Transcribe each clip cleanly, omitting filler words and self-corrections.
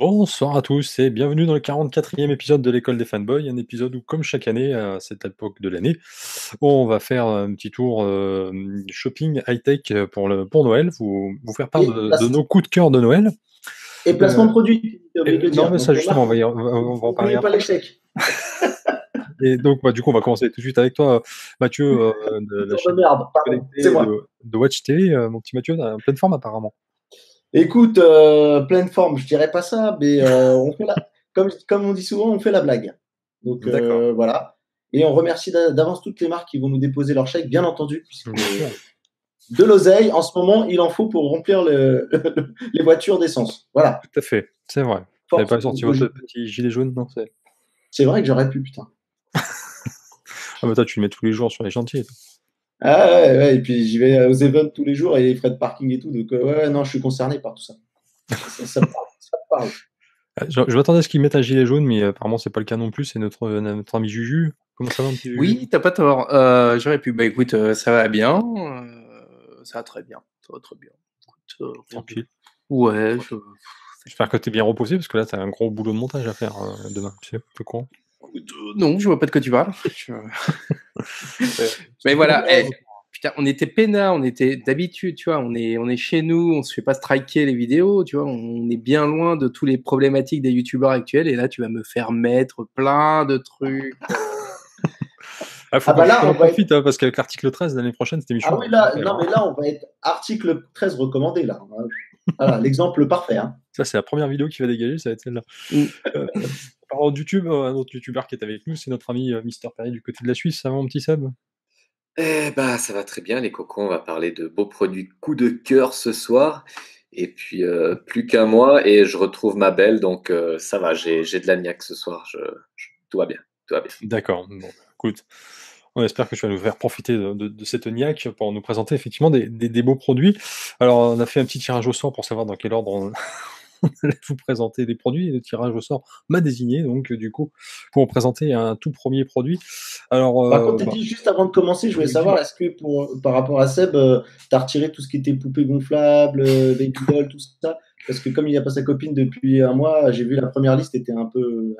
Bonsoir à tous et bienvenue dans le 44e épisode de l'école des fanboys, un épisode où, comme chaque année, à cette époque de l'année, on va faire un petit tour shopping high-tech pour Noël, vous faire part Et, de nos coups de cœur de Noël. placement de produit, tu as oublié de le Non, dire. mais Donc ça les justement, marques, on va en parler n'oubliez pas après. l'échec. Et donc, du coup, on va commencer tout de suite avec toi, Mathieu, de la Putain de chaîne merde, pardon, c'est connectée moi. de Watch TV, mon petit Mathieu, en pleine forme apparemment. Écoute, pleine forme, je dirais pas ça, mais comme on dit souvent, on fait la blague. Donc D'accord, voilà. Et on remercie d'avance toutes les marques qui vont nous déposer leur chèque, bien entendu, puisque bien sûr. de l'oseille, en ce moment, il en faut pour remplir les voitures d'essence. Voilà. Tout à fait, c'est vrai. Vous n'avez Force pas sorti votre petit gilet jaune, non? C'est vrai que j'aurais pu, putain. Ah, bah toi, tu le mets tous les jours sur les chantiers. Ah ouais, ouais, et puis j'y vais aux events tous les jours et les frais de parking et tout. Donc ouais, non, je suis concerné par tout ça. Ça me parle, ça me parle. Je m'attendais à ce qu'ils mettent un gilet jaune, mais apparemment c'est pas le cas non plus, c'est notre ami Juju. Comment ça va, mon petit Juju? Oui, t'as pas tort. J'aurais pu. Bah écoute, ça va bien. Ça va très bien. Ça va très bien. Écoute, rien de- Tranquille. Ouais, J'espère que t'es bien reposé, parce que là, t'as un gros boulot de montage à faire demain, tu sais, un peu con. écoute, non, je vois pas de quoi tu parles. Mais C'est voilà. bien. Putain, on était peinards, on était d'habitude, tu vois. On est chez nous, on se fait pas striker les vidéos, tu vois. On est bien loin de tous les problématiques des youtubeurs actuels. Et là, tu vas me faire mettre plein de trucs. Ah, faut Ah bah faut là, qu'on on en va être. profite, hein, parce qu'avec l'article 13, l'année prochaine, cette émission Ah va oui, être là, mortelle, non, hein. mais là, on va être article 13 recommandé, là. Voilà, l'exemple parfait. Hein. Ça, c'est la première vidéo qui va dégager, ça va être celle-là. Mm. Euh, Parlant de YouTube, un autre youtubeur qui est avec nous, c'est notre ami Mister Perry du côté de la Suisse. Ça va, mon petit Seb? Eh bah, ça va très bien, les cocons. On va parler de beaux produits coup de cœur ce soir. Et puis, plus qu'un mois et je retrouve ma belle. Donc, ça va, j'ai de la niaque ce soir. Tout va bien. Tout va bien. D'accord. Bon, écoute, on espère que tu vas nous faire profiter de cette niaque pour nous présenter effectivement des beaux produits. Alors, on a fait un petit tirage au sort pour savoir dans quel ordre on allait vous présenter les produits. Et le tirage au sort m'a désigné, donc du coup, pour vous présenter un tout premier produit. Alors, Par contre, t'as dit juste avant de commencer, je voulais oui, savoir, dis-moi. est-ce que par rapport à Seb, t'as retiré tout ce qui était poupée gonflable, baby doll, tout ça? Parce que comme il n'y a pas sa copine depuis un mois, j'ai vu la première liste était un peu,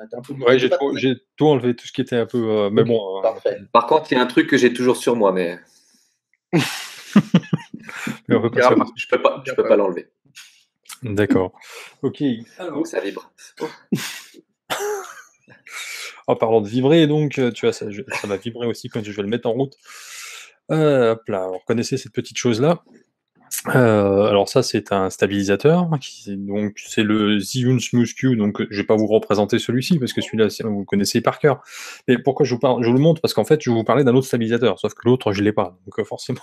Ouais, était pas très. j'ai tout enlevé, tout ce qui était un peu. Mais Ok, bon, parfait. Par contre, il y a un truc que j'ai toujours sur moi, mais mais on peut pas se le je peux pas l'enlever. D'accord. Ok. Alors, Oh, ça vibre. Oh. en parlant de vibrer, donc, tu vois, ça va vibrer aussi quand je vais le mettre en route. Hop là, vous reconnaissez cette petite chose-là? Alors ça, c'est un stabilisateur, donc c'est le Zhiyun Smooth Q, donc je vais pas vous représenter celui-ci, parce que celui-là, vous le connaissez par cœur. Mais pourquoi je vous le montre? Parce qu'en fait, je vais vous parler d'un autre stabilisateur, sauf que l'autre, je l'ai pas. Donc forcément,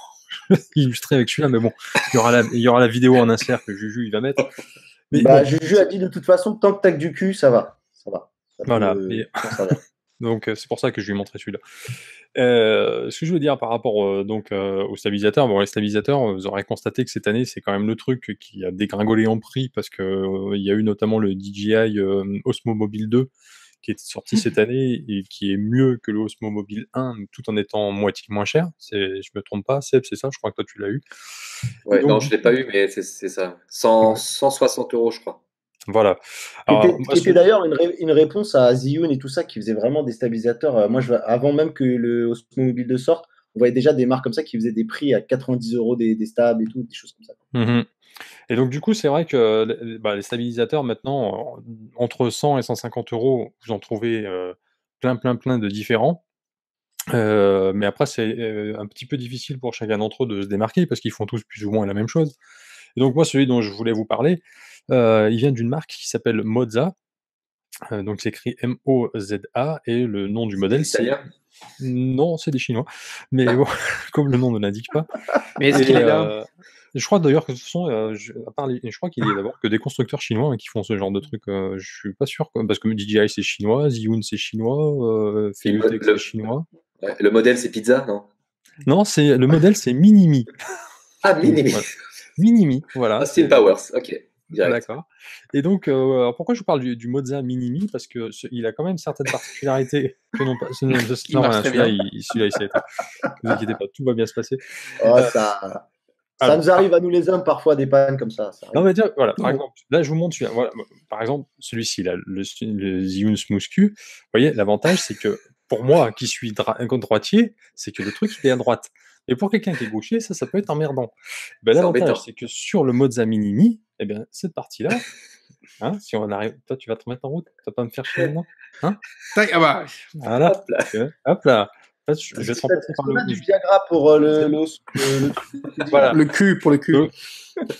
je vais illustrer avec celui-là, mais bon, il y aura la vidéo en insert que Juju, il va mettre. Mais Bah, bon, Juju a dit de toute façon, tant que t'as que du cul, ça va. Ça va. Ça voilà. peut s'en servir. Donc c'est pour ça que je lui ai montré celui-là. Ce que je veux dire par rapport aux stabilisateurs, bon, les stabilisateurs, vous aurez constaté que cette année, c'est quand même le truc qui a dégringolé en prix parce que il y a eu notamment le DJI Osmo Mobile 2 qui est sorti cette année et qui est mieux que le Osmo Mobile 1, tout en étant moitié moins cher. Je me trompe pas, Seb, c'est ça? Je crois que toi tu l'as eu. Et Ouais, donc non, du je l'ai coup, pas eu, mais c'est ça. ouais, 160 euros, je crois. voilà. Qui Alors était, moi, qui était d'ailleurs une réponse à Zhiyun et tout ça, qui faisait vraiment des stabilisateurs. Moi, avant même que le Osmo Mobile 2 sorte, on voyait déjà des marques comme ça qui faisaient des prix à 90 euros des stables et tout, des choses comme ça. mhm. Et donc du coup, c'est vrai que les stabilisateurs maintenant, entre 100 et 150 euros, vous en trouvez plein de différents. Mais après, c'est un petit peu difficile pour chacun d'entre eux de se démarquer parce qu'ils font tous plus ou moins la même chose. Et donc moi, celui dont je voulais vous parler, il vient d'une marque qui s'appelle Moza. Donc c'est écrit M-O-Z-A et le nom du C'est modèle, c'est... italien. Non, c'est des Chinois. Mais bon, comme le nom ne l'indique pas. Mais est-ce Et qu'il est là? je crois d'ailleurs que ce sont, à part je crois qu'il y a d'abord que des constructeurs chinois, hein, qui font ce genre de trucs. Je suis pas sûr, quoi, parce que DJI c'est chinois, Zhiyun c'est chinois, Et Feiutech c'est chinois. ouais, le modèle, c'est pizza, non? Non, le modèle c'est Minimi. Ah, Donc Minimi. voilà, Minimi, voilà, Austin Powers. Ok, direct. d'accord. Et donc, alors pourquoi je vous parle du Moza Minimi? Parce que il a quand même certaines particularités que non pas. Il Non, marche rien, très bien. celui-là, il s'est éteint. Ne vous inquiétez pas, tout va bien se passer. Oh, Euh, ça. Ça nous arrive à nous les hommes parfois des pannes comme ça. Non, mais dire, voilà, par exemple, là, je vous montre celui-là. Voilà, par exemple, celui-ci, là, le Zhiyun Smooth Q. Vous voyez, l'avantage, c'est que pour moi, qui suis droitier, c'est que le truc, il est à droite. Et pour quelqu'un qui est gaucher, ça peut être emmerdant. Ben, C'est l'avantage, embêtant. c'est que sur le Mozza Minimi, eh bien, cette partie-là, hein, si on arrive, toi, tu vas te mettre en route, tu vas pas me faire chier maintenant, hein? Tac, ah bah, Voilà. Hop là. Hop là. En fait, je vais te Est-ce remplacer par qu'on a du le. Viagra pour le Voilà. le cul pour le cul.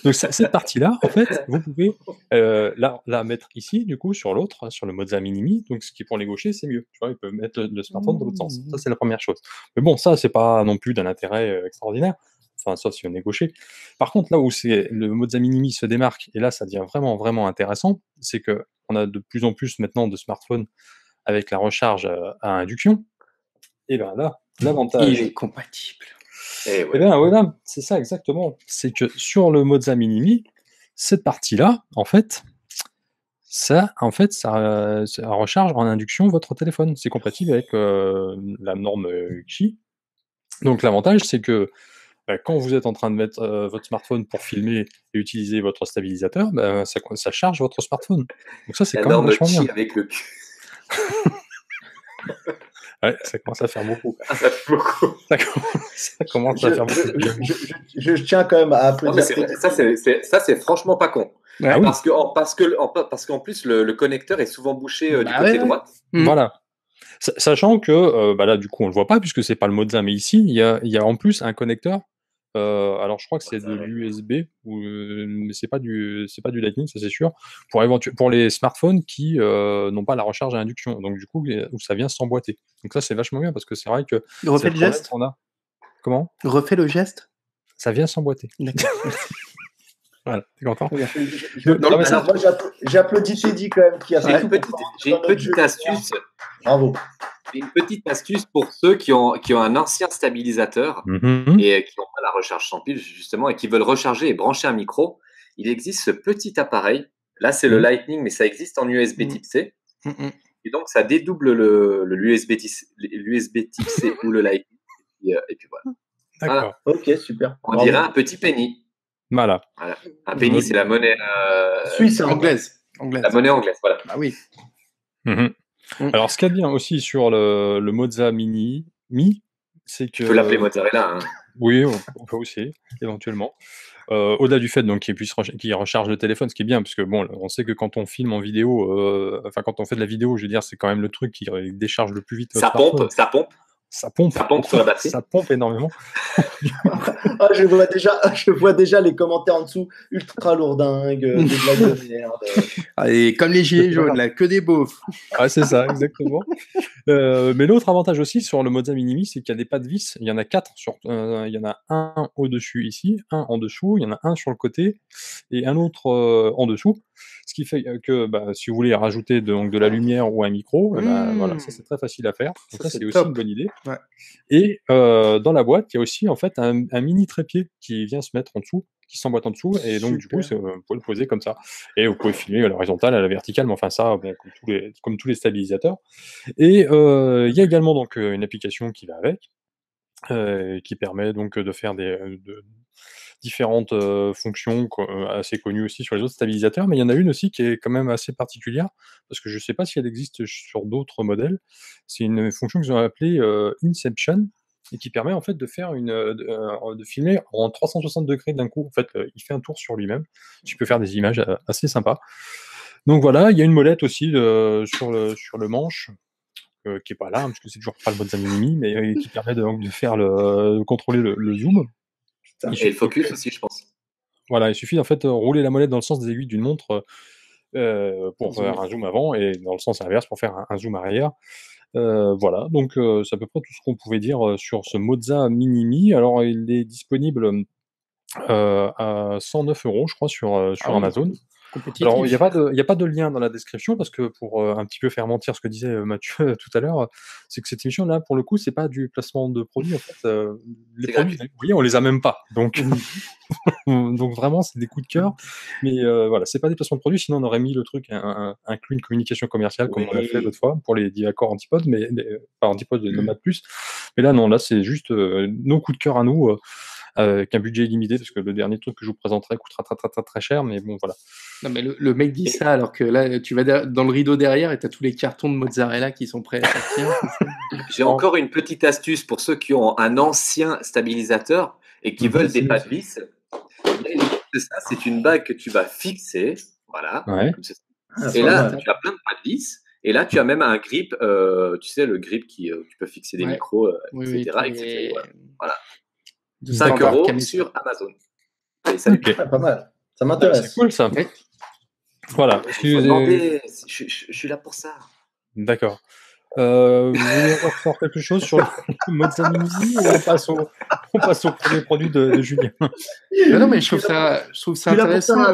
Donc cette partie-là, en fait, vous pouvez la mettre ici, du coup, sur l'autre, sur le Mozza Minimi. Donc, ce qui est pour les gauchers, c'est mieux. Tu vois, ils peuvent mettre le smartphone dans l'autre sens. Ça, c'est la première chose. Mais bon, ça, c'est pas non plus d'un intérêt extraordinaire. Enfin, sauf si on est gaucher. Par contre, là où le Mozza Minimi se démarque, et là, ça devient vraiment, vraiment intéressant, c'est que on a de plus en plus maintenant de smartphones avec la recharge à induction. Et bien là, l'avantage. Il est compatible. Eh Eh ouais. bien, voilà, c'est ça exactement. C'est que sur le Mozza Minimi, cette partie-là, en fait, ça recharge en induction votre téléphone. C'est compatible avec la norme Qi. Donc l'avantage, c'est que quand vous êtes en train de mettre votre smartphone pour filmer et utiliser votre stabilisateur, ça charge votre smartphone. Donc ça, c'est La quand même norme vachement bien. Qi avec le cul. Ouais, ça commence à faire beaucoup. Ah, ça fait beaucoup. Ça commence à faire beaucoup. Je tiens quand même à Non, mais applaudir. ça, c'est franchement pas con. Ouais. Ah oui. Parce qu'en plus, le connecteur est souvent bouché du Bah côté ouais, ouais. droite. Voilà. Sachant que là, du coup, on le voit pas puisque c'est pas le Mozza, mais ici, il y a en plus un connecteur. Alors, je crois que c'est de l'USB, mais c'est pas du Lightning, ça c'est sûr. Pour les smartphones qui n'ont pas la recharge à induction, donc du coup, où ça vient s'emboîter. Donc ça, c'est vachement bien parce que c'est vrai que c'est Refais le le problème geste. qu'on a. Comment? Refais le geste. Ça vient s'emboîter. D'accord. Voilà, t'es content? Non, mais moi, j'applaudis Teddy quand même qui a J'ai une petite astuce. Bravo. Une petite astuce pour ceux qui ont un ancien stabilisateur Mhm. et qui n'ont pas la recharge sans pile, justement, et qui veulent recharger et brancher un micro. Il existe ce petit appareil. Là, c'est le Lightning, mais ça existe en USB type C. Et donc, ça dédouble l'USB type C ou le Lightning. Et puis voilà. D'accord. Ok, super. On dirait un petit penny. Voilà. Un penny, c'est la monnaie Suisse, Anglaise. La monnaie anglaise, voilà. Ah oui. Mhm. Alors, ce qu'il y a bien aussi sur le Mozza Minimi, c'est que. Tu peux l'appeler mozzarella. Hein. Oui, on peut aussi, éventuellement. Au-delà du fait donc qu'il recharge le téléphone, ce qui est bien, parce que bon, on sait que quand on filme en vidéo, quand on fait de la vidéo, je veux dire, c'est quand même le truc qui décharge le plus vite. Ça pompe. Ça pompe sur la batterie. Ça pompe énormément. je vois déjà les commentaires en dessous, ultra lourdingue, des blagues de merde. Allez, comme les gilets jaunes, là, que des beaufs. Ah, c'est ça, exactement. Mais l'autre avantage aussi sur le Mozza Minimi, c'est qu'il y a des pas de vis. Il y en a 4 il y en a un au-dessus ici, un en dessous, il y en a un sur le côté et un autre en dessous. Ce qui fait que si vous voulez rajouter de la lumière ou un micro, voilà, ça c'est très facile à faire. Donc ça c'est aussi une bonne idée. Ouais. Et dans la boîte, il y a aussi en fait un mini trépied qui vient se mettre en dessous, qui s'emboîte en dessous, et donc du coup, vous pouvez le poser comme ça. Et vous pouvez filmer à l'horizontale, à la verticale, mais enfin ça, bon, comme tous les stabilisateurs. Et il y a également donc une application qui va avec, qui permet donc de faire de différentes fonctions assez connues aussi sur les autres stabilisateurs, mais il y en a une aussi qui est quand même assez particulière, parce que je ne sais pas si elle existe sur d'autres modèles. C'est une fonction qu'ils ont appelée Inception, et qui permet en fait de faire de filmer en 360 degrés d'un coup. En fait, il fait un tour sur lui-même. Tu peux faire des images assez sympas. Donc voilà, il y a une molette aussi sur le manche, qui est pas là, hein, parce que c'est toujours pas le Mozza Minimi, mais qui permet de faire de contrôler le zoom. Et le focus aussi, je pense. Voilà, il suffit en fait de rouler la molette dans le sens des aiguilles d'une montre pour faire un zoom avant, et dans le sens inverse pour faire un zoom arrière. Voilà, donc c'est à peu près tout ce qu'on pouvait dire sur ce Mozza Minimi. Alors, il est disponible à 109 €, je crois, sur Amazon. Alors, il n'y a pas de lien dans la description, parce que pour un petit peu faire mentir ce que disait Mathieu tout à l'heure, c'est que cette émission-là, pour le coup, c'est pas du placement de produits. En fait, les produits, vous voyez, on les a même pas. Donc, donc vraiment, c'est des coups de cœur. Mais voilà, c'est pas des placements de produits, sinon on aurait mis le truc inclus une communication commerciale, comme on l'a fait l'autre fois pour les Divacor Antipodes, pas Antipodes de Nomad Plus. Mais là, non, là, c'est juste nos coups de cœur à nous. avec un budget illimité, parce que le dernier truc que je vous présenterai coûtera très, très, très, très cher, mais bon, voilà. Non, mais le mec dit ça alors que là, tu vas dans le rideau derrière et tu as tous les cartons de mozzarella qui sont prêts à sortir. J'ai encore une petite astuce pour ceux qui ont un ancien stabilisateur et qui veulent des pas de vis. Ça, c'est une bague que tu vas fixer. Voilà. Ouais. Et là, tu as plein de pas de vis. Et là, tu as même un grip, tu sais, le grip qui tu peux fixer des micros, etc. etc. Voilà. 5 € sur Amazon. Allez, salut. Okay. Pas mal. Ça m'intéresse. C'est cool, ça. Voilà. Je suis là pour ça. D'accord. Vous voulez refaire quelque chose sur le Mozza Mini ou on passe au premier produit de Julien? Non, mais je trouve ça intéressant.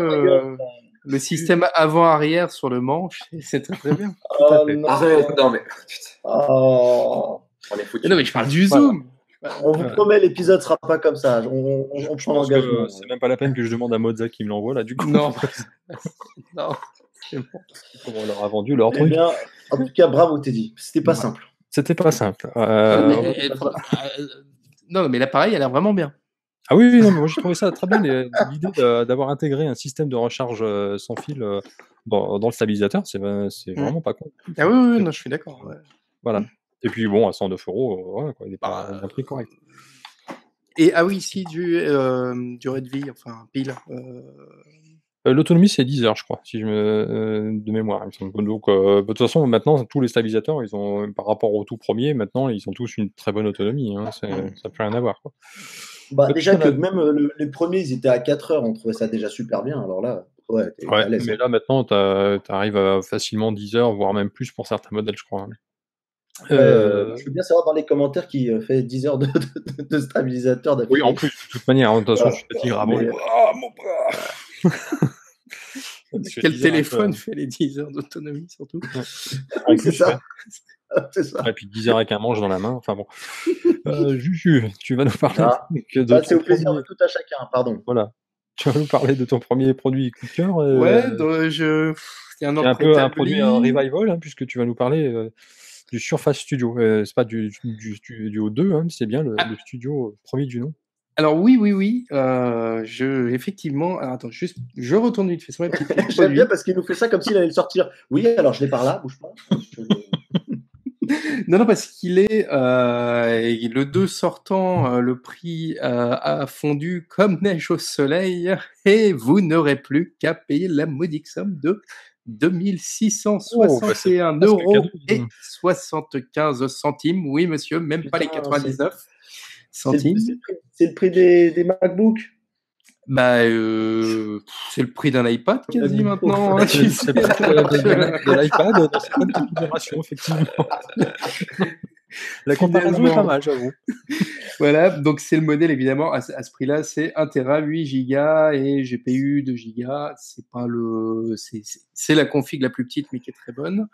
Le système avant-arrière sur le manche, c'est très très bien. Arrête, non mais. Oh. On est foutus. Non, mais je parle du zoom. On vous promet, l'épisode sera pas comme ça. On prend l'engagement. C'est même pas la peine que je demande à Mozza qui me l'envoie là, du coup. Non. Non. Comment on leur a vendu leur truc. Bien, en tout cas, bravo Teddy. C'était pas simple. C'était pas simple. Non, mais l'appareil, elle a l'air vraiment bien. Ah oui, non, mais moi j'ai trouvé ça très bien, l'idée d'avoir intégré un système de recharge sans fil dans le stabilisateur, c'est vraiment pas con. Ah oui, non, je suis d'accord. Ouais. Voilà. Et puis bon, à 109 €, voilà, quoi, il n'est pas un prix correct. Et ici durée de vie, enfin pile. L'autonomie c'est 10 heures, je crois, si de mémoire. Donc de toute façon, maintenant tous les stabilisateurs, ils ont, par rapport au tout premier, maintenant ils ont tous une très bonne autonomie. Hein, ça n'a plus rien à voir, quoi. Déjà que même les premiers, ils étaient à 4 heures, on trouvait ça déjà super bien. Alors là, mais là maintenant, tu arrives à facilement 10 heures, voire même plus pour certains modèles, je crois. Je veux bien savoir dans les commentaires qui fait 10 heures de stabilisateur d'affilée. Oui, en plus, de toute manière, de toute façon, je suis fatigué à mon bras. Quel téléphone fait les 10 heures d'autonomie, surtout? C'est ça. C'est ça. Et puis 10 heures avec un manche dans la main, enfin bon. Juju, tu vas nous parler c'est au plaisir de tout à chacun, pardon. Voilà. Tu vas nous parler de ton premier produit coup de cœur. Ouais, c'est un peu un produit revival, hein, puisque tu vas nous parler du Surface Studio. C'est pas du Studio 2, hein, c'est bien le studio premier du nom. Alors oui. Effectivement. Alors, attends, juste, je retourne vite fait sur ma petite fiche. J'aime bien parce qu'il nous fait ça comme s'il allait le sortir. Oui, alors je l'ai par là, bouge pas. Non, parce qu'il est le 2 sortant, le prix a fondu comme neige au soleil et vous n'aurez plus qu'à payer la modique somme de 2661 € et 75 centimes. Oui, monsieur, même pas les 99 centimes. C'est le prix des MacBooks. C'est le prix d'un iPad quasi maintenant. Hein, c'est le prix de l'iPad dans certaines configurations, effectivement. La comparaison est pas mal, j'avoue. Voilà, donc c'est le modèle évidemment à ce prix-là, c'est 1 Tera, 8 Go et GPU 2 Go. C'est pas c'est la config la plus petite mais qui est très bonne.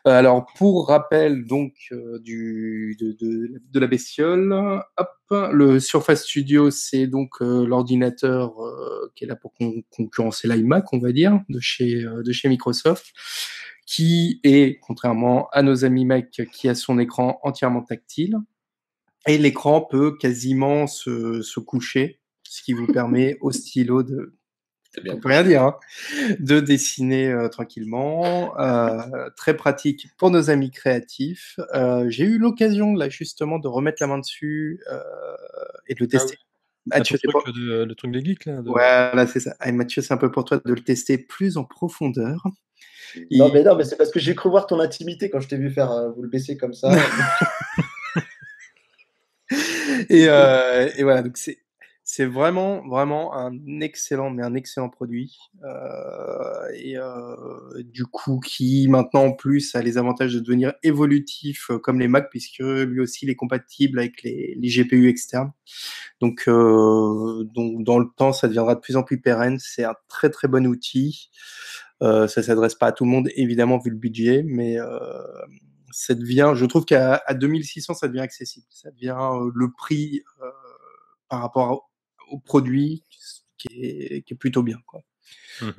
Alors pour rappel donc de la bestiole, le Surface Studio, c'est donc l'ordinateur qui est là pour concurrencer l'iMac, on va dire, de chez Microsoft, qui est, contrairement à nos amis Mac, qui a son écran entièrement tactile. Et l'écran peut quasiment se coucher, ce qui vous permet au stylo on peut rien dire, hein, de dessiner tranquillement. Très pratique pour nos amis créatifs. J'ai eu l'occasion, là, justement, de remettre la main dessus et de le tester. Mathieu, le truc des geeks, là. Voilà, c'est ça. Et Mathieu, c'est un peu pour toi de le tester plus en profondeur. Non, mais c'est parce que j'ai cru voir ton intimité quand je t'ai vu faire vous le baisser comme ça. Et voilà, donc c'est vraiment un excellent produit. Du coup, qui maintenant en plus a les avantages de devenir évolutif comme les Mac, puisque lui aussi il est compatible avec les GPU externes. Donc dans le temps, ça deviendra de plus en plus pérenne. C'est un très très bon outil. Ça s'adresse pas à tout le monde, évidemment, vu le budget, mais ça devient, je trouve qu'à 2600, ça devient accessible. Ça devient le prix par rapport au produit qui est plutôt bien, quoi.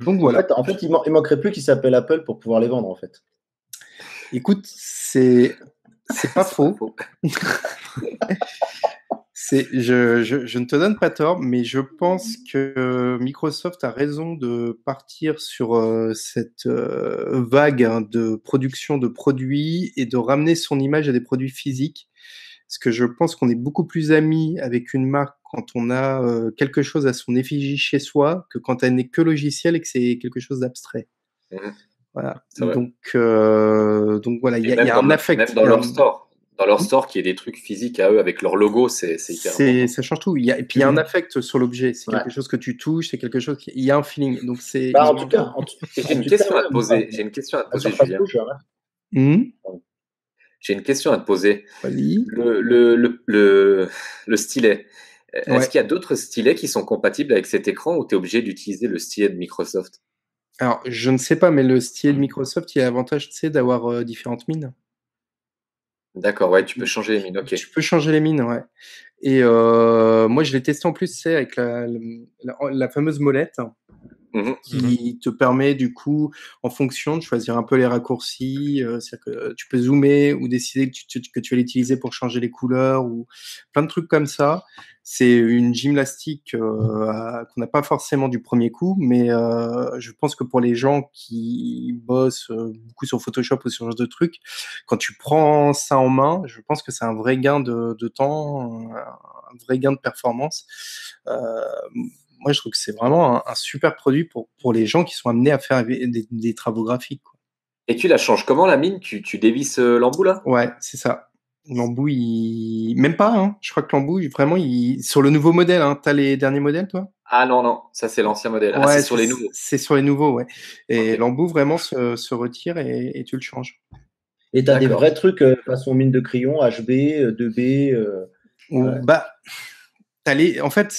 Donc voilà. En fait, il manquerait plus qu'il s'appelle Apple pour pouvoir les vendre, en fait. Écoute, c'est pas faux. Je ne te donne pas tort, mais je pense que Microsoft a raison de partir sur cette vague hein, de production de produits et de ramener son image à des produits physiques. Parce que je pense qu'on est beaucoup plus amis avec une marque quand on a quelque chose à son effigie chez soi que quand elle n'est que logiciel et que c'est quelque chose d'abstrait. Mhm. Voilà. C'est vrai. Donc voilà, il Et y a un même affect. dans leur store. Dans leur store, qui est des trucs physiques à eux avec leur logo, c'est hyper important. Ça change tout. Et puis il y a un affect sur l'objet. C'est Ouais. quelque chose que tu touches, c'est quelque chose il y a un feeling. Donc c'est. Bah, en tout cas, Et j'ai une question à te poser. J'ai une question à te la poser, Surface Julien. Pro, je rêve. J'ai une question à te poser. Vas-y. Le stylet. Est-ce Ouais. qu'il y a d'autres stylets qui sont compatibles avec cet écran ou tu es obligé d'utiliser le stylet de Microsoft? Alors je ne sais pas, mais le stylet de Microsoft, il y a l'avantage, tu sais, d'avoir différentes mines. D'accord, ouais, tu peux changer les mines, ok. Tu peux changer les mines, ouais. Et moi, je l'ai testé en plus, c'est avec la fameuse molette Mhm. qui te permet du coup, en fonction, de choisir un peu les raccourcis. C'est-à-dire que tu peux zoomer ou décider que tu vas l'utiliser pour changer les couleurs ou plein de trucs comme ça. C'est une gymnastique qu'on n'a pas forcément du premier coup, mais je pense que pour les gens qui bossent beaucoup sur Photoshop ou sur ce genre de trucs, quand tu prends ça en main, je pense que c'est un vrai gain de temps, un vrai gain de performance. Moi, je trouve que c'est vraiment un super produit pour les gens qui sont amenés à faire des travaux graphiques, quoi. Et tu la changes comment la mine? Tu dévisses l'embout là? Ouais, c'est ça. L'embout, même pas, hein. Je crois que l'embout, vraiment, sur le nouveau modèle, hein. T'as les derniers modèles, toi? Ah non, non, ça c'est l'ancien modèle. Ah, c'est Ouais, sur les nouveaux. c'est sur les nouveaux, ouais. Et Ok. l'embout vraiment se retire et tu le changes. Et t'as des D'accord. vrais trucs façon mine de crayon, HB, 2B. Ouais. Bah, en fait,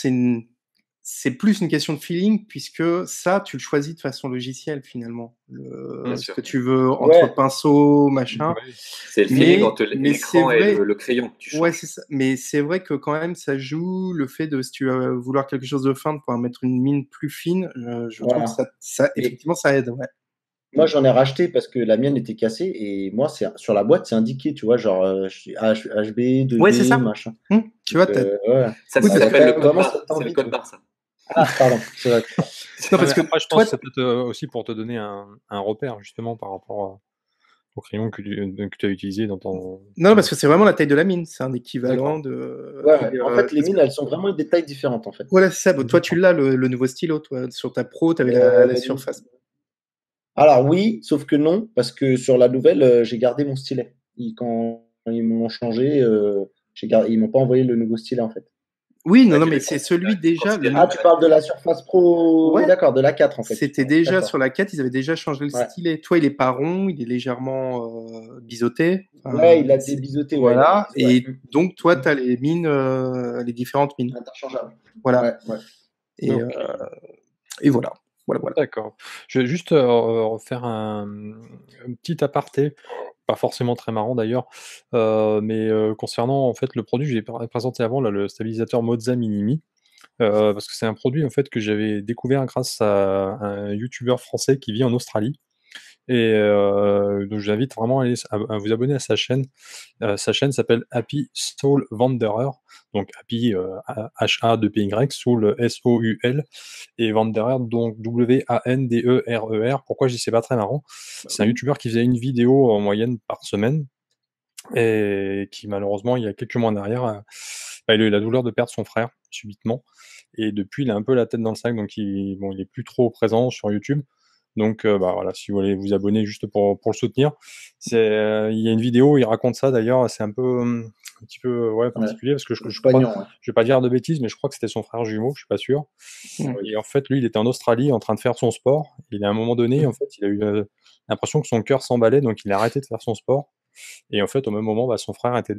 c'est plus une question de feeling puisque ça, tu le choisis de façon logicielle finalement. Bien Ce sûr. que tu veux entre Ouais. pinceau, machin. Ouais. C'est le feeling entre Mais c'est l'écran et vrai. le crayon que tu Ouais, changes. c'est ça. Mais c'est vrai que quand même, ça joue le fait de, si tu vas vouloir quelque chose de fin, de pouvoir mettre une mine plus fine, je trouve que Voilà. effectivement, ça aide, ouais. Moi, j'en ai racheté parce que la mienne était cassée et moi, sur la boîte, c'est indiqué, tu vois, genre HB, Ouais, c'est 2B, ça. machin. Tu vois, Ouais. Ça, Oui, ça Il y a s'appelle quand le même code vraiment barre. cette C'est le envie, code tu vois. barre, ça. Ah, pardon, c'est vrai. Non, Ouais, parce mais que après, je pense toi, que c'est peut-être aussi pour te donner un repère, justement, par rapport au crayon que tu as utilisé dans ton. non, parce que c'est vraiment la taille de la mine. C'est un équivalent D'accord. de. Ouais. En fait, les mines, elles sont vraiment des tailles différentes, en fait. Voilà, c'est ça. Bah, toi, tu l'as, le nouveau stylo, toi. Sur ta Pro, tu avais la Euh, Surface. Alors oui, sauf que non, parce que sur la nouvelle, j'ai gardé mon stylet. Quand ils m'ont changé, ils m'ont pas envoyé le nouveau stylet, en fait. Oui, non, Ouais, non, tu mais l'as c'est celui déjà. considéré Ah, comme tu la parles de nouvelle. la Surface Pro, Ouais, d'accord, de la 4 en fait. c'était déjà D'accord. sur la 4, ils avaient déjà changé le Ouais. stylet. Toi, il est pas rond, il est légèrement biseauté. Ouais, il a débiseauté, ouais, il a Voilà. débiseauté, ouais. Et donc, toi, tu as les mines, les différentes mines. Interchangeable. Voilà. Ouais, ouais. Et, Ok. et voilà. Voilà. D'accord. Je vais juste refaire un petit aparté, pas forcément très marrant d'ailleurs, mais concernant en fait le produit que j'ai présenté avant, là, le stabilisateur Moza Minimi, parce que c'est un produit en fait que j'avais découvert grâce à un youtubeur français qui vit en Australie. Et donc j'invite vraiment à vous abonner à sa chaîne. Sa chaîne s'appelle Happy Soul Wanderer, donc Happy, H-A-2-P-Y, Soul, S-O-U-L, et Wanderer, donc W-A-N-D-E-R-E-R. Pourquoi je dis c'est pas très marrant? C'est un youtubeur qui faisait une vidéo en moyenne par semaine, et qui malheureusement, il y a quelques mois en arrière, il a eu la douleur de perdre son frère subitement, et depuis il a un peu la tête dans le sac, donc il est plus trop présent sur YouTube. Donc voilà, si vous voulez vous abonner juste pour le soutenir, il y a une vidéo où il raconte ça d'ailleurs, c'est un peu un petit peu ouais, particulier parce que je crois, Poignant, ouais. je vais pas dire de bêtises, mais je crois que c'était son frère jumeau, je suis pas sûr. Et en fait, lui, il était en Australie en train de faire son sport. Et à un moment donné, en fait, il a eu l'impression que son cœur s'emballait, donc il a arrêté de faire son sport. Et en fait, au même moment, son frère était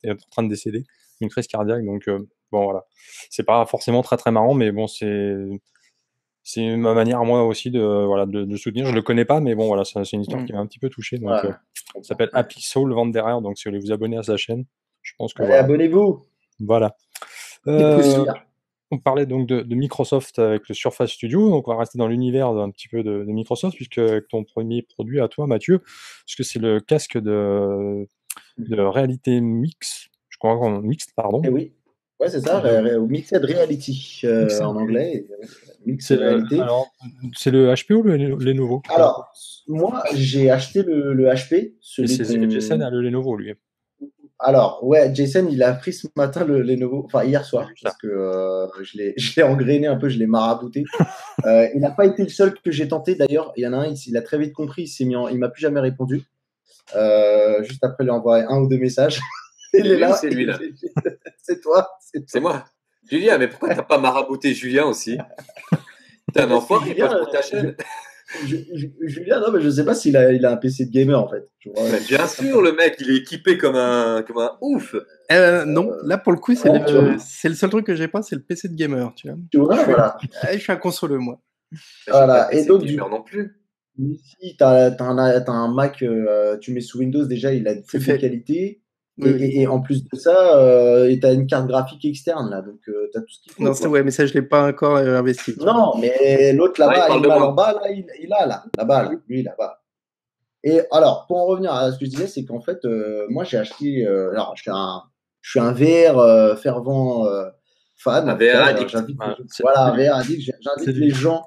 en train de décéder d'une crise cardiaque. Donc bon, voilà, c'est pas forcément très très marrant, mais bon, c'est ma manière à moi aussi de soutenir. Je le connais pas, mais bon, voilà, c'est une histoire qui m'a un petit peu touché. Donc, Ouais. ça s'appelle Happy Soul Wanderer. Donc, si vous voulez vous abonner à sa chaîne, je pense que Allez, voilà. abonnez-vous. Voilà. Des pouces. On parlait donc de Microsoft avec le Surface Studio. Donc, on va rester dans l'univers un petit peu de Microsoft, puisque avec ton premier produit à toi, Mathieu, puisque c'est le casque de réalité mixte, je crois, mixte, pardon. Eh oui. Ouais, c'est ça, Mixed Reality en anglais. Mixed Reality. Alors, c'est le HP ou le Lenovo? Alors, moi, j'ai acheté le HP. Jason a le Lenovo, lui. Alors, ouais, Jason, il a pris ce matin le Lenovo, enfin hier soir, parce que je l'ai engrainé un peu, je l'ai marabouté. Il n'a pas été le seul que j'ai tenté, d'ailleurs. Il y en a un, il a très vite compris, il m'a plus jamais répondu. Juste après, il a envoyé 1 ou 2 messages. Il est là. C'est lui, là. C'est toi. C'est moi. Julien, mais pourquoi t'as pas marabouté Julien aussi? T'es un enfant, il passe pour ta chaîne. Julien, non, mais je sais pas s'il a un PC de gamer en fait. Mais bien sûr, le mec, il est équipé comme un ouf. Non, là pour le coup, c'est le seul truc que j'ai pas, c'est le PC de gamer. Tu vois, voilà. Je suis un consoleux, moi. Voilà. Et donc, gamer non plus. Si t'as un Mac, tu mets sous Windows, déjà, il a de très bonne qualité. Et en plus de ça, tu as une carte graphique externe, là, donc tu as tout ce qu'il faut. Non, ouais, mais ça, je ne l'ai pas encore investi. Non, mais l'autre là-bas, il en bas, là, il a là-bas, là, lui, là-bas. Et alors, pour en revenir à ce que je disais, c'est qu'en fait, moi, j'ai acheté. Alors, je suis un VR fervent fan. Un VR addict. Voilà, un VR addict. J'invite les gens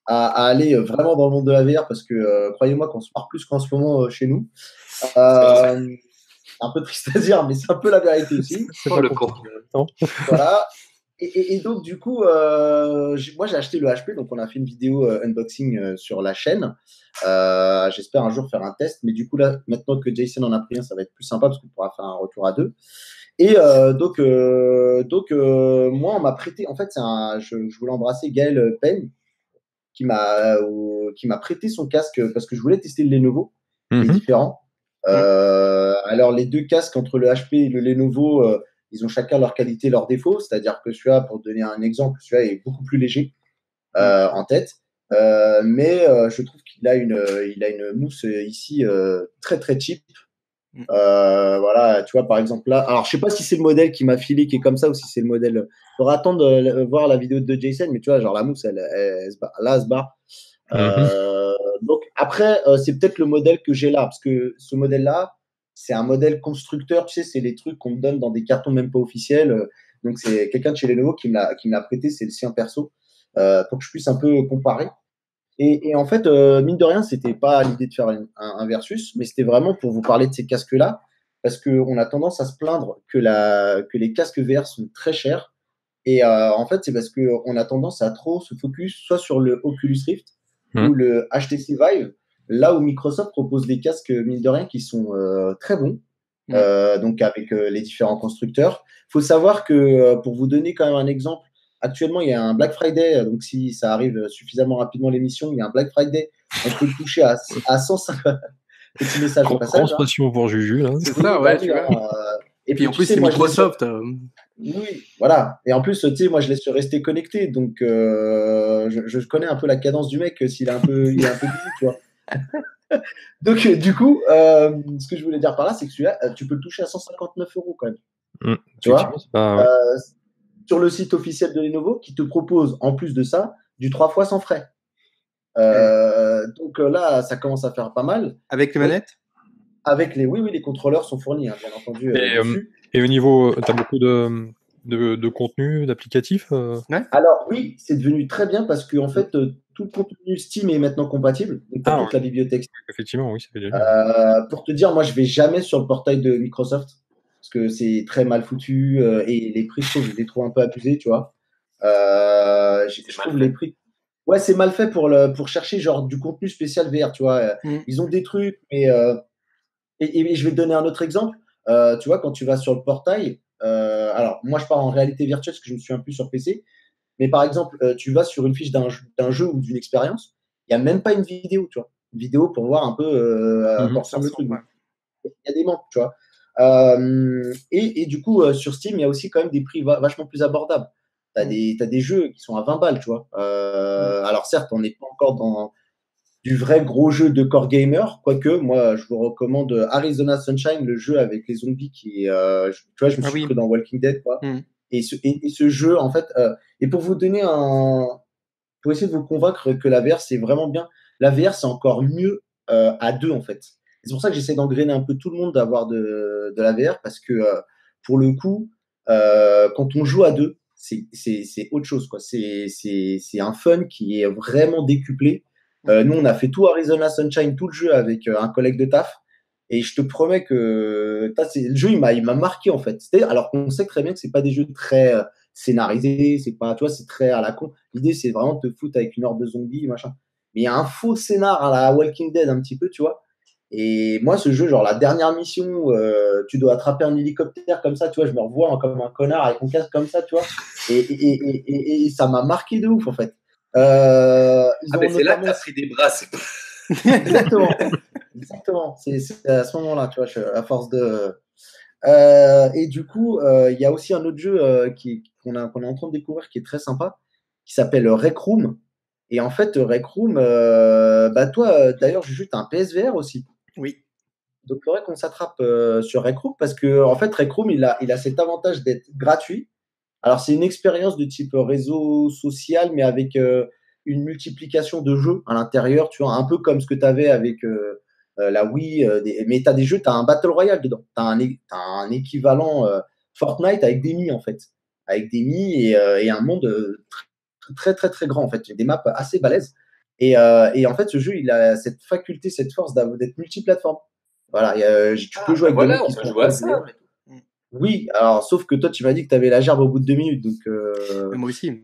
à aller vraiment dans le monde de la VR parce que, croyez-moi, qu'on se marre plus qu'en ce moment chez nous. Un peu triste à dire, mais c'est un peu la vérité aussi. C'est pas le con. Voilà. Et donc, du coup, moi, j'ai acheté le HP. Donc, on a fait une vidéo unboxing sur la chaîne. J'espère un jour faire un test. Mais du coup, là, maintenant que Jason en a pris un, ça va être plus sympa parce qu'on pourra faire un retour à 2. Et donc, moi, on m'a prêté. En fait, je voulais embrasser Gaël Payne qui m'a prêté son casque parce que je voulais tester le Lenovo. Les différents. Alors, les 2 casques entre le HP et le Lenovo, ils ont chacun leur qualité, leurs défauts. C'est-à-dire que celui-là, pour donner un exemple, celui-là est beaucoup plus léger en tête. Mais je trouve qu'il a une mousse ici très, très cheap. Voilà, tu vois, par exemple, là. Alors, je sais pas si c'est le modèle qui m'a filé qui est comme ça ou si c'est le modèle. Il faudra attendre de voir la vidéo de Jason, mais tu vois, genre la mousse, elle se barre. Donc après, c'est peut-être le modèle que j'ai là, parce que ce modèle-là, c'est un modèle constructeur, tu sais, c'est les trucs qu'on me donne dans des cartons même pas officiels. Donc c'est quelqu'un de chez Lenovo qui me l'a prêté, c'est le sien perso, pour que je puisse un peu comparer. Et en fait, mine de rien, c'était pas l'idée de faire un versus, mais c'était vraiment pour vous parler de ces casques-là, parce qu'on a tendance à se plaindre que les casques VR sont très chers. Et en fait, c'est parce qu'on a tendance à trop se focus soit sur le Oculus Rift, ou le HTC Vive, là où Microsoft propose des casques, mine de rien, qui sont très bons, donc avec les différents constructeurs. Il faut savoir que, pour vous donner quand même un exemple, actuellement, il y a un Black Friday, donc si ça arrive suffisamment rapidement l'émission, il y a un Black Friday, on peut le toucher à 150. Petit message au passage. Grosse pression pour Juju, là. C'est ça, ouais, tu vois. Et puis en plus, c'est Microsoft. Oui, voilà. Et en plus, tu sais, moi, je laisse rester connecté, donc je connais un peu la cadence du mec s'il est un peu busy, tu vois. Donc, du coup, ce que je voulais dire par là, c'est que celui-là, tu peux le toucher à 159 € quand même. Tu vois, sur le site officiel de Lenovo, qui te propose, en plus de ça, du 3 fois sans frais. Donc là, ça commence à faire pas mal. Avec les manettes ? Avec les contrôleurs sont fournis, hein, bien entendu. Et au niveau, tu as beaucoup de contenu, d'applicatifs Alors oui, c'est devenu très bien parce que en fait, tout le contenu Steam est maintenant compatible. Donc, toute la bibliothèque. Effectivement, oui, ça fait génial. Pour te dire, moi, je vais jamais sur le portail de Microsoft parce que c'est très mal foutu et les prix, je les trouve un peu abusés, tu vois. Je trouve les prix. Ouais, c'est mal fait pour chercher genre du contenu spécial VR, tu vois. Ils ont des trucs, mais et je vais te donner un autre exemple. Tu vois, quand tu vas sur le portail, alors moi je pars en réalité virtuelle parce que je me suis un peu sur PC, mais par exemple, tu vas sur une fiche d'un jeu ou d'une expérience, il n'y a même pas une vidéo, tu vois. Une vidéo pour voir un peu à quoi ressemble le truc. Il y a des manques, tu vois. Et du coup, sur Steam, il y a aussi quand même des prix vachement plus abordables. T'as des jeux qui sont à 20 balles, tu vois. Alors certes, on n'est pas encore dans du vrai gros jeu de core gamer, quoique moi je vous recommande Arizona Sunshine, le jeu avec les zombies qui tu vois, je me suis cru dans Walking Dead, quoi. Et ce jeu, en fait, et pour vous donner pour essayer de vous convaincre que la VR c'est vraiment bien, la VR c'est encore mieux à 2 en fait. C'est pour ça que j'essaie d'engrainer un peu tout le monde d'avoir de la VR parce que pour le coup, quand on joue à deux, c'est autre chose, quoi. C'est un fun qui est vraiment décuplé. Nous, on a fait tout Arizona Sunshine, tout le jeu avec un collègue de taf. Et je te promets que le jeu, il m'a marqué, en fait. Alors qu'on sait très bien que c'est pas des jeux très scénarisés, c'est pas, tu vois, c'est très à la con. L'idée, c'est vraiment de te foutre avec une horde de zombies, machin. Mais il y a un faux scénar à la Walking Dead, un petit peu, tu vois. Et moi, ce jeu, genre la dernière mission, tu dois attraper un hélicoptère comme ça, tu vois, je me revois comme un connard avec mon casque comme ça, tu vois. Et ça m'a marqué de ouf, en fait. Ils ont mais c'est là que t'as pris des bras, c'est pas... Exactement. Exactement. C'est à ce moment-là, tu vois, à force de. Et du coup, il y a aussi un autre jeu qu'on est en train de découvrir qui est très sympa, qui s'appelle Rec Room. Et en fait, Rec Room, bah toi, d'ailleurs, Juju, tu as un PSVR aussi. Oui. Donc, il faudrait qu'on s'attrape sur Rec Room parce que, en fait, Rec Room, il a cet avantage d'être gratuit. Alors, c'est une expérience de type réseau social, mais avec une multiplication de jeux à l'intérieur, tu vois, un peu comme ce que tu avais avec la Wii. Mais tu as des jeux, tu as un Battle Royale dedans. Tu as un équivalent Fortnite avec des Mi, en fait. Avec des Mi et un monde très, très, très grand, en fait. Des maps assez balèzes. Et en fait, ce jeu, il a cette faculté, cette force d'être multiplateforme. Voilà, tu peux jouer avec des mecs qui sont jouer à ça. Oui, alors sauf que toi, tu m'as dit que tu avais la gerbe au bout de 2 minutes. Donc, moi aussi.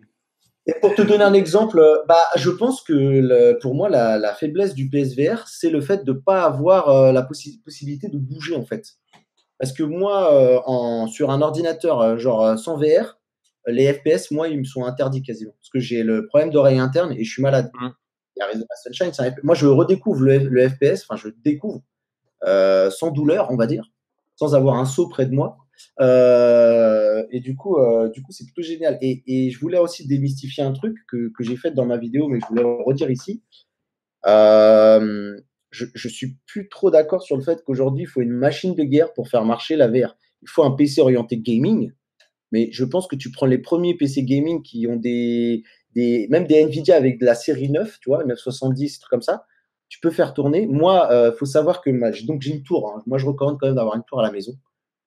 Et pour te donner un exemple, bah, je pense que pour moi, la faiblesse du PSVR, c'est le fait de ne pas avoir la possibilité de bouger, en fait. Parce que moi, sur un ordinateur genre sans VR, les FPS, moi, ils me sont interdits quasiment. Parce que j'ai le problème d'oreille interne et je suis malade. Il y a Arizona Sunshine, moi, je redécouvre le FPS, enfin, je le découvre sans douleur, on va dire, sans avoir un seau près de moi. Et du coup, c'est plutôt génial. Et je voulais aussi démystifier un truc que j'ai fait dans ma vidéo, mais je voulais le redire ici. Je suis plus trop d'accord sur le fait qu'aujourd'hui, il faut une machine de guerre pour faire marcher la VR. Il faut un PC orienté gaming, mais je pense que tu prends les premiers PC gaming qui ont même des Nvidia avec de la série 9, tu vois, 970, trucs comme ça, tu peux faire tourner. Moi, faut savoir que donc j'ai une tour. Hein. Moi, je recommande quand même d'avoir une tour à la maison.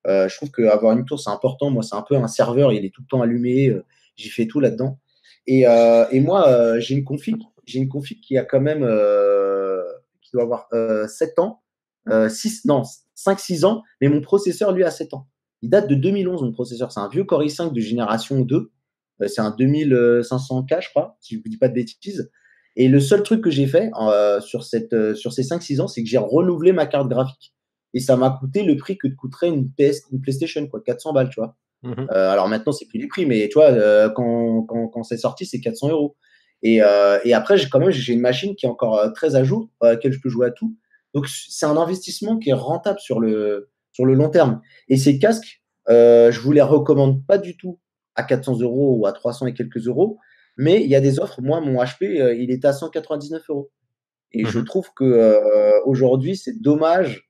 Je trouve qu'avoir une tour, c'est important. Moi, c'est un peu un serveur, il est tout le temps allumé. J'y fais tout là-dedans. Et moi, j'ai une config qui a quand même, qui doit avoir 7 ans, 5-6 ans, mais mon processeur, lui, a 7 ans. Il date de 2011, mon processeur. C'est un vieux Core i5 de génération 2. C'est un 2500K, je crois, si je ne vous dis pas de bêtises. Et le seul truc que j'ai fait sur ces 5-6 ans, c'est que j'ai renouvelé ma carte graphique. Et ça m'a coûté le prix que coûterait une PlayStation, quoi, 400 balles, tu vois. Alors maintenant, c'est plus les prix, mais tu vois, quand c'est sorti, c'est 400 €. Et après, j'ai une machine qui est encore très à jour, à laquelle je peux jouer à tout. Donc, c'est un investissement qui est rentable sur le long terme. Et ces casques, je vous les recommande pas du tout à 400 € ou à 300 et quelques euros, mais il y a des offres. Moi, mon HP, il est à 199 €. Et je trouve que aujourd'hui, c'est dommage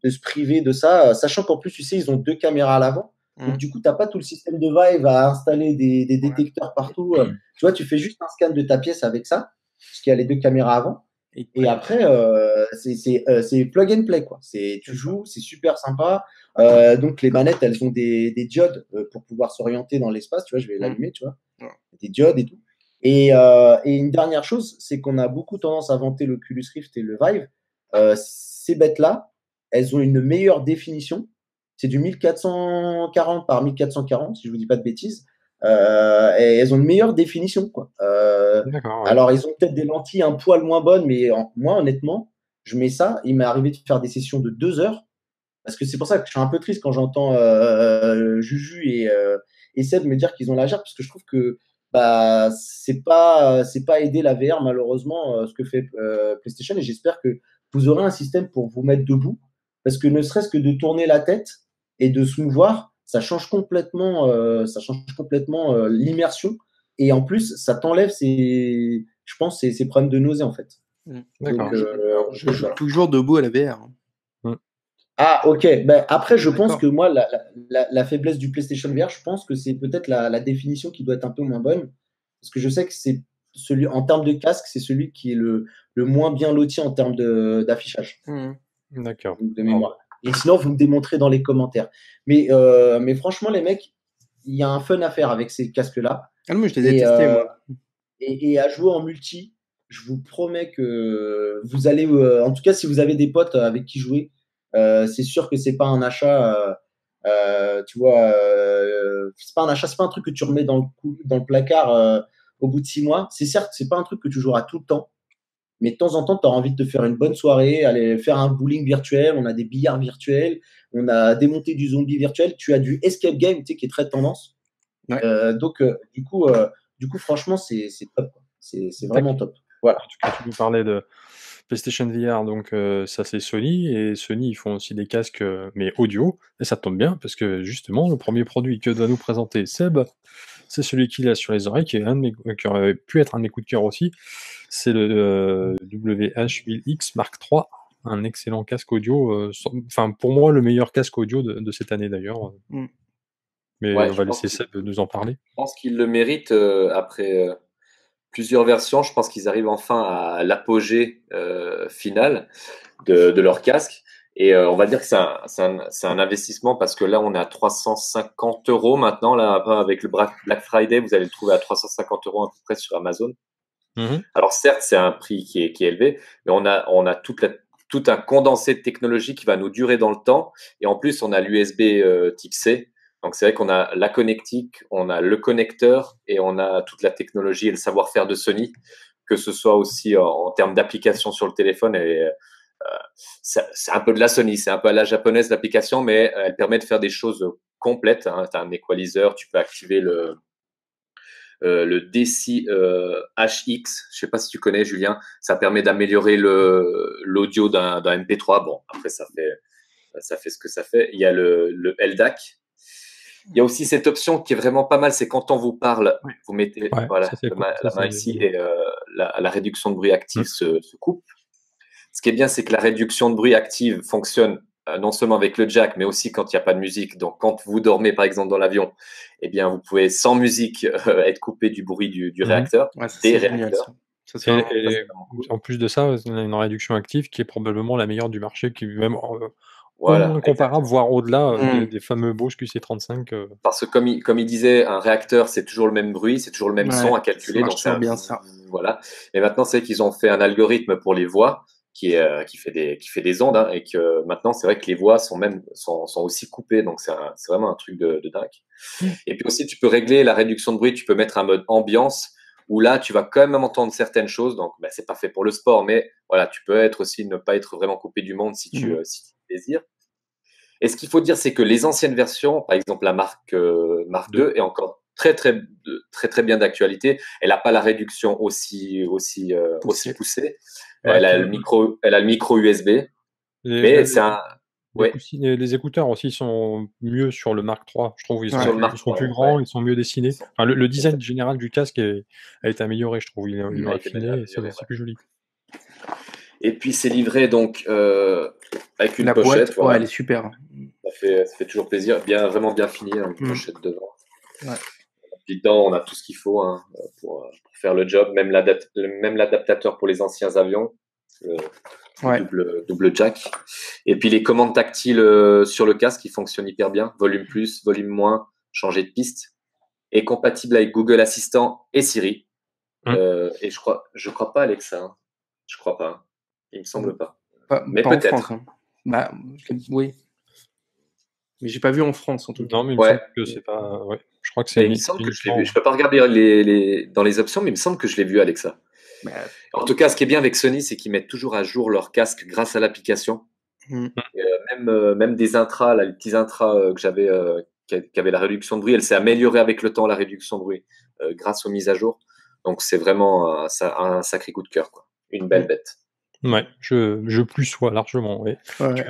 de se priver de ça, sachant qu'en plus, tu sais, ils ont 2 caméras à l'avant. Donc, du coup, tu n'as pas tout le système de Vive à installer des détecteurs partout. Tu vois, tu fais juste un scan de ta pièce avec ça, parce qu'il y a les 2 caméras avant. Et après, c'est plug and play, quoi. Tu joues, c'est super sympa. Donc, les manettes, elles ont des diodes pour pouvoir s'orienter dans l'espace. Tu vois, je vais l'allumer, tu vois. Des diodes et tout. Et une dernière chose, c'est qu'on a beaucoup tendance à vanter l'Oculus Rift et le Vive. Ces bêtes-là, elles ont une meilleure définition. C'est du 1440 par 1440, si je ne vous dis pas de bêtises. Et elles ont une meilleure définition, quoi. Ouais. Alors, ils ont peut-être des lentilles un poil moins bonnes, mais moi, honnêtement, je mets ça. Il m'est arrivé de faire des sessions de 2 heures. Parce que c'est pour ça que je suis un peu triste quand j'entends Juju et Seb me dire qu'ils ont la gerbe, parce que je trouve que bah, c'est pas aider la VR, malheureusement, ce que fait PlayStation. Et j'espère que vous aurez un système pour vous mettre debout. Parce que ne serait-ce que de tourner la tête et de se mouvoir, ça change complètement l'immersion. Et en plus, ça t'enlève je pense, ces problèmes de nausée, en fait. D'accord. Donc, je joue toujours debout à la VR. Ah, ok. Ben, après, je pense que moi, la faiblesse du PlayStation VR, je pense que c'est peut-être la définition qui doit être un peu moins bonne. Parce que je sais que c'est en termes de casque, c'est celui qui est le moins bien loti en termes d'affichage. D'accord. De mémoire. Et sinon, vous me démontrez dans les commentaires. Mais franchement, les mecs, il y a un fun à faire avec ces casques-là. Ah non, mais je les ai Et, testés, moi. et à jouer en multi, je vous promets que vous allez, en tout cas, si vous avez des potes avec qui jouer, c'est sûr que c'est pas un achat, tu vois, c'est pas un achat, c'est pas un truc que tu remets dans le placard au bout de 6 mois. C'est certes, c'est pas un truc que tu joueras tout le temps, mais de temps en temps, tu auras envie de te faire une bonne soirée, aller faire un bowling virtuel, on a des billards virtuels, on a démonté du zombie virtuel, tu as du escape game, tu sais, qui est très tendance. Ouais. Donc, du coup, franchement, c'est top, quoi. C'est vraiment top. Voilà. En tout cas, tu nous parlais de PlayStation VR, donc ça c'est Sony, et Sony ils font aussi des casques, mais audio, et ça tombe bien, parce que justement, le premier produit que doit nous présenter Seb, c'est celui qu'il a sur les oreilles, qui aurait pu être un de mes coups de cœur aussi, c'est le WH-1000X Mark III, un excellent casque audio, enfin pour moi le meilleur casque audio de cette année d'ailleurs, mais Ouais, on va laisser Seb nous en parler. Je pense qu'il le mérite après plusieurs versions. Je pense qu'ils arrivent enfin à l'apogée finale de leur casque. Et on va dire que c'est un investissement parce que là, on est à 350 € maintenant. Là, avec le Black Friday, vous allez le trouver à 350 € à peu près sur Amazon. Alors certes, c'est un prix qui est élevé, mais on a tout un condensé de technologie qui va nous durer dans le temps. Et en plus, on a l'USB type C. Donc c'est vrai qu'on a la connectique, on a le connecteur et on a toute la technologie et le savoir-faire de Sony, que ce soit aussi en termes d'application sur le téléphone. Et c'est un peu de la Sony, c'est un peu à la japonaise l'application, mais elle permet de faire des choses complètes. Hein. Tu as un equalizer, tu peux activer le DC HX, je sais pas si tu connais Julien, ça permet d'améliorer l'audio d'un MP3. Bon, après ça fait ce que ça fait. Il y a le LDAC. Il y a aussi cette option qui est vraiment pas mal, c'est quand on vous parle, vous mettez voilà, la main ici et la réduction de bruit active se coupe. Ce qui est bien, c'est que la réduction de bruit active fonctionne non seulement avec le jack, mais aussi quand il n'y a pas de musique. Donc, quand vous dormez, par exemple, dans l'avion, eh bien, vous pouvez, sans musique, être coupé du bruit du réacteur, Ouais, ça, des c'est génial, réacteurs. En plus de ça, on a une réduction active qui est probablement la meilleure du marché, qui est même Voilà, comparable, voire au-delà des fameux Bose QC35. Parce que comme il disait, un réacteur, c'est toujours le même bruit, c'est toujours le même son à calculer. Ça marche Donc bien, ça. Voilà. Et maintenant, c'est qu'ils ont fait un algorithme pour les voix qui fait des ondes, hein, et que maintenant, c'est vrai que les voix sont aussi coupées. Donc, c'est vraiment un truc de dingue. Et puis aussi, tu peux régler la réduction de bruit. Tu peux mettre un mode ambiance où là, tu vas quand même entendre certaines choses. Donc, c'est pas fait pour le sport, mais voilà, tu peux ne pas être vraiment coupé du monde si tu désires. Et ce qu'il faut dire, c'est que les anciennes versions, par exemple la Mark II, est encore très bien d'actualité. Elle n'a pas la réduction aussi poussée. Ouais, elle a le micro USB. Mais c'est un. Les écouteurs aussi sont mieux sur le Mark III, je trouve. Ils sont plus grands, ils sont mieux dessinés. Enfin, le design général du casque a été amélioré, je trouve. Ils l'ont affiné, c'est plus joli. Et puis c'est livré donc avec une pochette. Boîte, elle est super. Ça fait toujours plaisir, vraiment bien fini, une pochette devant. Puis dedans, on a tout ce qu'il faut pour faire le job, même l'adaptateur pour les anciens avions, double jack. Et puis les commandes tactiles sur le casque qui fonctionnent hyper bien, volume plus, volume moins, changer de piste, et compatible avec Google Assistant et Siri. Et je crois pas Alexa, hein. Je crois pas. Il me semble pas. Mais pas peut-être. En France, hein. Oui. Mais j'ai pas vu en France en tout cas. Non, mais il me semble que c'est pas. Ouais. Je crois que c'est. Il me semble que je l'ai vu. Je peux pas regarder dans les options, mais il me semble que je l'ai vu Alexa. En tout cas, ce qui est bien avec Sony, c'est qu'ils mettent toujours à jour leur casque grâce à l'application. Même des intras, là, les petits intras que j'avais, qui avaient la réduction de bruit, elle s'est améliorée avec le temps, la réduction de bruit, grâce aux mises à jour. Donc c'est vraiment un sacré coup de cœur, quoi. Une belle bête. Ouais, je plus sois largement. Ouais. Tu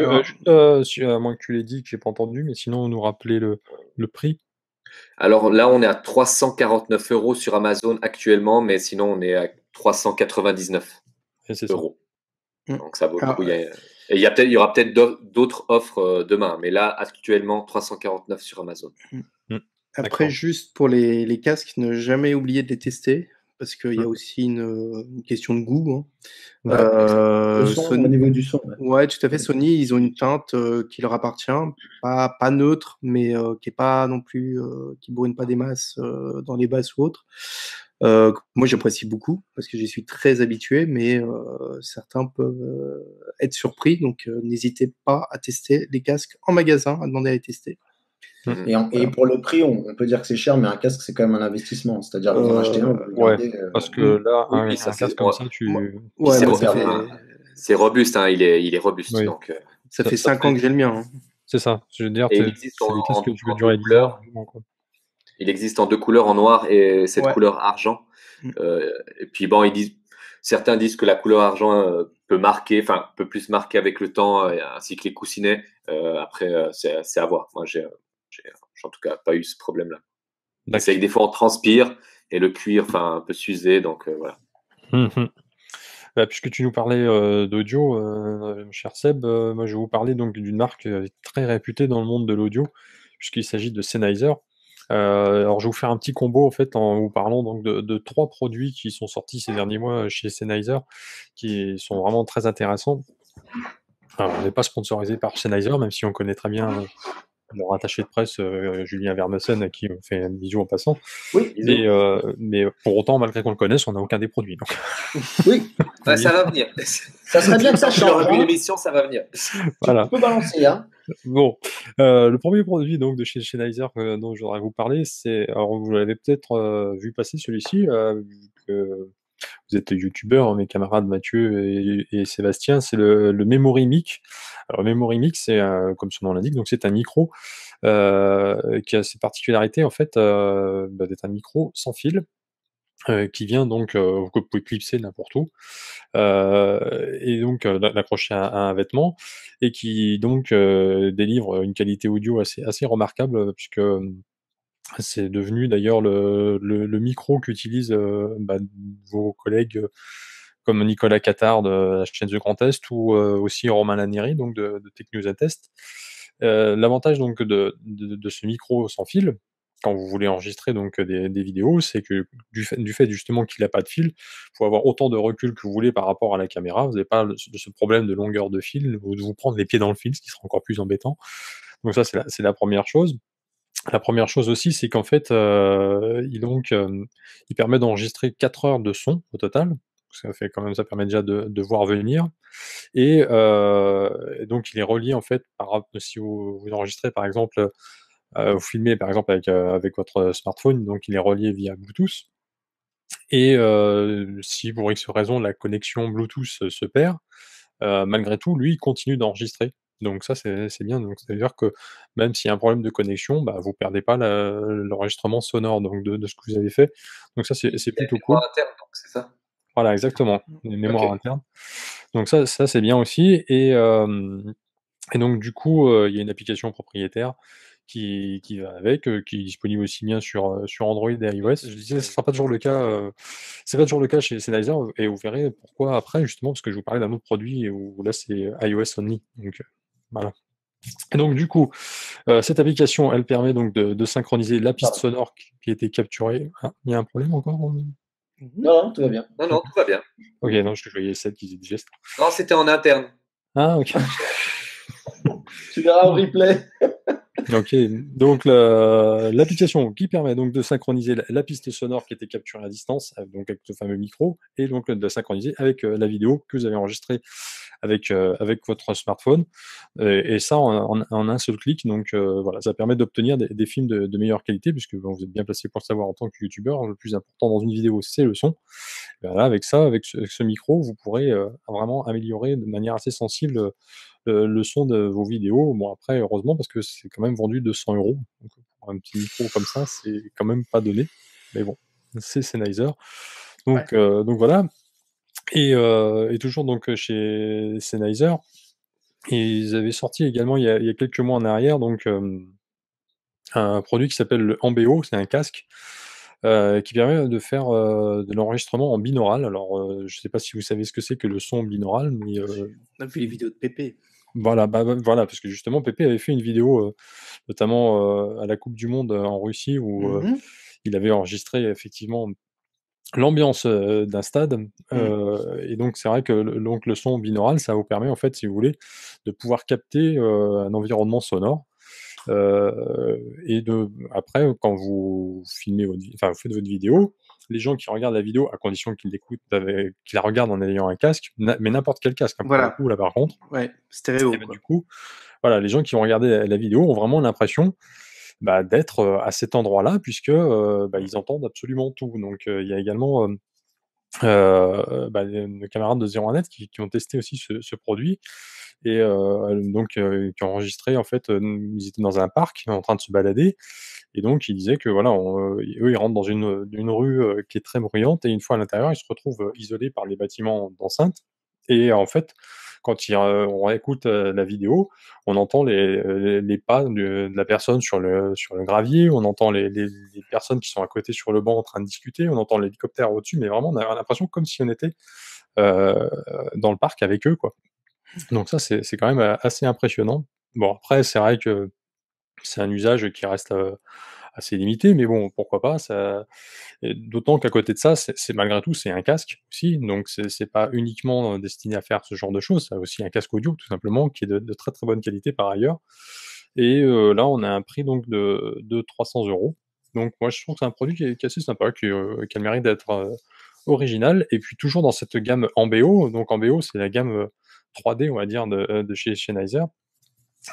peux, à moins que tu l'aies dit, que j'ai pas entendu, mais sinon nous rappeler le prix. Alors là, on est à 349 € sur Amazon actuellement, mais sinon on est à 399 €. Donc ça vaut le coup. Il y aura peut-être d'autres offres demain, mais là actuellement 349 sur Amazon. Après, juste pour les casques, ne jamais oublier de les tester. parce qu'il y a aussi une question de goût. Hein. Ouais, Le son, Sony, au niveau du son. ouais, tout à fait. Sony, ils ont une teinte qui leur appartient, pas neutre, mais qui est pas non plus, qui brûle pas des masses dans les basses ou autres. Moi, j'apprécie beaucoup parce que j'y suis très habitué, mais certains peuvent être surpris. Donc, n'hésitez pas à tester les casques en magasin, à demander à les tester. Et pour le prix, on peut dire que c'est cher, mais un casque, c'est quand même un investissement. C'est-à-dire, vous en achetez un, vous le ouais, gardez. parce que là, Oui, un ça, casque c'est- comme ça, tu... Ouais, c'est moi, robuste, c'est robuste, hein, il est robuste. Oui. Donc, ça fait 5 ans que j'ai le mien. Hein. C'est ça, je veux dire, Et c'est il existe des casques que tu veux en durer deux 10 ans. couleurs. Quoi. Il existe en 2 couleurs, en noir et cette Ouais. couleur argent. Mm. Et puis bon, certains disent que la couleur argent peut plus marquer avec le temps, ainsi que les coussinets. Après, c'est à voir. Moi, j'ai en tout cas pas eu ce problème-là. D'accord. C'est que des fois on transpire et le cuir, un peu s'user, donc voilà. Bah, puisque tu nous parlais d'audio, cher Seb, moi je vais vous parler donc d'une marque très réputée dans le monde de l'audio, puisqu'il s'agit de Sennheiser. Alors je vais vous faire un petit combo en fait en vous parlant donc de 3 produits qui sont sortis ces derniers mois chez Sennheiser, qui sont vraiment très intéressants. Alors, on n'est pas sponsorisé par Sennheiser, même si on connaît très bien leur attaché de presse, Julien Vermeusen, à qui on fait un bisou en passant. Oui, Mais pour autant, malgré qu'on le connaisse, on n'a aucun des produits. Donc. oui. Ouais, ça va venir. Ça serait bien que ça change. Une émission, ça va venir. Voilà. Tu peux balancer, hein. Bon, le premier produit donc de chez Sennheiser dont je voudrais vous parler, alors vous l'avez peut-être vu passer celui-ci, vu que vous êtes youtubeurs, mes camarades Mathieu et Sébastien, c'est le Memory Mic. Alors le Memory Mic, c'est comme son nom l'indique, donc c'est un micro qui a cette particularité en fait d'être un micro sans fil. Qui vient donc, que vous pouvez clipser n'importe où, et donc l'accrocher à un vêtement, et qui donc délivre une qualité audio assez remarquable, puisque c'est devenu d'ailleurs le micro qu'utilisent vos collègues comme Nicolas Catard de la chaîne The Grand Est, ou aussi Romain Laneri donc de Tech News Attest. L'avantage donc de ce micro sans fil, quand vous voulez enregistrer donc des vidéos, c'est que du fait justement qu'il n'a pas de fil, il faut avoir autant de recul que vous voulez par rapport à la caméra. Vous n'avez pas ce problème de longueur de fil ou de vous prendre les pieds dans le fil, ce qui sera encore plus embêtant. Donc ça, c'est la première chose. La première chose aussi, c'est qu'en fait, il permet d'enregistrer 4 heures de son au total. Ça permet déjà de voir venir, et donc il est relié en fait si vous enregistrez par exemple, vous filmez par exemple avec votre smartphone, donc il est relié via Bluetooth, et si pour X raison la connexion Bluetooth se perd, malgré tout, lui, il continue d'enregistrer. Donc ça, c'est bien. Donc ça veut dire que même s'il y a un problème de connexion, bah, vous perdez pas l'enregistrement sonore donc de ce que vous avez fait. Donc ça, c'est Il y a plutôt une cool. mémoire interne, donc c'est ça. Voilà, exactement, une mémoire Ok. interne. Donc ça c'est bien aussi, et donc du coup, il y a une application propriétaire qui va avec, qui est disponible aussi bien sur Android et iOS. Je disais, ce sera pas toujours le cas, c'est pas toujours le cas chez Sennheiser, et vous verrez pourquoi après, justement, parce que je vous parlais d'un autre produit où là c'est iOS only, donc voilà. Et donc du coup, cette application, elle permet donc de synchroniser la piste sonore qui a été capturée. Ah, il y a un problème encore? Non, tout va bien. Non, tout va bien. OK, non, je voyais celle qui faisait des gestes. Non, c'était en interne. Ah OK. Tu verras au replay. OK, donc l'application qui permet donc de synchroniser la piste sonore qui était capturée à distance, donc avec ce fameux micro, et donc de synchroniser avec la vidéo que vous avez enregistrée avec votre smartphone, et ça en un seul clic. Donc voilà, ça permet d'obtenir des films de meilleure qualité, puisque bon, vous êtes bien placé pour le savoir en tant que youtubeur. Le plus important dans une vidéo, c'est le son. Et ben là, avec ce micro, vous pourrez vraiment améliorer de manière assez sensible le son de vos vidéos. Bon, après, heureusement, parce que c'est quand même vendu 200 €. Donc pour un petit micro comme ça, c'est quand même pas donné. Mais bon, c'est Sennheiser. Donc voilà. Et toujours donc chez Sennheiser, ils avaient sorti également il y a quelques mois en arrière donc un produit qui s'appelle le Ambeo, c'est un casque qui permet de faire de l'enregistrement en binaural. Alors je sais pas si vous savez ce que c'est que le son binaural, mais On a vu les vidéos de Pépé. voilà, voilà, parce que justement Pépé avait fait une vidéo notamment à la coupe du monde en Russie, où il avait enregistré effectivement l'ambiance d'un stade. Et donc, c'est vrai que donc le son binaural, ça vous permet, en fait, si vous voulez, de pouvoir capter un environnement sonore. Et après, quand vous filmez enfin, vous faites votre vidéo, les gens qui regardent la vidéo, à condition qu'ils l'écoutent, qu'ils la regardent en ayant un casque, mais n'importe quel casque, hein, pour le Voilà. coup, là, par contre. Ouais, stéréo, Et ben, quoi. du coup, voilà, les gens qui vont regarder la vidéo ont vraiment l'impression d'être à cet endroit-là, puisque ils entendent absolument tout. Donc, il y a également nos camarades de 01net qui ont testé aussi ce produit et qui ont enregistré en fait, ils étaient dans un parc en train de se balader et donc ils disaient que voilà, eux, ils rentrent dans une rue, qui est très bruyante et une fois à l'intérieur, ils se retrouvent, isolés par les bâtiments d'enceinte et en fait, quand on réécoute, la vidéo, on entend les pas de la personne sur le gravier, on entend les personnes qui sont à côté sur le banc en train de discuter, on entend l'hélicoptère au-dessus, mais vraiment on a l'impression comme si on était, heu, dans le parc avec eux, quoi. Donc ça, c'est quand même, assez impressionnant. Bon après, c'est vrai que c'est un usage qui reste, assez limité, mais bon, pourquoi pas, ça et d'autant qu'à côté de ça, c'est malgré tout, c'est un casque aussi, donc c'est pas uniquement, destiné à faire ce genre de choses. Ça aussi un casque audio tout simplement qui est de très, très bonne qualité par ailleurs et là, on a un prix donc de 300 €. Donc moi, je trouve que c'est un produit qui est assez sympa, qui a le mérite d'être, original et puis toujours dans cette gamme Ambeo. Donc Ambeo, c'est la gamme, 3D, on va dire, de chez Sennheiser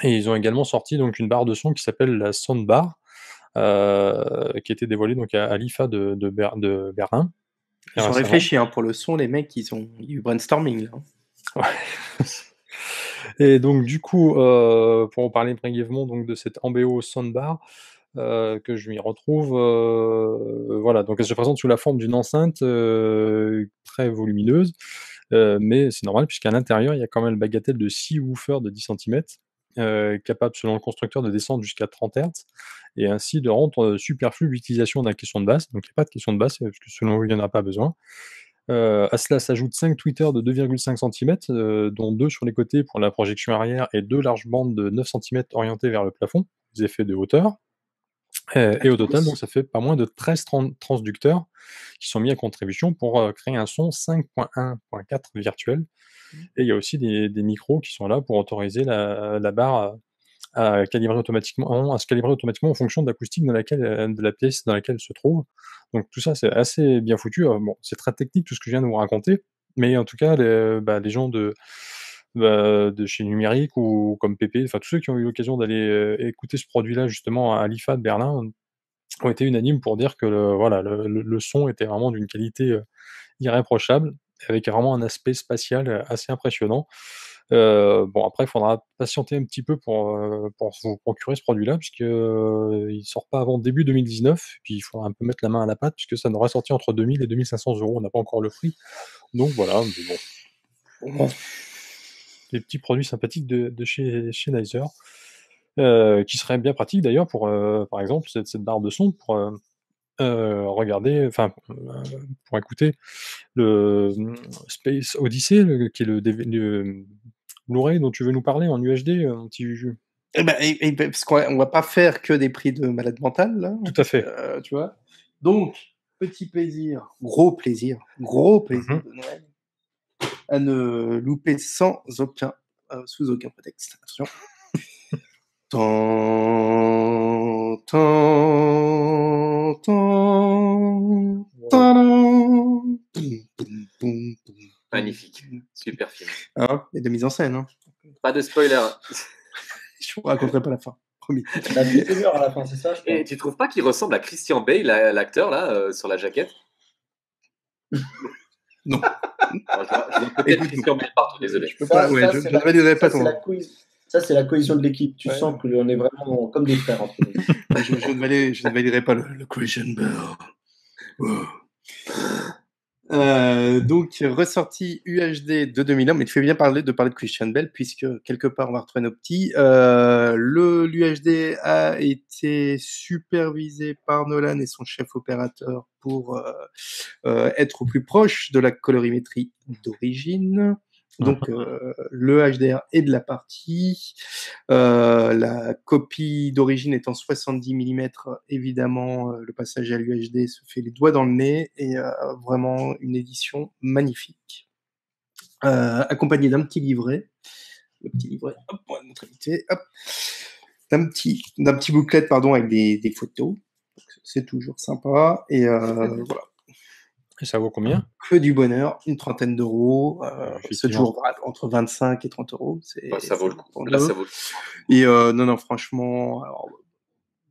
et ils ont également sorti donc une barre de son qui s'appelle la Soundbar, qui a été dévoilée donc à l'IFA de Berlin Ils ont récemment. réfléchi, hein, pour le son, les mecs, il y a eu brainstorming, là, hein. Ouais. Et donc du coup, pour en parler brièvement donc de cette Ambeo Soundbar, que je m'y retrouve, voilà, donc elle se présente sous la forme d'une enceinte, très volumineuse, mais c'est normal puisqu'à l'intérieur, il y a quand même le bagatelle de 6 woofers de 10 centimètres, capables selon le constructeur de descendre jusqu'à 30 Hz et ainsi de rendre, superflue l'utilisation d'un caisson de basse. Donc il y a pas de caisson de basse, parce que selon eux, il y en a pas besoin. À cela s'ajoutent 5 tweeters de 2,5 centimètres, dont 2 sur les côtés pour la projection arrière et 2 larges bandes de 9 centimètres orientées vers le plafond, des effets de hauteur. Et au total, donc ça fait pas moins de 13 transducteurs qui sont mis à contribution pour, créer un son 5.1.4 virtuel et il y a aussi des micros qui sont là pour autoriser la barre à se calibrer automatiquement en fonction de l'acoustique de la pièce dans laquelle elle se trouve. Donc tout ça, c'est assez bien foutu. Bon, c'est très technique tout ce que je viens de vous raconter, mais en tout cas, les gens de chez Numérique ou comme Pépé, enfin tous ceux qui ont eu l'occasion d'aller, écouter ce produit-là justement à l'IFA de Berlin, ont été unanimes pour dire que le son était vraiment d'une qualité, irréprochable, avec vraiment un aspect spatial, assez impressionnant. Bon après il faudra patienter un petit peu pour vous procurer ce produit-là puisque, il sort pas avant début 2019, puis il faudra un peu mettre la main à la pâte puisque ça n'aura sorti entre 2 000 et 2 500 €. On n'a pas encore le prix. Donc voilà, mais bon. Des petits produits sympathiques de chez Sennheiser, qui seraient bien pratiques d'ailleurs pour, par exemple cette barre de son pour, regarder enfin, pour écouter le, Space Odyssey, qui est le Blu-ray dont tu veux nous parler en UHD, mon petit Juju? Parce qu'on va pas faire que des prix de malade mental, là, Tout à fait. tu vois? Donc, petit plaisir, gros plaisir Mmh. de Noël, à ne louper sous aucun prétexte. Attention. Tan, tan, tan, tadam. Boum, boum, boum, boum, Magnifique, boum. super film. Hein? Et de mise en scène, hein. Pas de spoiler. Je vous raconterai pas la fin, promis. La vie est mûre à la fin, c'est ça, je crois. Et tu trouves pas qu'il ressemble à Christian Bale, l'acteur là, sur la jaquette? Non. Bon, je vois peut-être Écoute, Christian Bale partout, désolé. Je peux pas, ouais, je ne validerai pas ton. Ça, c'est la cohésion de l'équipe. Tu Ouais. sens qu'on est vraiment comme des frères entre nous. Je ne validerai pas le Christian Bale. Oh. Donc, ressorti UHD de 2001, mais tu fais bien de parler de Christian Bale, puisque quelque part on va retrouver nos petits. L'UHD a été supervisé par Nolan et son chef opérateur pour être au plus proche de la colorimétrie d'origine. Donc, le HDR est de la partie. La copie d'origine est en 70 mm. Évidemment, le passage à l'UHD se fait les doigts dans le nez et vraiment une édition magnifique. Accompagné d'un petit livret. Le petit livret, hop, on va le montrer vite fait, hop. D'un petit booklet, pardon, avec des photos. Donc, c'est toujours sympa. Et voilà. Et ça vaut combien? Que du bonheur, une trentaine d'euros. C'est Effectivement. toujours entre 25 et 30 euros. Ça vaut le coup. pour Là, deux. ça vaut le coup. Et non, franchement, alors,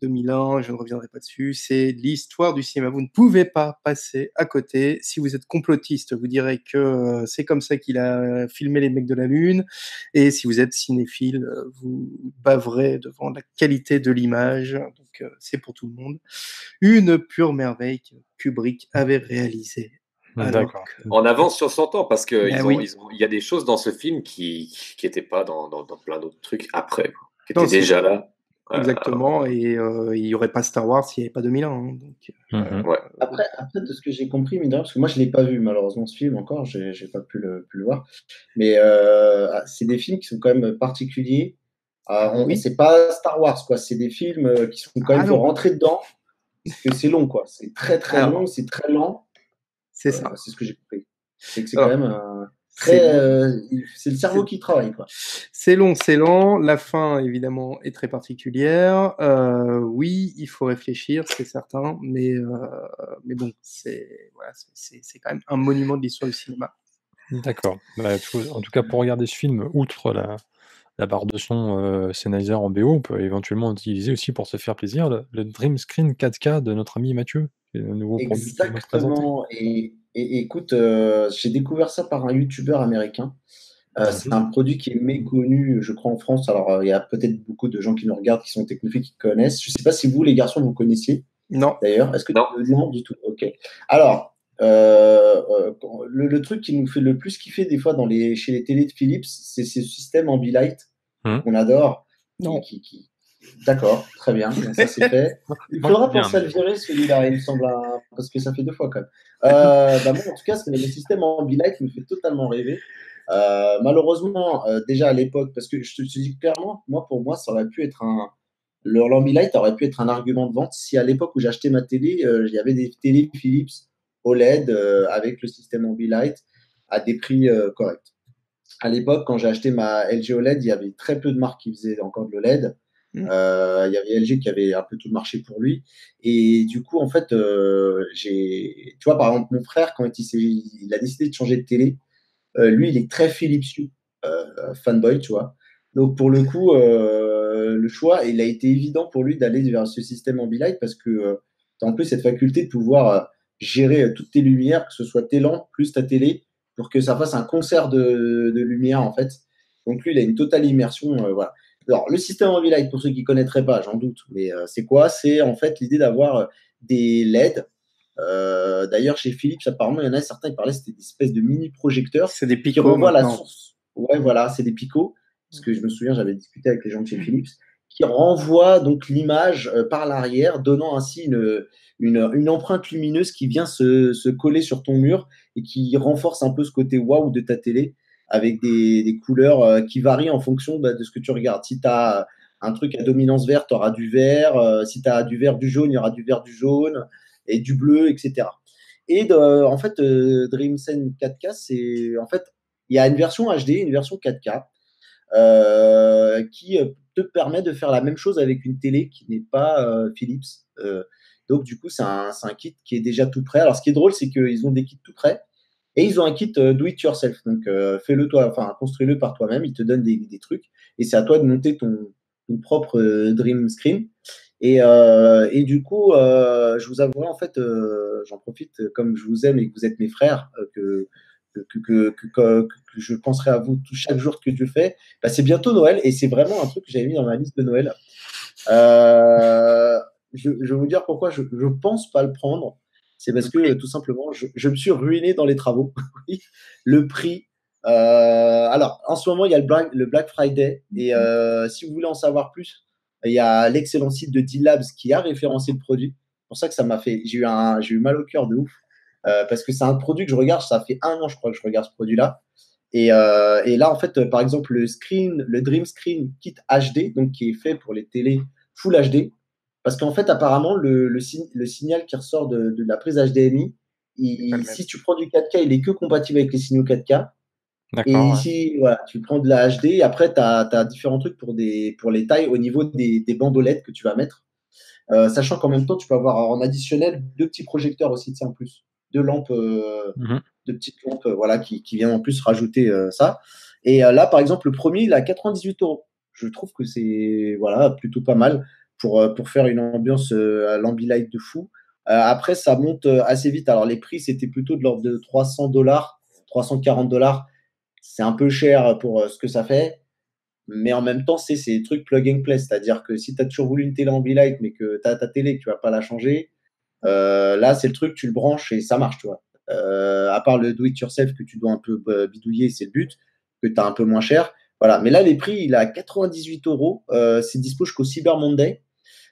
2001, je ne reviendrai pas dessus, c'est l'histoire du cinéma. Vous ne pouvez pas passer à côté. Si vous êtes complotiste, vous direz que c'est comme ça qu'il a filmé les mecs de la Lune. Et si vous êtes cinéphile, vous baverez devant la qualité de l'image. Donc, c'est pour tout le monde. Une pure merveille que Kubrick avait réalisée. D'accord. En avance sur son temps, parce que oui. il y a des choses dans ce film qui n'étaient pas dans plein d'autres trucs après, quoi, qui Non, étaient déjà là. Exactement, et il n'y aurait pas Star Wars s'il n'y avait pas 2001. Hein, donc, Ouais. Après, de ce que j'ai compris, mine de rien, parce que moi je ne l'ai pas vu malheureusement ce film encore, j'ai pas pu le voir, mais c'est des films qui sont quand même particuliers. Oui. C'est pas Star Wars, quoi. C'est des films qui sont quand même, faut non. rentrer dedans, parce que c'est long, quoi. C'est très très Alors, long, c'est très lent. C'est ça. C'est ce que j'ai compris. C'est que c'est Alors, quand même très. C'est le cerveau qui travaille, quoi. C'est long, c'est lent. La fin, évidemment, est très particulière. Oui, il faut réfléchir, c'est certain, mais bon, c'est voilà, c'est quand même un monument de l'histoire du cinéma. D'accord. Bah, en tout cas, pour regarder ce film, outre la barre de son Sennheiser en BO, on peut éventuellement utiliser aussi pour se faire plaisir le Dream Screen 4K de notre ami Mathieu, qui est le nouveau produit qu'il va présenter. Exactement. Et écoute, j'ai découvert ça par un YouTuber américain. C'est un produit qui est méconnu, je crois, en France. Alors, il y a peut-être beaucoup de gens qui nous regardent, qui sont technophiles, qui connaissent. Je ne sais pas si vous, les garçons, vous connaissiez. Non. D'ailleurs, est-ce que Non. non du tout. Ok. Alors, le truc qui nous fait le plus kiffer des fois chez les télés de Philips, c'est ce système Ambilight qu'on adore. Non. D'accord, très bien, ça c'est fait. Il faudra penser à le virer celui-là, il me semble, parce que ça fait 2 fois quand même. Moi, en tout cas, le système Ambilight me fait totalement rêver. Malheureusement, déjà à l'époque, parce que je te dis clairement, pour moi, ça aurait pu être l'Ambilight aurait pu être un argument de vente si à l'époque où j'ai acheté ma télé, il y avait des télés Philips OLED avec le système Ambilight à des prix corrects. À l'époque, quand j'ai acheté ma LG OLED, il y avait très peu de marques qui faisaient encore de l'OLED. Il y avait LG qui avait un peu tout le marché pour lui. Et du coup, en fait, tu vois, par exemple, mon frère, quand il a décidé de changer de télé, lui, il est très Philips Hue, fanboy, tu vois. Donc, pour le coup, le choix, il a été évident pour lui d'aller vers ce système Ambilight parce que tu as en plus cette faculté de pouvoir gérer toutes tes lumières, que ce soit tes lampes plus ta télé, pour que ça fasse un concert de lumière, en fait. Donc, lui, il a une totale immersion. Voilà. Alors, le système Ambilight, pour ceux qui ne connaîtraient pas, j'en doute, mais c'est quoi? C'est en fait l'idée d'avoir des LED. D'ailleurs, chez Philips, apparemment, il y en a certains qui parlaient, c'était des espèces de mini-projecteurs. C'est des qui picots renvoient la maintenant. source. Ouais, voilà, c'est des picots. Parce que je me souviens, j'avais discuté avec les gens de chez Philips, qui renvoient donc l'image par l'arrière, donnant ainsi une empreinte lumineuse qui vient se coller sur ton mur et qui renforce un peu ce côté waouh de ta télé avec des couleurs qui varient en fonction de ce que tu regardes. Si tu as un truc à dominance verte, tu auras du vert. Si tu as du vert, du jaune, il y aura du vert, du jaune et du bleu, etc. Et en fait, DreamScene 4K, c'est en fait, il y a une version HD, une version 4K qui te permet de faire la même chose avec une télé qui n'est pas Philips. Donc, du coup, c'est un kit qui est déjà tout prêt. Alors, ce qui est drôle, c'est qu'ils ont des kits tout prêts et ils ont un kit do it yourself. Donc, fais-le toi, enfin, construis-le par toi-même. Ils te donnent des trucs et c'est à toi de monter ton propre Dream Screen. Et du coup, je vous avouerai, en fait, j'en profite, comme je vous aime et que vous êtes mes frères, que je penserai à vous chaque jour que je fais. Bah, c'est bientôt Noël et c'est vraiment un truc que j'avais mis dans ma liste de Noël. Je vais vous dire pourquoi je pense pas le prendre. C'est parce que tout simplement, je me suis ruiné dans les travaux. Le prix. Alors, en ce moment, il y a le Black Friday et si vous voulez en savoir plus, il y a l'excellent site de D-Labs qui a référencé le produit. C'est pour ça que ça m'a fait. J'ai eu mal au cœur de ouf. Parce que c'est un produit que je regarde, ça fait 1 an, je crois, que je regarde ce produit-là. Et là, en fait, par exemple, le Dream Screen Kit HD, donc qui est fait pour les télés Full HD, parce qu'en fait, apparemment, le signal qui ressort de la prise HDMI, si tu prends du 4K, il est que compatible avec les signaux 4K. Et D'accord, ouais. ici, voilà, tu prends de la HD, et après, tu as différents trucs pour les tailles au niveau des bandes OLED que tu vas mettre. Sachant qu'en même temps, tu peux avoir en additionnel 2 petits projecteurs aussi, tu sais, en plus. 2 lampes, Mhm. 2 petites lampes, voilà, qui viennent en plus rajouter ça. Et là, par exemple, le premier, il est à 98 €. Je trouve que c'est voilà, plutôt pas mal pour faire une ambiance à l'Ambilight de fou. Après, ça monte assez vite. Alors, les prix, c'était plutôt de l'ordre de $300, $340. C'est un peu cher pour ce que ça fait. Mais en même temps, c'est des trucs plug and play. C'est-à-dire que si tu as toujours voulu une télé Ambilight, mais que tu as ta télé, que tu vas pas la changer, là, c'est le truc, tu le branches et ça marche, tu vois. À part le do it yourself que tu dois un peu bidouiller, c'est le but, que tu as un peu moins cher. Voilà. Mais là, les prix, il est à 98 €. C'est dispo jusqu'au Cyber Monday.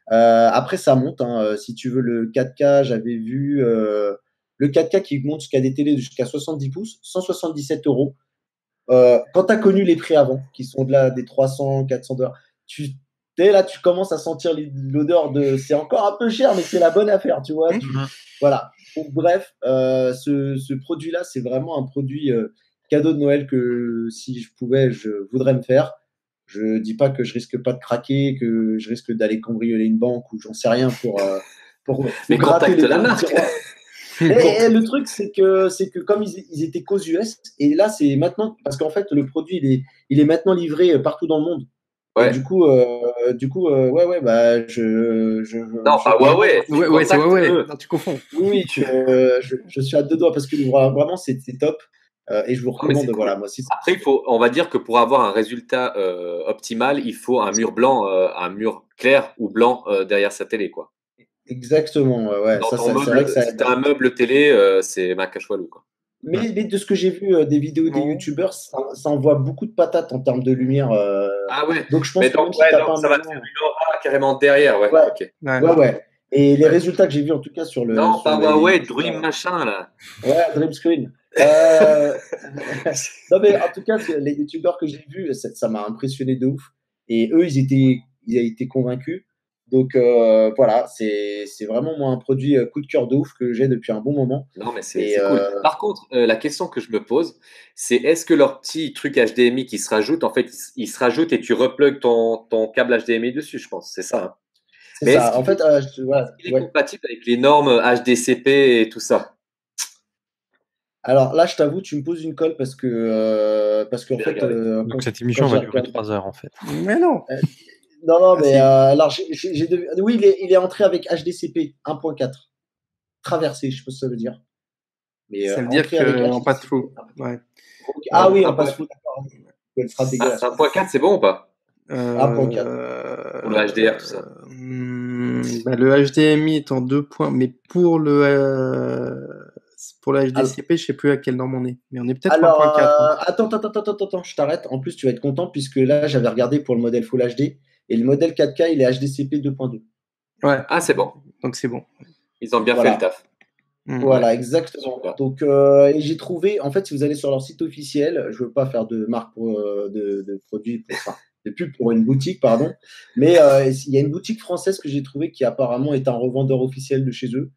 Après, ça monte, hein. Si tu veux le 4K, j'avais vu le 4K qui monte jusqu'à des télés jusqu'à 70 pouces, 177 €. Quand tu as connu les prix avant, qui sont de là des 300, 400 $, dès là, tu commences à sentir l'odeur de c'est encore un peu cher, mais c'est la bonne affaire, tu vois. Mhm. Voilà. Donc, bref, ce produit-là, c'est vraiment un produit cadeau de Noël que si je pouvais, je voudrais me faire. Je dis pas que je risque pas de craquer, que je risque d'aller cambrioler une banque ou j'en sais rien pour Mais gratter contacte les la fonds du marque. tiroir. Et le truc, c'est que comme ils étaient qu'aux US, et là, c'est maintenant, parce qu'en fait, le produit, il est maintenant livré partout dans le monde. Et Ouais. du coup, ouais, bah, Non, pas vraiment, Huawei. Tu Ouais, c'est Huawei. contactes eux. Non, tu confonds. oui, je suis à deux doigts parce que vraiment, c'est top. Et je vous Non, mais c'est recommande, cool. voilà, moi aussi. Après, on va dire que pour avoir un résultat optimal, il faut un mur blanc, un mur clair ou blanc derrière sa télé, quoi. Exactement, ouais, Dans ton c'est vrai que meuble, ça si aide. tu as un meuble télé, c'est Macachoualou, quoi. Mais de ce que j'ai vu des vidéos des Non. youtubeurs, ça envoie beaucoup de patates en termes de lumière. Ah ouais. Donc je Mais pense que même donc, si ouais, tu n'as donc pas un ça va mur te faire blanc, une aura carrément derrière, ouais. ouais, Ok. Ouais. ouais, ouais. Et les Ouais. résultats que j'ai vus en tout cas Non, sur pas les Huawei, youtubeurs, Dream machin, là. ouais, Dream Screen. Euh, non mais en tout cas, les youtubeurs que j'ai vus, ça m'a impressionné de ouf. Et eux, ils avaient été convaincus. Donc voilà, c'est vraiment moi un produit coup de cœur de ouf que j'ai depuis un bon moment. Non, mais c'est Et c'est cool. Par contre, la question que je me pose, c'est est-ce que leur petit truc HDMI qui se rajoute, en fait, il se rajoute et tu replugues ton câble HDMI dessus, je pense. C'est ça, hein. c'est Mais ça. En fait, est-ce voilà, qu'il est ouais. compatible avec les normes HDCP et tout ça? Alors là, je t'avoue, tu me poses une colle parce Je qu'en vais fait, regarder. Donc cette quand émission j'ai va durer regardé. 3 heures en fait. Mais non. Non, non, Ah mais si. alors oui, il est entré avec HDCP 1.4 traversé, je sais pas ce que ça veut dire. Mais Ça veut dire entré avec qu'on passe HDCP. through. Ouais. Ah oui, on Un passe point- fou, d'accord. Le sera Ah, dégueulasse, quoi. 1.4, c'est bon ou pas? 1.4. Pour le HDR, tout ça. Bah, le HDMI est en 2 points, mais pour le Alors, HDCP, je sais plus à quelle norme on est. Mais on est peut-être alors, 1.4. Hein. attends, je t'arrête. En plus, tu vas être content puisque là, j'avais regardé pour le modèle Full HD et le modèle 4K, il est HDCP 2.2. Ouais, Ah, c'est bon. donc c'est bon. Ils ont bien fait le Voilà. taf. Ouais. Voilà, exactement. Super. Donc, et j'ai trouvé, en fait, si vous allez sur leur site officiel, je veux pas faire de marque de produits, enfin, de pub pour une boutique, pardon, mais il y a une boutique française que j'ai trouvée qui apparemment est un revendeur officiel de chez eux.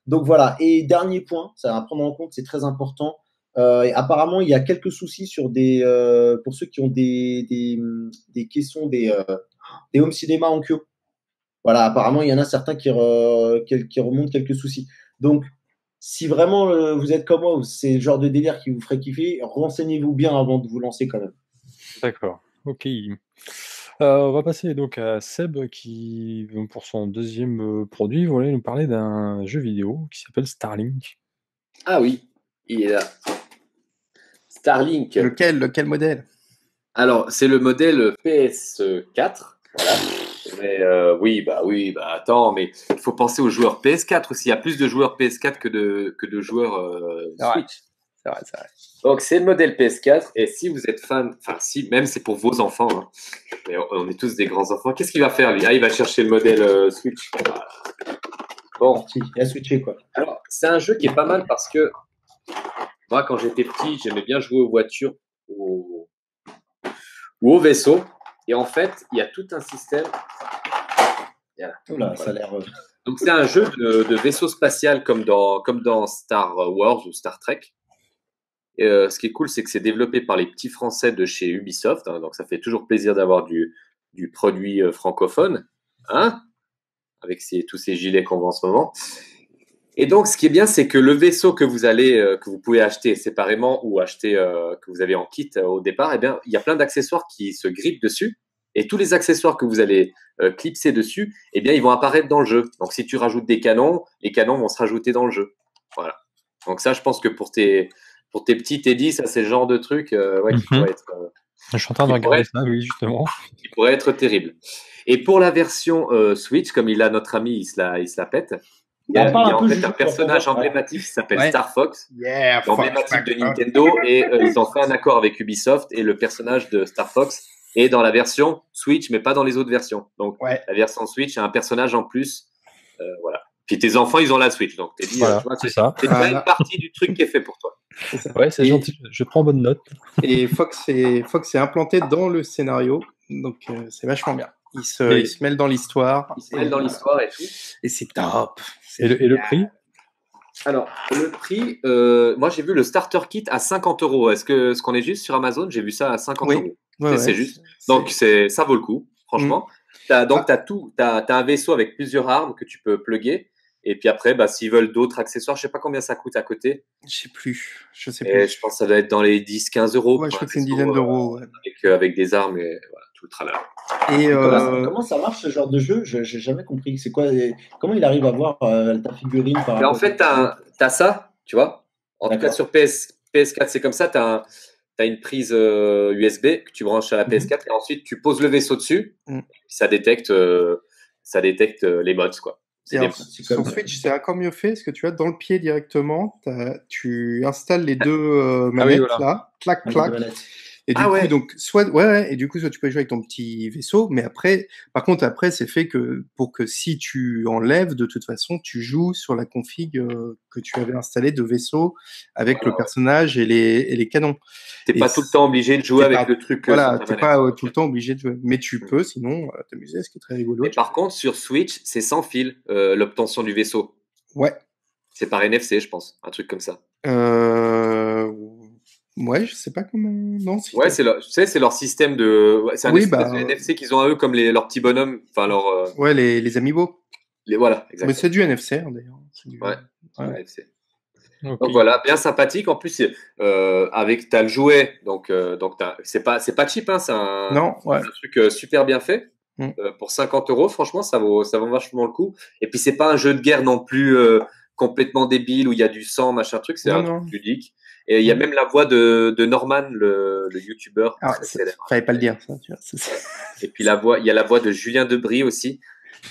Donc voilà. Et dernier point, ça à prendre en compte, c'est très important. Et apparemment, il y a quelques soucis sur pour ceux qui ont des caissons, des home cinéma en queue. Voilà, apparemment, il y en a certains qui remontent quelques soucis. Donc, si vraiment vous êtes comme moi, ou c'est le genre de délire qui vous ferait kiffer, renseignez-vous bien avant de vous lancer quand même. D'accord, ok. On va passer donc à Seb qui, pour son deuxième produit, voulait nous parler d'un jeu vidéo qui s'appelle Starlink. Ah oui, il est là. Starlink. Lequel modèle? Alors, c'est le modèle PS4. Voilà. Mais oui, attends, mais il faut penser aux joueurs PS4 aussi. Il y a plus de joueurs PS4 que de joueurs Switch. C'est vrai, c'est vrai. Donc, c'est le modèle PS4. Et si vous êtes fan, enfin, si, même c'est pour vos enfants, hein. Mais on est tous des grands enfants. Qu'est-ce qu'il va faire, lui? Ah, il va chercher le modèle Switch. Voilà. Bon, Parti, et à switcher quoi. alors, c'est un jeu qui est pas mal parce que moi, quand j'étais petit, j'aimais bien jouer aux voitures au vaisseau. Et en fait, il y a tout un système. Oula, ça a l'air. Donc, c'est un jeu de vaisseau spatial comme dans Star Wars ou Star Trek. Et, ce qui est cool, c'est que c'est développé par les petits Français de chez Ubisoft. Hein, donc, ça fait toujours plaisir d'avoir du produit francophone. Hein, avec tous ces gilets qu'on voit en ce moment. Et donc, ce qui est bien, c'est que le vaisseau que vous pouvez acheter séparément ou acheter que vous avez en kit au départ, eh bien, il y a plein d'accessoires qui se grippent dessus. Et tous les accessoires que vous allez clipser dessus, eh bien, ils vont apparaître dans le jeu. Donc, si tu rajoutes des canons, les canons vont se rajouter dans le jeu. Voilà. Donc ça, je pense que pour tes petits Teddy, ça, c'est le genre de truc qui pourrait être... Je suis en train de regarder ça, oui, justement. Qui pourrait être terrible. Et pour la version Switch, comme il a notre ami, il se la pète. Il y a en fait un personnage emblématique qui s'appelle Star Fox, emblématique de Nintendo, et ils ont fait un accord avec Ubisoft, et le personnage de Star Fox est dans la version Switch, mais pas dans les autres versions. Donc la version Switch a un personnage en plus. Voilà. Puis tes enfants, ils ont la Switch, donc t'es dit, voilà, tu vois, c'est ça. C'est une partie du truc qui est fait pour toi. Ouais, c'est gentil. Je prends bonne note. Et Fox est implanté dans le scénario, donc c'est vachement bien. Il se mêle dans l'histoire. Il se mêle dans l'histoire et tout. Et c'est top. Et le prix? Alors, le prix, moi j'ai vu le starter kit à 50 €. Est-ce qu'on est juste sur Amazon? J'ai vu ça à 50 €. Ouais, c'est juste. Donc, ça vaut le coup, franchement. T'as un vaisseau avec plusieurs armes que tu peux plugger. Et puis après, s'ils veulent d'autres accessoires, je sais pas combien ça coûte à côté. Je sais plus. Je pense que ça doit être dans les 10-15 €. Ouais, je crois que c'est une dizaine d'euros. Avec des armes et voilà, tout le tralala. Et comment ça marche ce genre de jeu? J'ai jamais compris. C'est quoi? Comment il arrive à voir ta figurine par En fait, t'as ça, tu vois. En tout cas, sur PS4, c'est comme ça. T'as une prise USB que tu branches à la PS4 et ensuite tu poses le vaisseau dessus. Ça détecte les mods, quoi. Sur Switch, c'est encore mieux fait parce que tu as dans le pied directement, tu installes les deux manettes là, clac, clac. Et du coup, donc, soit tu peux jouer avec ton petit vaisseau, mais par contre, c'est fait pour que si tu enlèves, de toute façon, tu joues sur la config que tu avais installée de vaisseau avec le personnage et les canons. T'es pas tout le temps obligé de jouer avec le truc. Voilà, t'es pas tout le temps obligé de jouer. Mais tu peux, sinon, t'amuser, ce qui est très rigolo. Mais par contre, sur Switch, c'est sans fil, l'obtention du vaisseau. Ouais. C'est par NFC, je pense. Un truc comme ça. Ouais, je sais pas comment. Non. Ouais, c'est leur système de. C'est un espèce de NFC qu'ils ont à eux, comme leurs petits bonhommes. Enfin, Ouais, les amiibo. Voilà, exactement. Mais c'est du NFC, d'ailleurs. Ouais, NFC. Okay. Donc voilà, bien sympathique. En plus, t'as le jouet, donc c'est pas cheap, hein, c'est un truc super bien fait. Pour 50 €, franchement, ça vaut vachement le coup. Et puis c'est pas un jeu de guerre non plus complètement débile où il y a du sang, machin truc. C'est un truc ludique. Et il y a même la voix de Norman, le youtubeur. Fallait pas le dire, ça. Tu vois, et puis il y a la voix de Julien Debris aussi.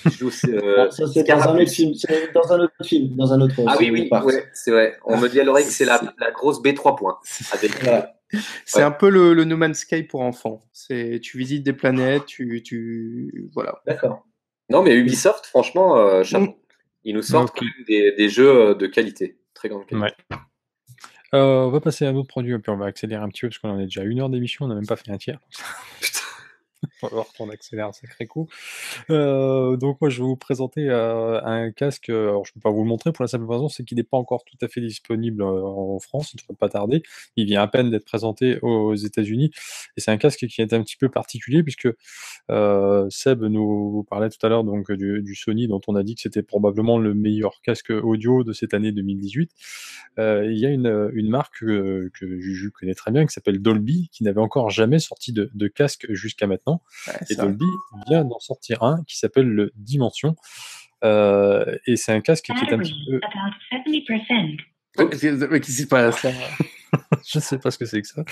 Ça, c'est dans un autre film. C'est dans un autre film, dans un autre. Ah oui, c'est vrai. On me dit à l'oreille que c'est la grosse B3 points. C'est un peu le No Man's Sky pour enfants. Tu visites des planètes, voilà. D'accord. Non, mais Ubisoft, franchement, chapeau. Ils nous sortent quand même des jeux de qualité, très grande qualité. Ouais. On va passer à un autre produit, puis on va accélérer un petit peu parce qu'on en est déjà à 1 heure d'émission, on n'a même pas fait un tiers. Putain. On va voir qu'on accélère un sacré coup. Donc moi je vais vous présenter un casque, alors je peux pas vous le montrer pour la simple raison, c'est qu'il n'est pas encore tout à fait disponible en France, il ne devrait pas tarder, il vient à peine d'être présenté aux États-Unis, et c'est un casque qui est un petit peu particulier puisque Seb nous parlait tout à l'heure donc du Sony dont on a dit que c'était probablement le meilleur casque audio de cette année 2018. Il y a une marque que Juju connaît très bien qui s'appelle Dolby, qui n'avait encore jamais sorti de casque jusqu'à maintenant. Et Dolby vient d'en sortir un qui s'appelle le Dimension. Et c'est un casque qui est un petit peu. Qu'est-ce qui se passe là? Je sais pas ce que c'est que ça.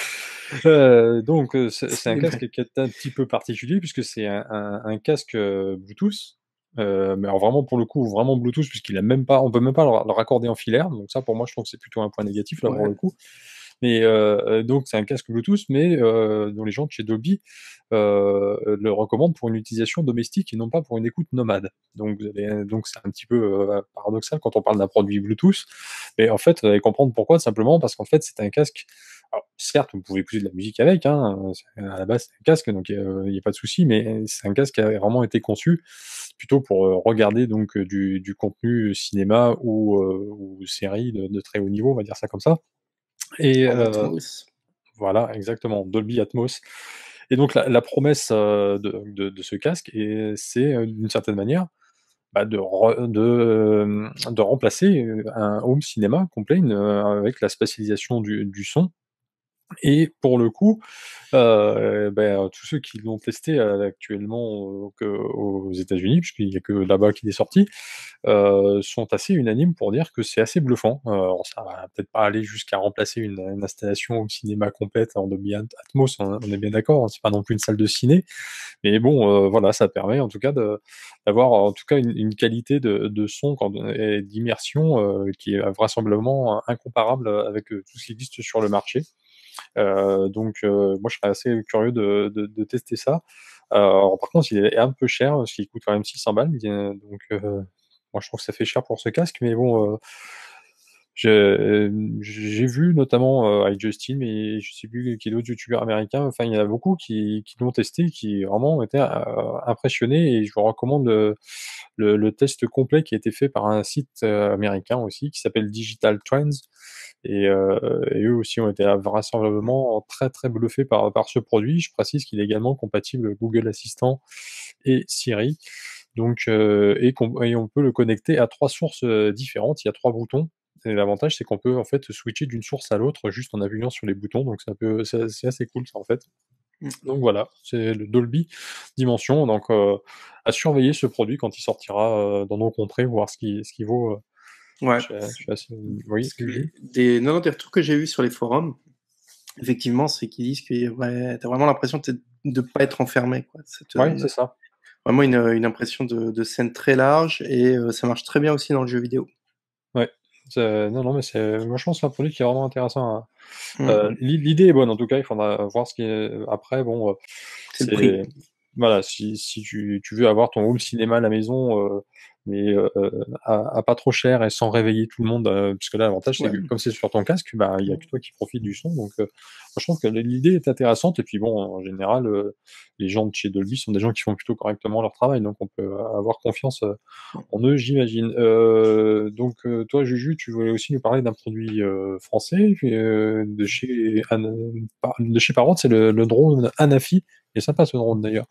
Donc c'est un casque qui est un petit peu particulier puisque c'est un casque Bluetooth. Mais alors vraiment pour le coup vraiment Bluetooth puisqu'il a même pas, on peut même pas le raccorder en filaire, donc ça pour moi je trouve que c'est plutôt un point négatif là pour le coup. Mais donc c'est un casque Bluetooth, mais dont les gens de chez Dolby le recommandent pour une utilisation domestique et non pas pour une écoute nomade. Donc c'est un petit peu paradoxal quand on parle d'un produit Bluetooth, mais en fait vous allez comprendre pourquoi, simplement parce qu'en fait c'est un casque alors, certes, vous pouvez écouter de la musique avec, hein, à la base, c'est un casque, donc il y a pas de souci, mais c'est un casque qui a vraiment été conçu plutôt pour, regarder donc du contenu cinéma ou série de très haut niveau, on va dire ça comme ça et En Atmos. voilà, exactement, Dolby Atmos et donc la promesse, de ce casque et c'est, d'une certaine manière, bah, de remplacer, un home cinéma complet, avec la spatialisation du son et pour le coup, tous ceux qui l'ont testé, actuellement, aux États-Unis, puisqu'il y a que là-bas qu'il est sorti, sont assez unanimes pour dire que c'est assez bluffant. Alors ça va peut-être pas aller jusqu'à remplacer une installation au cinéma complète en Dolby Atmos, on est bien d'accord, hein, c'est pas non plus une salle de ciné. Mais bon, voilà, ça permet en tout cas d'avoir en tout cas une qualité de son et d'immersion, qui est vraisemblablement incomparable, avec, tout ce qui existe sur le marché. Donc moi je serais assez curieux de tester ça. Alors par contre il est un peu cher, parce qu'il coûte quand même 600 balles, donc moi je trouve que ça fait cher pour ce casque, mais bon, j'ai vu notamment, iJustin et je sais plus quel autre youtubeur américain, enfin il y en a beaucoup qui l'ont testé, qui vraiment étaient, impressionnés et je vous recommande le test complet qui a été fait par un site, américain aussi qui s'appelle Digital Trends et eux aussi ont été vraisemblablement très, très bluffés par ce produit. Je précise qu'il est également compatible Google Assistant et Siri donc et on peut le connecter à 3 sources, différentes. Il y a 3 boutons et l'avantage, c'est qu'on peut, en fait, switcher d'une source à l'autre juste en appuyant sur les boutons, donc c'est assez cool ça, en fait. Donc voilà, c'est le Dolby Dimension, donc à surveiller ce produit quand il sortira, dans nos contrées, voir ce qu'il vaut, Ouais. je suis assez oui, Parce que des retours que j'ai vus sur les forums, effectivement, c'est qu'ils disent que tu as vraiment l'impression de pas être enfermé, quoi. Ça te ouais, donne c'est ça. vraiment une impression de scène très large et ça marche très bien aussi dans le jeu vidéo. Ouais, non, mais moi je pense que c'est un produit qui est vraiment intéressant à Mmh. l'idée est bonne en tout cas, il faudra voir ce qui est après bon, C'est le prix. voilà, si tu veux avoir ton home cinéma à la maison, mais à pas trop cher et sans réveiller tout le monde, puisque là l'avantage c'est Ouais. que comme c'est sur ton casque, bah, il y a que toi qui profites du son donc moi je trouve que l'idée est intéressante et puis bon, en général, les gens de chez Dolby sont des gens qui font plutôt correctement leur travail donc on peut avoir confiance, en eux, j'imagine. Donc toi Juju, tu voulais aussi nous parler d'un produit, français, de chez Parrot, c'est le drone Anafi. Il est sympa ce drone d'ailleurs.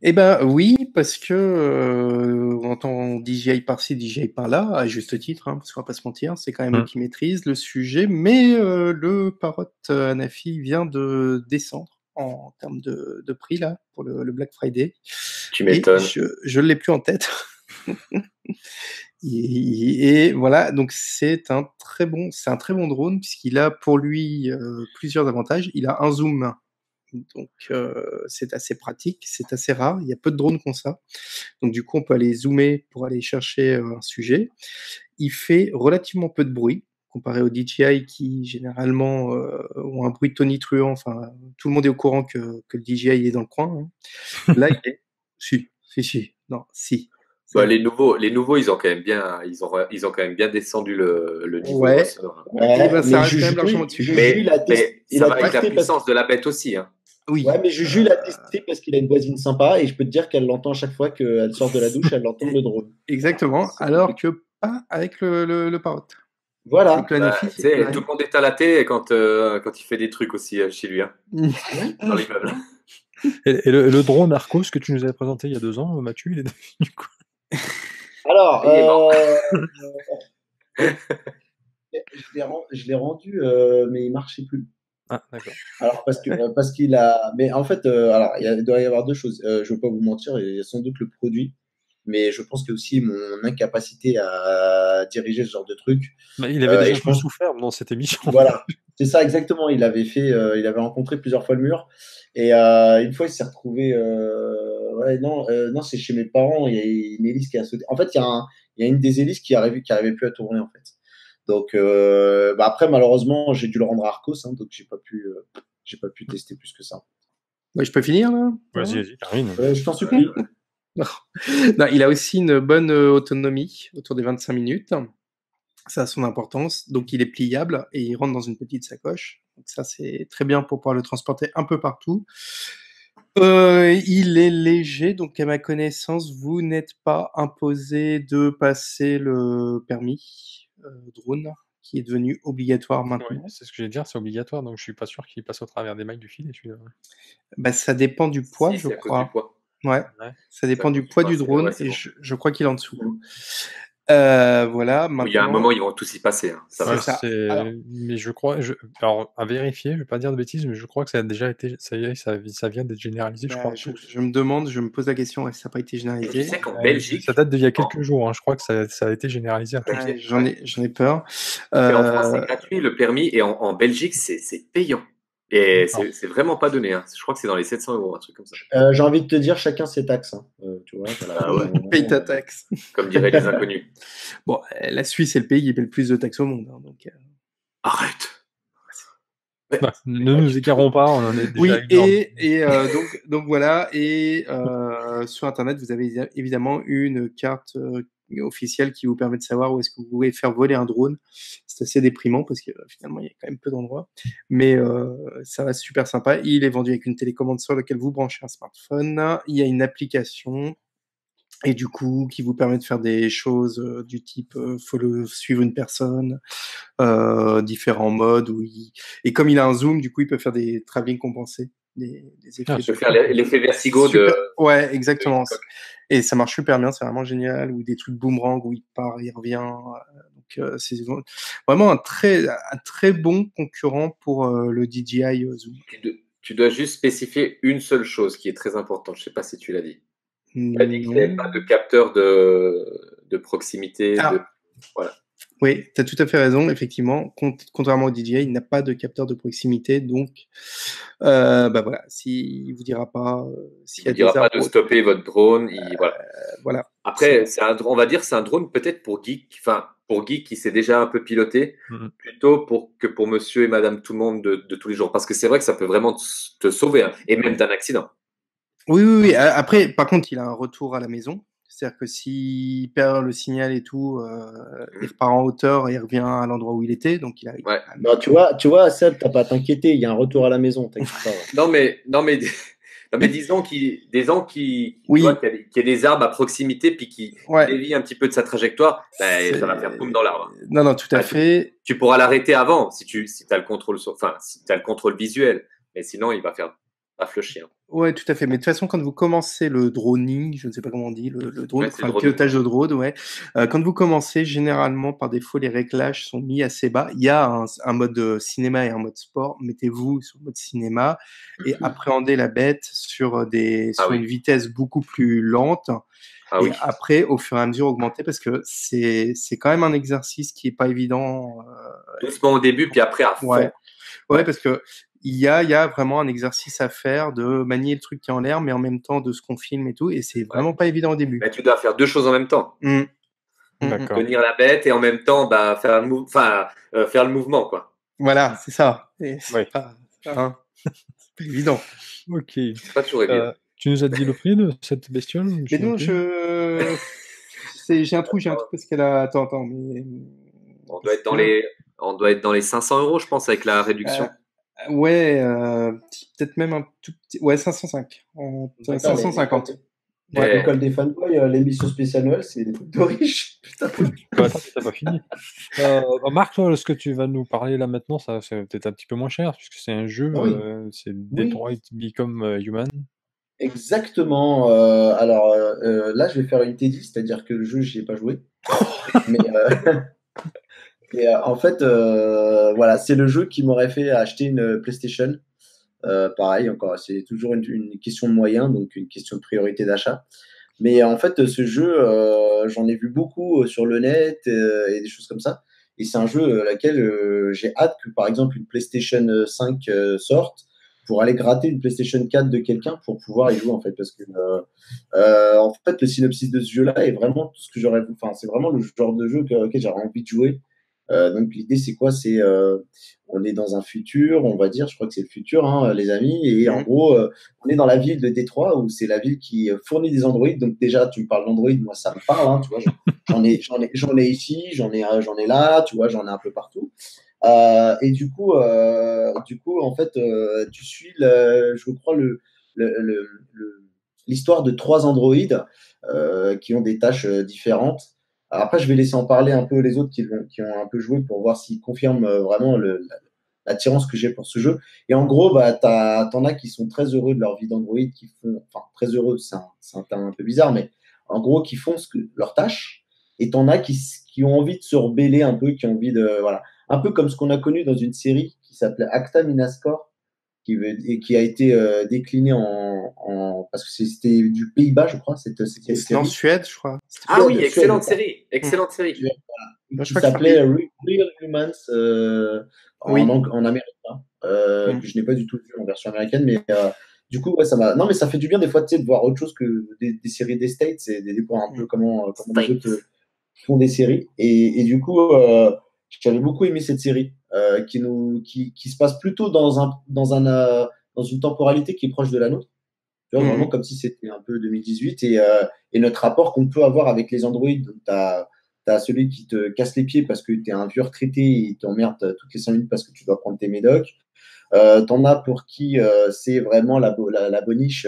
Eh ben oui, parce que, on entend DJI par-ci, DJI par-là, à juste titre, hein, parce qu'on va pas se mentir, c'est quand même eux qui maîtrisent le sujet, mais le Parrot Anafi vient de descendre en termes de prix là, pour le Black Friday Tu et m'étonnes. je l'ai plus en tête. Et voilà, donc c'est un très bon drone puisqu'il a pour lui, plusieurs avantages. Il a un zoom, donc c'est assez pratique, c'est assez rare, il y a peu de drones qui ont ça. Donc du coup, on peut aller zoomer pour aller chercher, un sujet. Il fait relativement peu de bruit comparé aux DJI qui généralement, ont un bruit tonitruant, enfin, tout le monde est au courant que le DJI est dans le coin, hein. Là, il est si, non, si. Bah, les nouveaux, ils ont quand même bien, ils ont quand même bien descendu le niveau Ouais. sonore. Eh ben, ça mais reste quand même largement dessus. Juju, Mais, il a testé, mais ça va avec la parce puissance de la bête aussi. Hein. Oui. ouais, mais Juju l'a testé parce qu'il a une voisine sympa et je peux te dire qu'elle l'entend à chaque fois qu'elle sort de la douche, elle entend le drone. Exactement, alors que pas avec le Parrot. Voilà. Avec le Anafi, Tu sais, tout le monde est à la télé quand il fait des trucs aussi chez lui, hein, dans l'immeuble. Et le drone Arcos que tu nous avais présenté il y a 2 ans, Mathieu, il est devenu quoi? Alors, Il est mort. je l'ai rendu, mais il marchait plus. Ah d'accord. Alors parce qu'il a, mais en fait, alors il doit y avoir deux choses. Je veux pas vous mentir, il y a sans doute le produit, mais je pense que aussi mon incapacité à diriger ce genre de truc. Bah, il avait et déjà je un peu pense, souffert dans cette émission. voilà, c'est ça exactement. Il avait rencontré plusieurs fois le mur et une fois il s'est retrouvé. Ouais, non, c'est chez mes parents. Il y a une hélice qui a sauté. En fait, il y a une des hélices qui arrivait plus à tourner en fait. Donc après malheureusement j'ai dû le rendre à Arcos, hein, donc j'ai pas pu tester plus que ça. Ouais, je peux finir là? Vas-y, termine. Je t'en supplie. Non, il a aussi une bonne autonomie, autour des 25 minutes. Ça a son importance. Donc il est pliable et il rentre dans une petite sacoche. Donc ça, c'est très bien pour pouvoir le transporter un peu partout. Il est léger, donc à ma connaissance, vous n'êtes pas imposé de passer le permis drone, qui est devenu obligatoire Oui, maintenant. c'est ce que j'allais dire, c'est obligatoire, donc je suis pas sûr qu'il passe au travers des mailles du filet, celui-là. Bah, ça dépend du poids, Si, je c'est à cause du crois. poids. Ouais, Ouais. ça dépend à du cause du poids poids, du c'est- drone ouais, c'est et bon. je crois qu'il est en dessous. Mhm. Voilà, Il y a un maintenant, moment, ils vont tous y passer. Hein. Ça c'est va. Ouais, ça. Alors, mais je crois, alors à vérifier, je vais pas dire de bêtises, mais je crois que ça a déjà été, ça y est, ça vient d'être généralisé, je crois, bah, en tous. je me demande, je me pose la question, est-ce que ça n'a pas été Et tu généralisé? sais qu'en Ça Belgique, date d'il y a en- quelques jours, hein, je crois que ça a été généralisé à tous. Ok. Ouais, j'en ai peur. Et en France, c'est Euh, gratuit le permis, et en Belgique, c'est payant. Et D'accord. c'est vraiment pas donné. Hein. Je crois que c'est dans les 700 euros, un truc comme ça. J'ai envie de te dire, chacun ses taxes. Hein. Tu vois, voilà. Ah ouais. paye ta taxe. Comme diraient les inconnus. Bon, la Suisse est le pays qui paie le plus de taxes au monde. Hein, donc, Arrête. Ouais. Bah, ne nous écarrons pas, on en est déjà oui, à une heure. et donc voilà. Et sur Internet, vous avez évidemment une carte officielle qui vous permet de savoir où est-ce que vous pouvez faire voler un drone. C'est assez déprimant parce que finalement, il y a quand même peu d'endroits. Mais ça reste super sympa. Il est vendu avec une télécommande sur laquelle vous branchez un smartphone. Il y a une application. Et du coup, qui vous permet de faire des choses du type suivre une personne, différents modes et comme il a un zoom, du coup, il peut faire des travelling compensés, des effets. Ah, Je peux faire l'effet vertigo Super. de. Ouais, exactement. de- Et ça marche super bien, c'est vraiment génial. Ou des trucs boomerang où il part, il revient. Donc c'est vraiment un très bon concurrent pour le DJI Zoom. Tu dois juste spécifier une seule chose qui est très importante. Je sais pas si tu l'as dit. Tu as dit qu'il n'y avait pas de capteur de proximité. Ah. Voilà. Oui, tu as tout à fait raison. Effectivement, contrairement au DJI, il n'a pas de capteur de proximité. Donc, bah voilà, s'il vous dira pas s'il y Il a ne dira des pas arbres. de stopper votre drone. Voilà. Voilà. Après, on va dire c'est un drone peut-être pour geek, enfin pour geek qui sait déjà un peu piloter, plutôt que pour monsieur et madame tout le monde de tous les jours. Parce que c'est vrai que ça peut vraiment te sauver, hein, et même d'un accident. Oui. Après, par contre, il a un retour à la maison. C'est-à-dire que s'il perd le signal et tout, il repart en hauteur et il revient à l'endroit où il était. Donc, il a. Ouais. Non, tu vois, Seb, t'as pas à t'inquiéter, il y a un retour à la maison, t'inquiète pas. Ouais. Non mais disons des gens qui Oui. tu vois, qu'il y a des arbres à proximité puis qui dévient un petit peu de sa trajectoire, ça va faire boum dans l'arbre. Non, tout à fait. Tu pourras l'arrêter avant si t'as le contrôle, si t'as le contrôle visuel, mais sinon il va le chien. Ouais, tout à fait. Mais de toute façon, quand vous commencez le droning, je ne sais pas comment on dit, le drone, Ouais, c'est enfin, le le pilotage de drone, ouais. Quand vous commencez, généralement, par défaut, les réglages sont mis assez bas. Il y a un mode cinéma et un mode sport. Mettez-vous sur le mode cinéma et appréhendez la bête sur une vitesse beaucoup plus lente. Ah, et oui. après, au fur et à mesure, augmenter parce que c'est quand même un exercice qui est pas évident. Doucement au début, puis après à fond. Ouais, parce que il y a vraiment un exercice à faire de manier le truc qui est en l'air, mais en même temps de ce qu'on filme et tout, et c'est vraiment pas évident au début. Mais tu dois faire deux choses en même temps. D'accord. Tenir la bête et en même temps faire le mouvement, quoi. Voilà, c'est ça. Et Ouais. c'est pas évident. Ok. C'est pas toujours évident. Tu nous as dit le prix de cette bestiole? Mais non, j'ai un trou parce qu'elle a. Attends, mais. On doit être dans les 500 euros, je pense, avec la réduction. Ouais, peut-être même un tout petit. Ouais, 505. 550. Ouais. L'école des fanboys, l'émission spéciale Noël, c'est des trucs de riches. Putain. Attends, t'as pas fini. Marc, toi, ce que tu vas nous parler là maintenant, ça c'est peut-être un petit peu moins cher, puisque c'est un jeu, c'est Detroit Become Human. Exactement. Alors là, je vais faire une Teddy, c'est-à-dire que le jeu, j'y ai pas joué. Mais en fait, voilà, c'est le jeu qui m'aurait fait acheter une PlayStation. Pareil, encore, c'est toujours une question de moyens, donc une question de priorité d'achat. Mais en fait, ce jeu, j'en ai vu beaucoup sur le net et des choses comme ça. Et c'est un jeu laquelle j'ai hâte que, par exemple, une PlayStation 5 sorte pour aller gratter une PlayStation 4 de quelqu'un pour pouvoir y jouer, en fait. Parce que, en fait, le synopsis de ce jeu-là est vraiment tout ce que j'aurais. Enfin, c'est vraiment le genre de jeu auquel j'aurais envie de jouer. Donc l'idée c'est quoi? C'est on est dans un futur, on va dire, je crois que c'est le futur, hein, les amis, et en gros on est dans la ville de Détroit où c'est la ville qui fournit des Android. Donc déjà tu me parles d'Android, moi ça me parle, hein, tu vois, j'en ai ici, j'en ai là, tu vois, j'en ai un peu partout. Et du coup, en fait, tu suis, je crois, l'histoire de 3 androïdes qui ont des tâches différentes. Alors après, je vais laisser en parler un peu les autres qui ont un peu joué pour voir s'ils confirment vraiment l'attirance que j'ai pour ce jeu. Et en gros, bah, t'en as qui sont très heureux de leur vie d'Android, qui font, enfin, très heureux, c'est un terme un peu bizarre, mais en gros, qui font leurs tâches. Et t'en as qui ont envie de se rebeller un peu, qui ont envie de, voilà. Un peu comme ce qu'on a connu dans une série qui s'appelait Acta Minascore, et qui a été décliné parce que c'était du Pays-Bas, je crois, cette C'était en série. Suède, je crois. Ah oui, Suède, excellente Suède, série. Excellente série. Suède, Moi, je qui crois que s'appelait c'est- Real Humans Oui. en américain, Mm. que je n'ai pas du tout vu en version américaine, mais du coup, ouais, ça m'a. Non, mais ça fait du bien des fois, tu sais, de voir autre chose que des séries des States et de découvrir un peu comment les autres font des séries. Et du coup, j'avais beaucoup aimé cette série qui se passe plutôt dans une temporalité qui est proche de la nôtre. Tu vois, vraiment Mm. comme si c'était un peu 2018 et notre rapport qu'on peut avoir avec les androïdes. Tu as celui qui te casse les pieds parce que tu es un vieux retraité et il t'emmerde toutes les 5 minutes parce que tu dois prendre tes médocs. T'en as pour qui c'est vraiment la boniche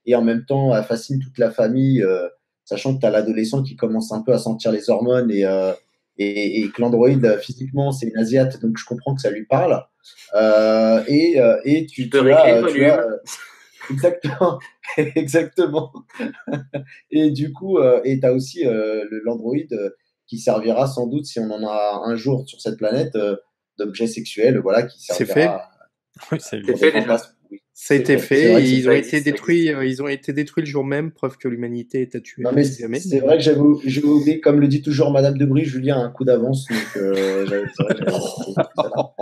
et en même temps elle fascine toute la famille, sachant que tu as l'adolescent qui commence un peu à sentir les hormones et que l'androïde physiquement c'est une asiate, donc je comprends que ça lui parle. Et Tu peux régler le volume. exactement, exactement. Et du coup, et tu as aussi l'Android qui servira sans doute, si on en a un jour sur cette planète, d'objet sexuel, voilà, qui C'est fait. servira Oui, c'est C'est pour fait des déjà. fantasmes. Oui, Ça a c'est été vrai. C'est fait vrai et que ils ont Ça été existe, ça détruits. existe. Ils ont été détruits le jour même, preuve que l'humanité est à tuer non, à mais tout jamais. c'est vrai que j'avais oublié, comme le dit toujours Madame Debris, Julien a un coup d'avance, donc c'est vrai que j'avais oublié celle-là.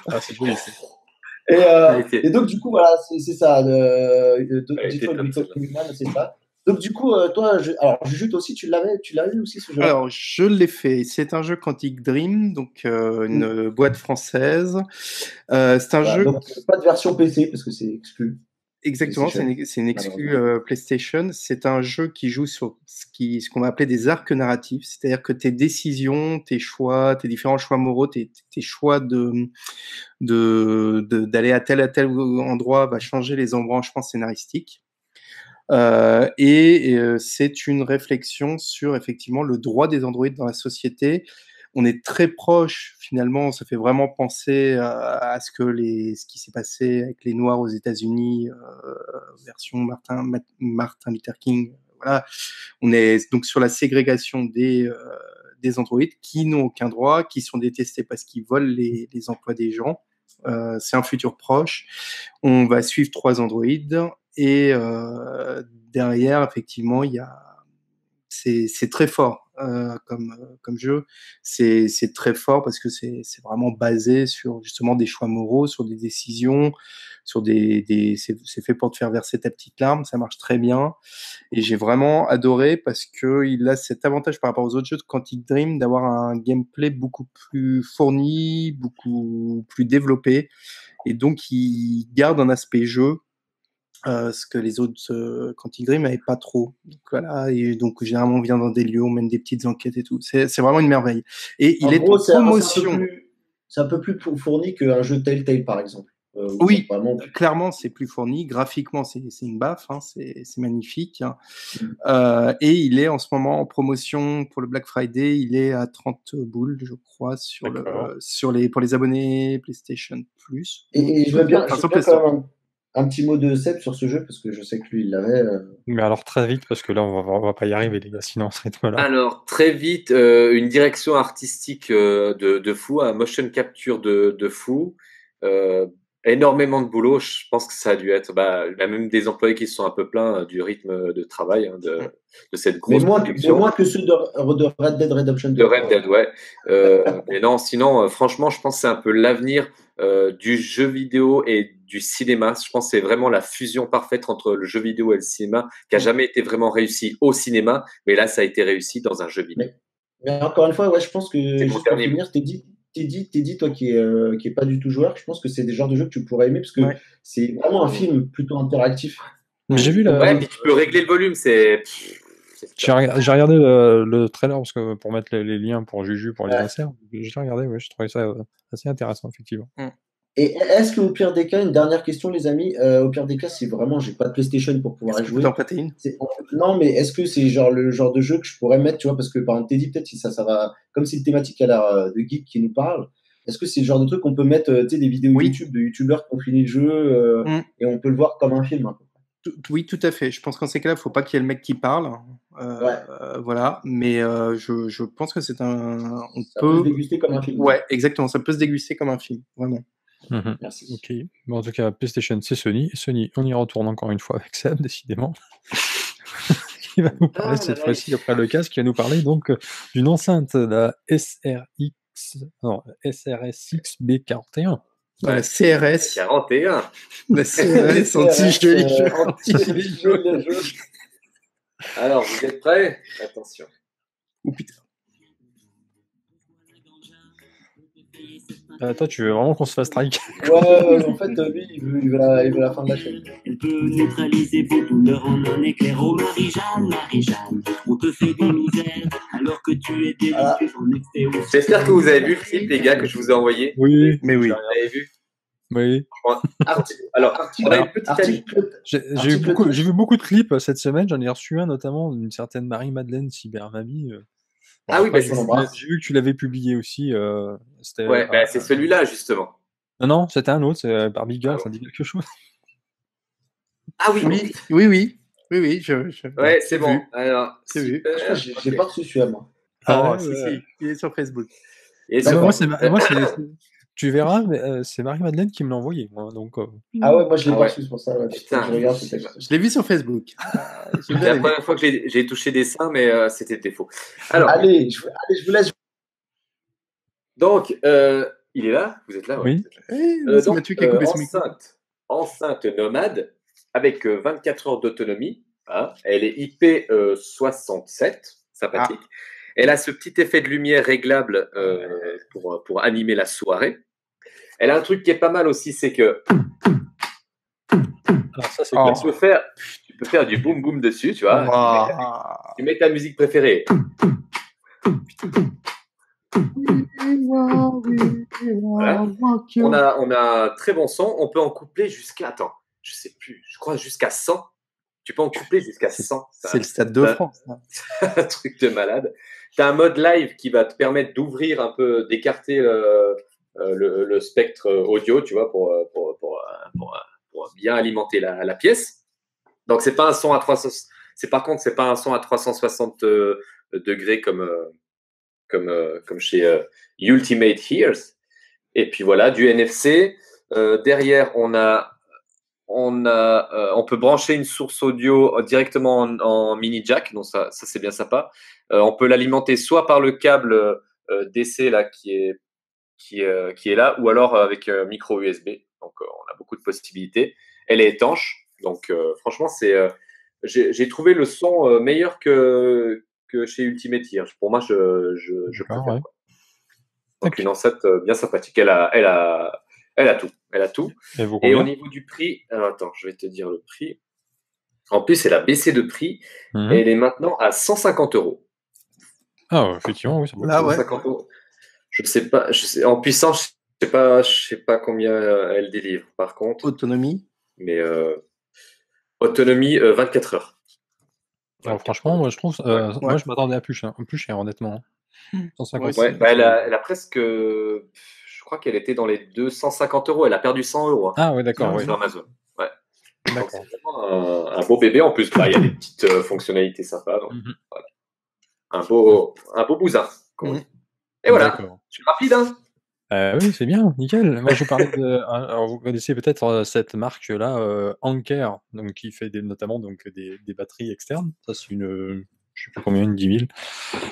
Ah, c'est joli, ça. Et donc, du coup, voilà, c'est ça. Elle était Detroit top, Become celle-là. Human, c'est ça. Donc, du coup, toi, alors, Jujut aussi, tu l'as eu aussi ce jeu-là? Alors, je l'ai fait. C'est un jeu Quantic Dream, donc une boîte française. C'est un Voilà, jeu donc, pas de version PC parce que c'est exclu exactement, PlayStation, c'est une exclue malheureusement. PlayStation. C'est un jeu qui joue sur ce qu'on va appeler des arcs narratifs, c'est-à-dire que tes décisions, tes choix, tes différents choix moraux, tes choix d'aller à tel endroit va changer les embranchements scénaristiques. C'est une réflexion sur effectivement le droit des androïdes dans la société. On est très proche, finalement, ça fait vraiment penser à ce qui s'est passé avec les Noirs aux États-Unis, version Martin Luther King. Voilà, on est donc sur la ségrégation des androïdes qui n'ont aucun droit, qui sont détestés parce qu'ils volent les emplois des gens. C'est un futur proche. On va suivre 3 androïdes et derrière, effectivement, c'est très fort comme jeu. C'est très fort parce que c'est vraiment basé sur justement des choix moraux, sur des décisions, sur c'est fait pour te faire verser ta petite larme. Ça marche très bien. Et j'ai vraiment adoré parce que il a cet avantage par rapport aux autres jeux de Quantic Dream d'avoir un gameplay beaucoup plus fourni, beaucoup plus développé. Et donc, il garde un aspect jeu, ce que les autres Quantic Dream n'avaient pas trop. Donc, voilà, et donc généralement, on vient dans des lieux, on mène des petites enquêtes et tout. C'est vraiment une merveille. Et il En est en gros, promotion. c'est un peu plus fourni qu'un jeu Telltale, par exemple. Où ils ont Oui, vraiment. clairement, c'est plus fourni. Graphiquement, c'est une baffe, hein, c'est magnifique. Hein. Mm. Et il est en ce moment en promotion pour le Black Friday. Il est à 30 boules, je crois, D'accord. pour les abonnés PlayStation Plus. Et je veux bien, Enfin, je veux sur bien Play Store. quand même un petit mot de Seb sur ce jeu parce que je sais que lui, il l'avait. Mais alors très vite, parce que là, on va pas y arriver, les gars, sinon, à ce rythme-là. Alors, très vite, une direction artistique de fou, un motion capture de fou, euh, énormément de boulot. Je pense que ça a dû être, il y a même des employés qui se sont un peu plaints du rythme de travail, hein, de cette Mais grosse production. moins que ceux de Red Dead Redemption 2. De Red Dead, ouais. Mais non, sinon, franchement, je pense que c'est un peu l'avenir du jeu vidéo et du cinéma. Je pense que c'est vraiment la fusion parfaite entre le jeu vidéo et le cinéma, qui a jamais été vraiment réussi au cinéma, mais là, ça a été réussi dans un jeu vidéo. Mais encore une fois, ouais, je pense que, C'est mon juste pour dernier mot. finir, t'es dit, toi qui est pas du tout joueur, je pense que c'est des genres de jeux que tu pourrais aimer parce que Ouais. c'est vraiment un film plutôt interactif. Mais j'ai vu Ouais, la. puis tu peux régler le volume, c'est J'ai regardé le trailer parce que pour mettre les liens pour Juju, pour les inserts. J'ai regardé, ouais, je trouvais ça assez intéressant, effectivement. Et est-ce qu'au pire des cas, une dernière question, les amis, au pire des cas, si vraiment j'ai pas de PlayStation pour pouvoir y jouer. Non, mais est-ce que c'est genre le genre de jeu que je pourrais mettre, tu vois, parce que par exemple, Teddy, peut-être si ça va, comme si le thématique a l'air de geek qui nous parle, est-ce que c'est le genre de truc qu'on peut mettre, tu sais, des vidéos YouTube de YouTubeurs qui ont fini le jeu et on peut le voir comme un film un peu. Oui, tout à fait. Je pense qu'en ces cas-là, il ne faut pas qu'il y ait le mec qui parle. Voilà. Mais je pense que c'est un. Ça peut se déguster comme un film. Ouais, exactement. Ça peut se déguster comme un film. Vraiment. Merci. Ok. Bon, en tout cas, PlayStation, c'est Sony. Sony, on y retourne encore une fois avec Seb, décidément. Qui va nous parler cette fois-ci, après le casque, qui va nous parler donc d'une enceinte, la SRSX B41. La CRS. 41. La CRS anti-joli. Alors, vous êtes prêts? Attention. Oh putain. Toi, tu veux vraiment qu'on se fasse strike? Ouais, en fait, lui, il veut la fin de la chaîne. Elle peut neutraliser vos douleurs en un éclair. Oh Marie-Jeanne, on te fait des misères alors que tu es délicieuse en extéo. J'espère que vous avez vu le clip, les gars, que je vous ai envoyé. Oui, mais oui. Vous l'avez vu? Oui. Alors, on a une petite j'ai vu beaucoup de clips cette semaine. J'en ai reçu un notamment d'une certaine Marie-Madeleine Cybermamie. Ah oui, j'ai vu que tu l'avais publié aussi. Ouais, c'est celui-là justement. Non, c'était un autre, c'est Barbie Girl, ça dit quelque chose. Ah oui. Oui. Ouais, c'est bon. Alors, c'est vu. J'ai pas reçu celui-là, moi. Si, il est sur Facebook. Tu verras, mais c'est Marie-Madeleine qui me l'a envoyé. Moi, donc, Ah ouais, moi je l'ai pas reçu, c'est pour ça. Ouais. Putain, je l'ai vu sur Facebook. C'est la première fois que j'ai touché des seins, mais c'était défaut. Alors, allez, je vous laisse. Donc, il est là? Vous êtes là? Oui. C'est Mathieu qui a coupé son micro. Enceinte nomade avec 24 heures d'autonomie. Hein. Elle est IP67, sympathique. Elle a ce petit effet de lumière réglable pour animer la soirée. Elle a un truc qui est pas mal aussi, c'est que ça, c'est tu peux faire du boom boom dessus, tu vois. Tu mets ta musique préférée. Voilà. On a un très bon son. On peut en coupler jusqu'à, je sais plus, je crois jusqu'à 100. Tu peux en coupler jusqu'à 100. C'est le Stade de France. Un truc de malade. Tu as un mode live qui va te permettre d'ouvrir un peu, d'écarter le spectre audio, tu vois, pour bien alimenter la pièce. Donc, c'est pas un son à 300. Par contre, c'est pas un son à 360 degrés comme chez Ultimate Ears. Et puis voilà, du NFC. Derrière, on peut brancher une source audio directement en mini jack, donc ça c'est bien sympa. On peut l'alimenter soit par le câble DC là qui est là, ou alors avec micro USB. Donc on a beaucoup de possibilités. Elle est étanche, donc franchement j'ai trouvé le son meilleur que chez Ultimate Ears. Pour moi, je préfère. Ouais. Donc une enceinte bien sympathique. Elle a tout. Elle a tout. Et au niveau du prix, alors attends, je vais te dire le prix. En plus, elle a baissé de prix. Et elle est maintenant à 150 €. Ah, effectivement, oui. Là, ouais. 150 €. Je sais pas. En puissance, je sais pas combien elle délivre. Par contre. Autonomie. Mais autonomie 24 heures. Alors, franchement, moi je trouve, moi je m'attendais à plus cher, honnêtement. 150. Ouais, elle a presque. Je crois qu'elle était dans les 250 €. Elle a perdu 100 €. Hein, ah ouais, d'accord. sur Amazon. Ouais. Donc, c'est vraiment un beau bébé. En plus, il y a des petites fonctionnalités sympas. Donc, voilà. Un beau bousin. Et voilà. Je suis rapide, hein. Oui, c'est bien, nickel. Moi, je parlais alors, vous connaissez peut-être cette marque-là, Anker, donc qui fait notamment donc des batteries externes. Ça, c'est une, je sais pas combien, une 10 000.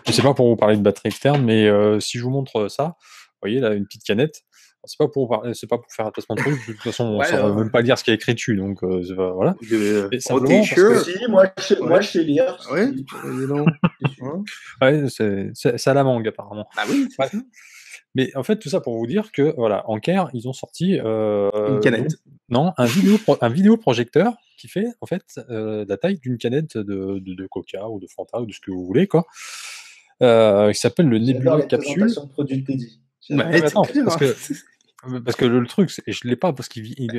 Je sais pas pour vous parler de batterie externe, mais si je vous montre ça, vous voyez là, une petite canette. C'est pas pour faire un placement de produit. De toute façon, on ne va même pas lire ce qui est écrit dessus, donc voilà. Et simplement moi, je sais lire. Ouais, c'est à la mangue apparemment. Ah oui. Mais en fait, tout ça pour vous dire que, voilà, Anker, ils ont sorti une canette. un vidéoprojecteur qui fait en fait la taille d'une canette de Coca ou de Fanta ou de ce que vous voulez, quoi. Qui s'appelle le J'adore Nebula les Capsule. présentations de produits de Teddy. J'adore. Ouais, Non, mais c'est attends, clair. parce que le truc, et je l'ai pas parce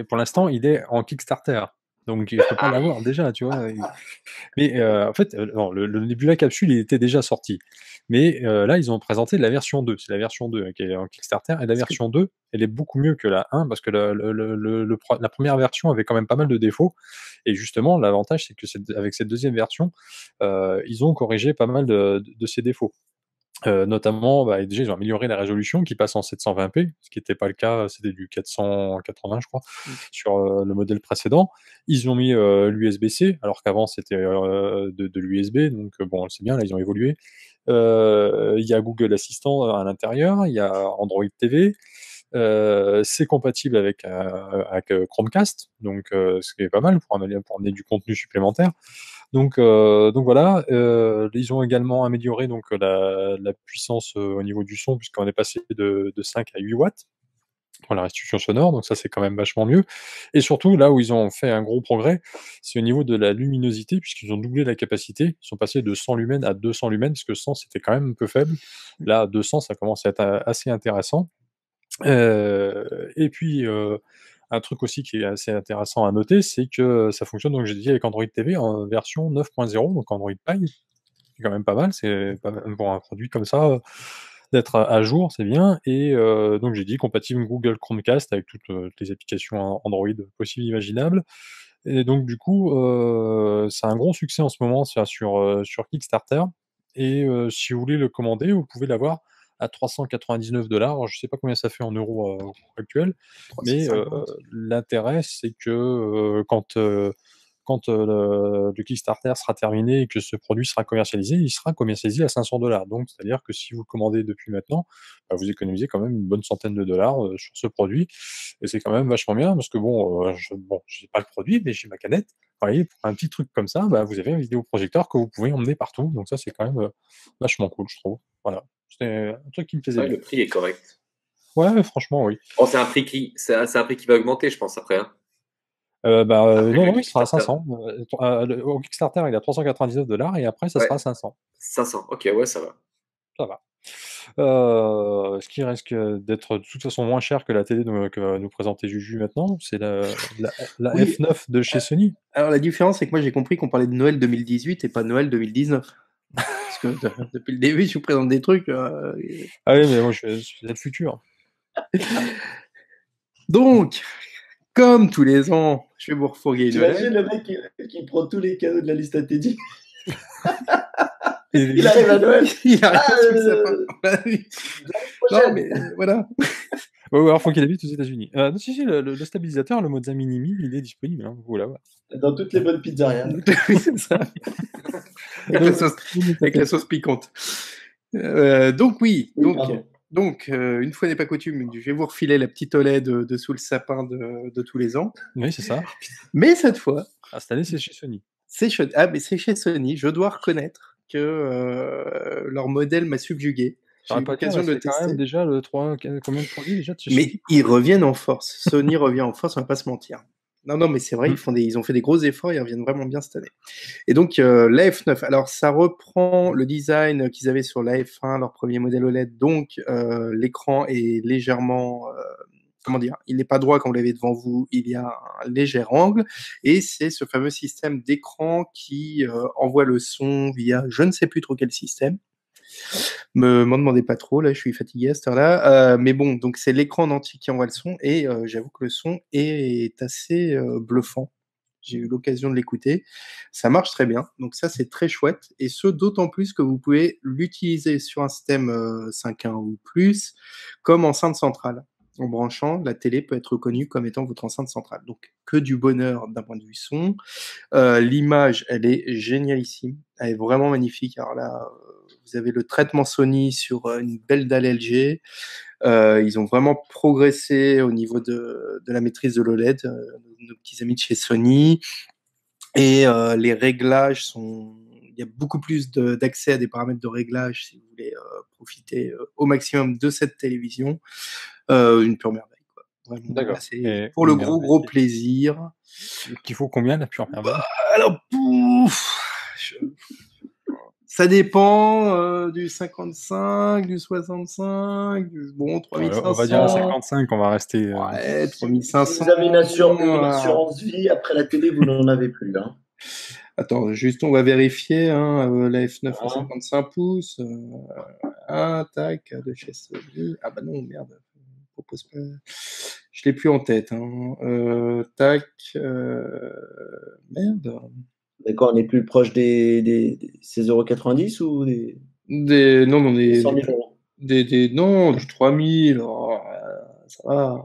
pour l'instant, il est en Kickstarter. Donc je peux pas l'avoir déjà, tu vois. Mais en fait, non, le Nebula Capsule, il était déjà sorti. Mais là, ils ont présenté la version 2. C'est la version 2 qui est en Kickstarter. Et la version 2, elle est beaucoup mieux que la 1 parce que la première version avait quand même pas mal de défauts. Et justement, l'avantage, c'est que avec cette deuxième version, ils ont corrigé pas mal de ces défauts. Notamment, déjà, ils ont amélioré la résolution qui passe en 720p, ce qui n'était pas le cas, c'était du 480, je crois, sur le modèle précédent. Ils ont mis l'USB-C, alors qu'avant c'était de l'USB, donc bon, c'est bien, là ils ont évolué. Il y a Google Assistant à l'intérieur, il y a Android TV, c'est compatible avec Chromecast, donc ce qui est pas mal pour amener du contenu supplémentaire. Donc voilà, ils ont également amélioré donc la puissance au niveau du son, puisqu'on est passé de 5 à 8 watts pour la restitution sonore, donc ça c'est quand même vachement mieux. Et surtout, là où ils ont fait un gros progrès, c'est au niveau de la luminosité, puisqu'ils ont doublé la capacité. Ils sont passés de 100 lumens à 200 lumens, parce que 100 c'était quand même un peu faible. Là, 200, ça commence à être assez intéressant. Et puis, un truc aussi qui est assez intéressant à noter, c'est que ça fonctionne, donc j'ai dit, avec Android TV en version 9.0, donc Android Pie. C'est quand même pas mal, c'est pas mal pour un produit comme ça, d'être à jour, c'est bien. Et donc j'ai dit compatible Google Chromecast avec toutes les applications Android possibles, imaginables. Et donc du coup, c'est un gros succès en ce moment sur Kickstarter. Et si vous voulez le commander, vous pouvez l'avoir à 399 $. Alors, je sais pas combien ça fait en euros au cours actuel, mais 350. l'intérêt, c'est que quand le Kickstarter sera terminé et que ce produit sera commercialisé, il sera commercialisé à 500 $. Donc, c'est-à-dire que si vous le commandez depuis maintenant, vous économisez quand même une bonne centaine de dollars sur ce produit. Et c'est quand même vachement bien parce que bon, j'ai pas le produit, mais j'ai ma canette. Vous voyez, pour un petit truc comme ça, vous avez un vidéoprojecteur que vous pouvez emmener partout. Donc ça, c'est quand même vachement cool, je trouve. Voilà. C'était un truc qui me plaisait Ouais, bien. le prix est correct. Ouais, franchement, oui. Bon, c'est un prix qui va augmenter, je pense, après. Hein. Après Non, le il sera à Kickstarter. 500. Au Kickstarter, il est à 399 $ et après, ça Ouais. sera à 500. 500. Ok, ouais, ça va. Ça va. Ce qui risque d'être de toute façon moins cher que la télé que va nous présenter Juju maintenant, c'est la Oui. F9 de chez Sony. Alors la différence, c'est que moi j'ai compris qu'on parlait de Noël 2018 et pas Noël 2019. Parce que depuis le début, je vous présente des trucs. Ah oui, mais moi je suis le futur. Donc, comme tous les ans, je vais vous refourguer une T'imagines OLED. le mec qui prend tous les cadeaux de la liste à Teddy. Et Il arrive à Noël. Il arrive Ah, sous le sapin. Non, mais voilà. Ouais, alors faut qu'il habite aux États-Unis. Non, si, le stabilisateur, le Mozza Minimi, il est disponible. Hein, voilà. Dans toutes les bonnes pizzerias. Oui, c'est ça. Avec la sauce piquante. Donc oui, Oui, pardon. donc une fois n'est pas coutume, je vais vous refiler la petite OLED de sous le sapin de tous les ans. Oui, c'est ça. Mais cette fois, Cette année, c'est chez Sony. c'est chez Sony. Je dois reconnaître que leur modèle m'a subjugué. J'ai eu l'occasion de le C'est quand même tester. déjà combien de produits déjà de chez Mais Sony? ils reviennent en force. Sony revient en force, on va pas se mentir. Non, mais c'est vrai, ils ont fait des gros efforts, ils reviennent vraiment bien cette année. Et donc, la F9, alors ça reprend le design qu'ils avaient sur la F1, leur premier modèle OLED, donc l'écran est légèrement, comment dire, il n'est pas droit quand vous l'avez devant vous, il y a un léger angle, et c'est ce fameux système d'écran qui envoie le son via je ne sais plus trop quel système. M'en demandez pas trop, là, je suis fatigué à cette heure-là. Mais bon, donc c'est l'écran en entier qui envoie le son, et j'avoue que le son est assez bluffant. J'ai eu l'occasion de l'écouter. Ça marche très bien, donc ça, c'est très chouette. Et ce, d'autant plus que vous pouvez l'utiliser sur un système 5.1 ou plus, comme enceinte centrale. En branchant, la télé peut être reconnue comme étant votre enceinte centrale. Donc, que du bonheur d'un point de vue son. L'image, elle est génialissime. Elle est vraiment magnifique. Alors là, vous avez le traitement Sony sur une belle dalle LG. Ils ont vraiment progressé au niveau de la maîtrise de l'OLED, nos petits amis de chez Sony. Et les réglages sont... Il y a beaucoup plus d'accès à des paramètres de réglage si vous voulez profiter au maximum de cette télévision. Une pure merveille, quoi. vraiment. D'accord. Là, c'est Et pour le combien gros plaisir. qu'il faut combien la pure merveille? Alors, ça dépend du 55, du 65, bon, On va dire 3500. 55, on va rester. Ouais, Si vous 3500. avez une assurance vie, après la télé, vous n'en avez plus. Hein. Attends, juste, on va vérifier. La F9 à Hein. 55 pouces. Tac, de chez Sony. Ah bah non, merde. Propose pas. Je l'ai plus en tête. Tac. Merde. D'accord, on est plus proche des 16,90 € ou des Non, on est 100 000 €? non, du 3000. Ça va.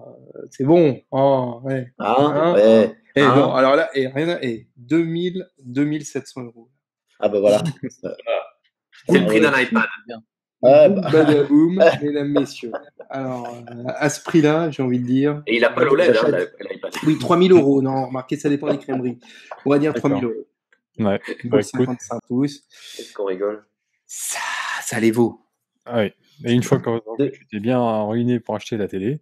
C'est bon. Ouais. Hein? Hein? Ouais. Non, Hein? alors là, rien à. 2700 €. Ah bah voilà. C'est le prix ouais. d'un iPad. Ouais, Boum, bah. badaboum, mesdames, messieurs. Alors, à ce prix-là, j'ai envie de dire. Et il n'a pas l'OLED, J'achète. l'iPad. Oui, 3000 €. Non, remarquez, ça dépend des crèmeries. On va dire 3000 D'accord. €. Ouais. Pour Bah, écoute. 55 pouces. Est-ce qu'on rigole? Ça les vaut. Ah oui. Et une fois que De- tu t'es bien ruiné pour acheter la télé,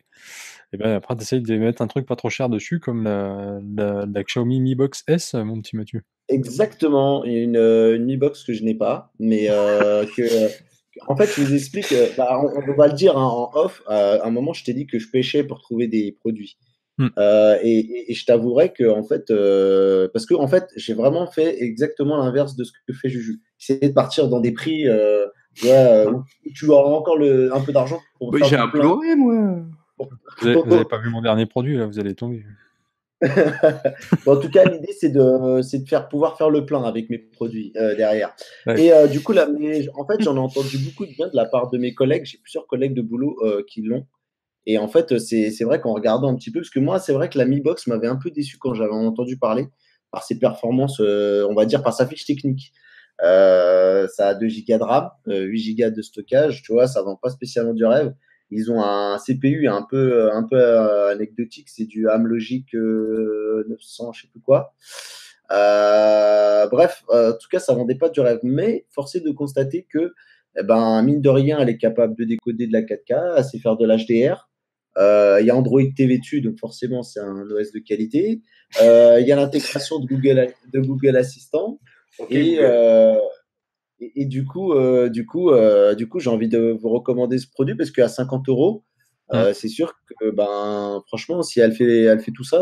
et ben après, tu essayes de mettre un truc pas trop cher dessus, comme la Xiaomi Mi Box S, mon petit Mathieu. Exactement, une Mi Box que je n'ai pas, mais en fait, je vous explique, on va le dire hein, en off, à un moment, je t'ai dit que je pêchais pour trouver des produits. Hmm. Et je t'avouerai que, en fait, parce que en fait, j'ai vraiment fait exactement l'inverse de ce que fait Juju. J'ai essayé de partir dans des prix où tu auras encore un peu d'argent pour Oui, faire j'ai du plein. imploré, moi. Vous avez pas vu mon dernier produit, là, vous allez tomber. Bon, en tout cas, l'idée, c'est de pouvoir faire le plein avec mes produits derrière. Ouais. Et du coup, là, en fait, j'en ai entendu beaucoup de bien de la part de mes collègues. J'ai plusieurs collègues de boulot qui l'ont. Et en fait, c'est vrai qu'en regardant un petit peu, parce que moi, c'est vrai que la Mi Box m'avait un peu déçu quand j'avais entendu parler par ses performances, on va dire par sa fiche technique. Ça a 2 Go de RAM, 8 Go de stockage, tu vois, ça vend pas spécialement du rêve. Ils ont un CPU un peu anecdotique, c'est du Amlogic 900, je sais plus quoi. Bref, en tout cas, ça vendait pas du rêve. Mais force est de constater que, eh ben, mine de rien, elle est capable de décoder de la 4K, elle sait faire de l'HDR. Il y a Android TV dessus, donc forcément, c'est un OS de qualité. Il y a l'intégration de Google Assistant. Ok, Et, Google. et du coup, j'ai envie de vous recommander ce produit parce qu'à 50 €, c'est sûr que, ben, franchement, si elle fait tout ça,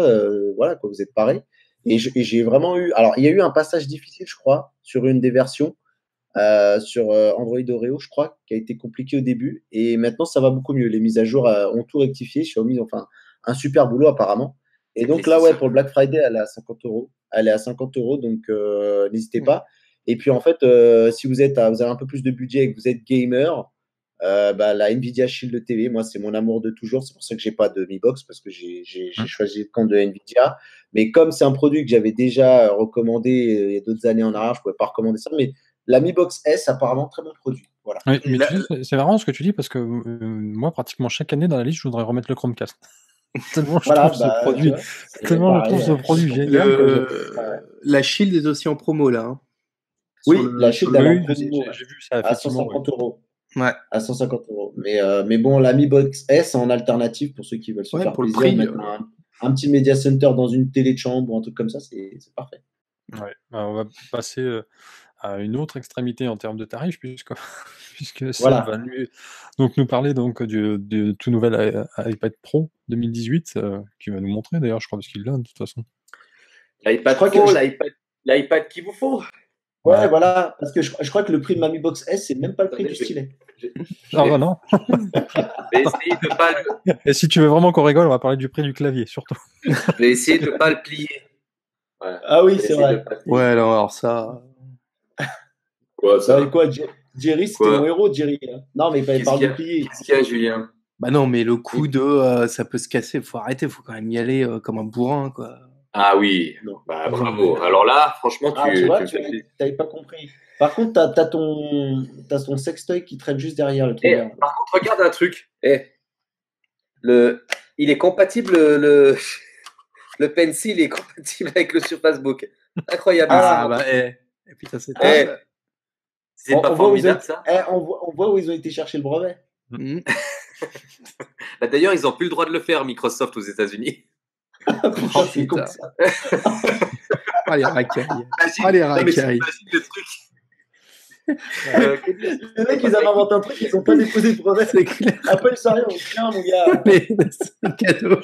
voilà, quoi, vous êtes parés. Et j'ai vraiment eu. Alors, il y a eu un passage difficile, je crois, sur une des versions, sur Android Oreo, je crois, qui a été compliqué au début. Et maintenant, ça va beaucoup mieux. Les mises à jour ont tout rectifié. Xiaomi ont fait un super boulot, apparemment. Et donc là, ouais, pour le Black Friday, elle est à 50 €. Elle est à 50 €, donc n'hésitez pas. Et puis en fait, si vous avez un peu plus de budget et que vous êtes gamer, la Nvidia Shield TV, moi, c'est mon amour de toujours. C'est pour ça que j'ai pas de Mi Box parce que j'ai choisi le camp de Nvidia. Mais comme c'est un produit que j'avais déjà recommandé il y a d'autres années en arrière, je pouvais pas recommander ça. Mais la Mi Box S, apparemment, très bon produit. Voilà. Oui, mais tu sais, c'est marrant ce que tu dis parce que moi, pratiquement chaque année dans la liste, je voudrais remettre le Chromecast. Tellement je Voilà, trouve ce produit, c'est tellement je pareil, trouve ce produit hein. génial. La Shield est aussi en promo, là. Hein. Oui, Sur le- la sur Shield, le- elle est en Oui, promo, j'ai vu ça, à effectivement. 150 €. Ouais. À 150 €. Mais bon, la Mi Box S en alternative pour ceux qui veulent se Ouais, faire pour le plaisir, prix, mettre un petit Media Center dans une télé de chambre ou un truc comme ça, c'est parfait. Ouais. Bah, on va passer à une autre extrémité en termes de tarifs, puisque Seb Voilà. va nous parler donc du tout nouvel iPad Pro 2018, qui va nous montrer d'ailleurs, je crois, parce qu'il l'a de toute façon. L'iPad Je crois Pro, que l'iPad qu'il vous faut. Ouais, Ouais. voilà, parce que je crois que le prix de ma Mi Box S, c'est même pas le prix Attendez, du stylet. Ah bah non. Je vais essayer de pas le, Et si tu veux vraiment qu'on rigole, on va parler du prix du clavier, surtout. je vais essayer de pas le plier. Voilà. Ah oui, Je vais c'est essayer vrai. de pas le plier. Ouais, alors ça. Quoi, Ça va quoi, Jerry, c'était Quoi mon héros, Jerry. Hein. Non, mais il Qu'est-ce parle qu'il y de a plier. Qu'est-ce qu'il y a, Julien? Bah non, mais le coup de ça peut se casser, faut arrêter, faut quand même y aller comme un bourrin, quoi. Ah oui, Non. bah bravo. Alors là, franchement, Ah, tu tu vois, me fais plaisir. t'avais pas compris. Par contre, t'as ton sextoy qui traîne juste derrière le truc Eh, vert. par contre, regarde un truc. Il est compatible, le Pencil est compatible avec le Surface Book. Incroyable. Ah bah et putain, c'est Eh, top. c'est pas On voit où ils ont formidable, été- ça? on voit où ils ont été chercher le brevet. Mhm. Bah, d'ailleurs, ils n'ont plus le droit de le faire, Microsoft, aux États-Unis. Putain, c'est con putain. ça. Ah, les racailles. Imagine, Ah, les non, mais racailles. t'imagines le truc. Les mecs, ils avaient inventé un truc, ils ont pas déposé de brevet. C'est clair. Apple, ça rien, on tient, mon gars. Mais c'est un cadeau.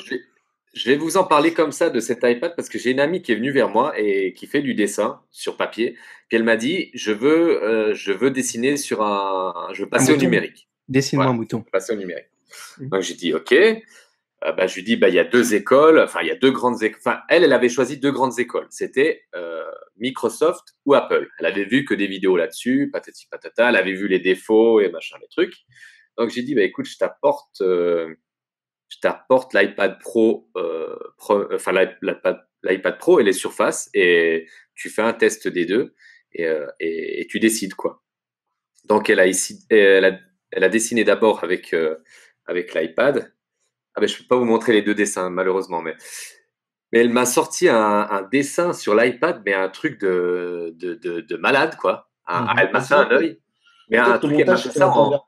Je vais vous en parler comme ça de cet iPad parce que j'ai une amie qui est venue vers moi et qui fait du dessin sur papier. Puis elle m'a dit, je veux dessiner sur je veux passer au mouton. numérique. Dessine-moi un Voilà. mouton. Passer au numérique. Mhm. Donc j'ai dit, ok. Je lui dis, il y a deux écoles. Enfin, il y a deux grandes écoles. Enfin, elle avait choisi deux grandes écoles. C'était Microsoft ou Apple. Elle avait vu que des vidéos là-dessus, patati patata. Elle avait vu les défauts et machin, les trucs. Donc j'ai dit, écoute, je t'apporte l'iPad Pro, l'iPad Pro et les surfaces, et tu fais un test des deux et tu décides quoi. Donc elle a dessiné d'abord avec l'iPad. Je peux pas vous montrer les deux dessins malheureusement, mais elle m'a sorti un dessin sur l'iPad, mais un truc de malade quoi. Elle m'a fait un œil, mais un truc, elle m'a fait ça en.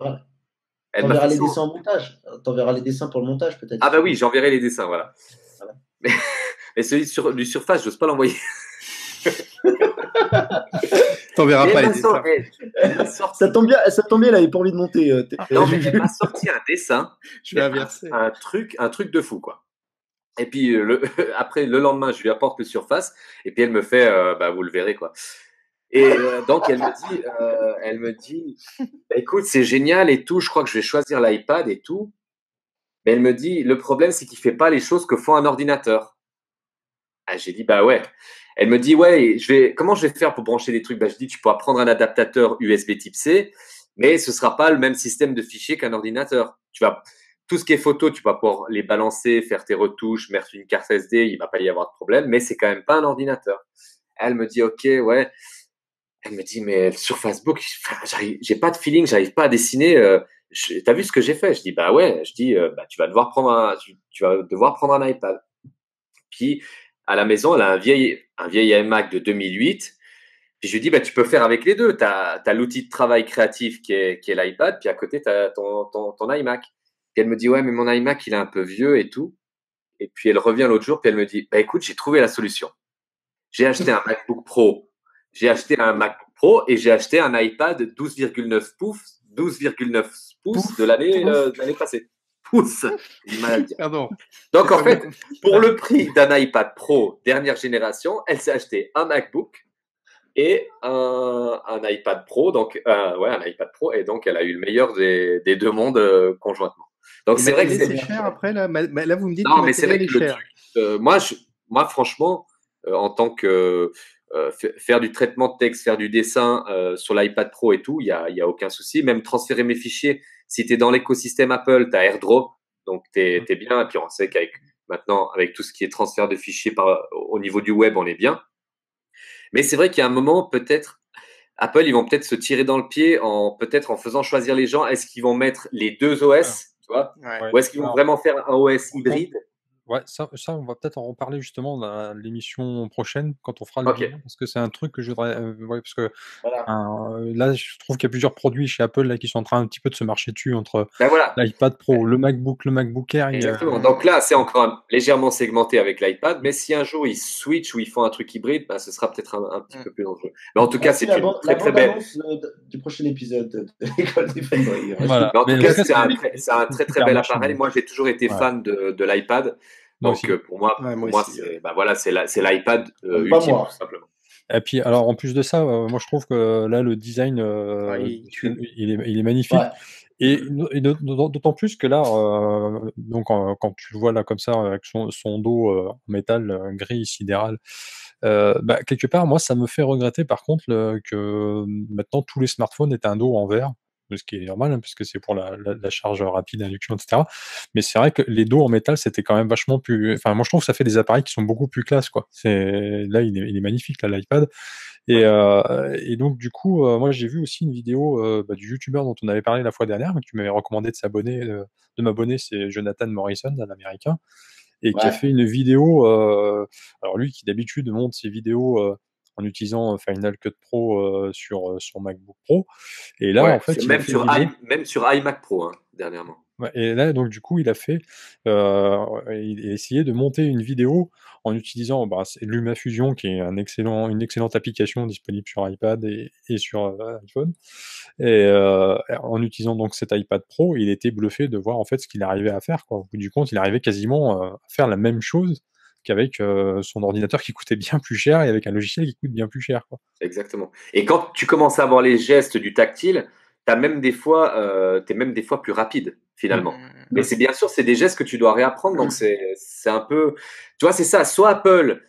T'enverras les dessins en montage. T'enverras les dessins pour le montage, peut-être. Ah oui, j'enverrai les dessins, voilà. Mais celui du Surface, j'ose pas l'envoyer. T'enverras pas les dessins. Ça tombe bien, elle avait pas envie de monter. Non, mais elle m'a sorti un dessin. Je vais inverser. Un truc de fou, quoi. Et puis, après, le lendemain, je lui apporte le Surface. Et puis, elle me fait, vous le verrez, quoi. Et donc, elle me dit, écoute, c'est génial et tout. Je crois que je vais choisir l'iPad et tout. Mais elle me dit, le problème, c'est qu'il fait pas les choses que font un ordinateur. J'ai dit, ouais. Elle me dit, ouais, comment je vais faire pour brancher des trucs? Je dis, tu pourras prendre un adaptateur USB type C, mais ce sera pas le même système de fichiers qu'un ordinateur. Tout ce qui est photo, tu vas pouvoir les balancer, faire tes retouches, mettre une carte SD, il va pas y avoir de problème, mais c'est quand même pas un ordinateur. Elle me dit, ok, ouais. Elle me dit, mais sur Facebook, j'ai pas de feeling, j'arrive pas à dessiner. T'as vu ce que j'ai fait? Je dis, ouais. Je dis, tu vas devoir prendre un iPad. Puis, à la maison, elle a un vieil iMac de 2008. Puis je lui dis, tu peux faire avec les deux. Tu as l'outil de travail créatif qui est l'iPad, puis à côté, tu as ton iMac. Puis elle me dit, ouais, mais mon iMac, il est un peu vieux et tout. Et puis elle revient l'autre jour, puis elle me dit, écoute, j'ai trouvé la solution. J'ai acheté un MacBook Pro. J'ai acheté un MacBook Pro et j'ai acheté un iPad 12,9 pouces de l'année passée. Pouce, j'ai mal à le dire. Pardon. Donc, en fait, pour le prix d'un iPad Pro dernière génération, elle s'est acheté un MacBook et un iPad Pro. Donc, un iPad Pro. Et donc, elle a eu le meilleur des deux mondes conjointement. Donc, et c'est vrai que c'est cher après. Là, vous me dites non, que mais c'est vrai que le truc, moi, franchement, en tant que faire du traitement de texte, faire du dessin sur l'iPad Pro et tout, il y a aucun souci. Même transférer mes fichiers. Si tu es dans l'écosystème Apple, tu as AirDrop, donc tu es bien. Et puis on sait avec tout ce qui est transfert de fichiers au niveau du web, on est bien. Mais c'est vrai qu'il y a un moment, peut-être, Apple, ils vont peut-être se tirer dans le pied en faisant choisir les gens. Est-ce qu'ils vont mettre les deux OS, tu vois, ou est-ce qu'ils vont vraiment faire un OS hybride? Ouais, ça, on va peut-être en reparler justement dans l'émission prochaine quand on fera le bilan, parce que c'est un truc que je voudrais. Parce que là, je trouve qu'il y a plusieurs produits chez Apple là qui sont en train un petit peu de se marcher dessus entre l'iPad Pro, le MacBook Air. Exactement. Donc là, c'est encore légèrement segmenté avec l'iPad, mais si un jour ils switchent ou ils font un truc hybride, ce sera peut-être un petit peu plus dangereux. Mais en tout cas, c'est une très belle. Du prochain épisode de l'école des fanboys. Voilà. Mais en tout cas, c'est un très bel appareil. Moi, j'ai toujours été fan de l'iPad. Donc pour moi, c'est l'iPad ultime, tout simplement. Et puis alors en plus de ça, moi je trouve que là le design il est magnifique. Ouais. Et d'autant plus que là, donc quand tu le vois là comme ça avec son dos en métal gris sidéral, quelque part moi ça me fait regretter par contre que maintenant tous les smartphones aient un dos en verre. Ce qui est normal, hein, puisque c'est pour la charge rapide, induction, etc. Mais c'est vrai que les dos en métal, c'était quand même vachement plus. Enfin, moi, je trouve que ça fait des appareils qui sont beaucoup plus classe, quoi. Là, il est magnifique, là, l'iPad. Et donc, du coup, moi, j'ai vu aussi une vidéo du youtubeur dont on avait parlé la fois dernière, que tu m'avais recommandé de m'abonner, c'est Jonathan Morrison, un américain, et qui a fait une vidéo. Alors, lui, qui d'habitude monte ses vidéos en utilisant Final Cut Pro sur son MacBook Pro. Et là, en fait, même sur iMac Pro, hein, dernièrement. Ouais, et là, donc, du coup, il a essayé de monter une vidéo en utilisant c'est LumaFusion, qui est une excellente application disponible sur iPad et sur iPhone. Et en utilisant donc cet iPad Pro, il était bluffé de voir en fait ce qu'il arrivait à faire, quoi. Au bout du compte, il arrivait quasiment à faire la même chose qu'avec son ordinateur qui coûtait bien plus cher et avec un logiciel qui coûte bien plus cher, quoi. Exactement. Et quand tu commences à avoir les gestes du tactile, t'as même des fois, t'es même des fois plus rapide, finalement. Mais c'est bien sûr, c'est des gestes que tu dois réapprendre, donc c'est un peu, tu vois, c'est ça. Soit Apple,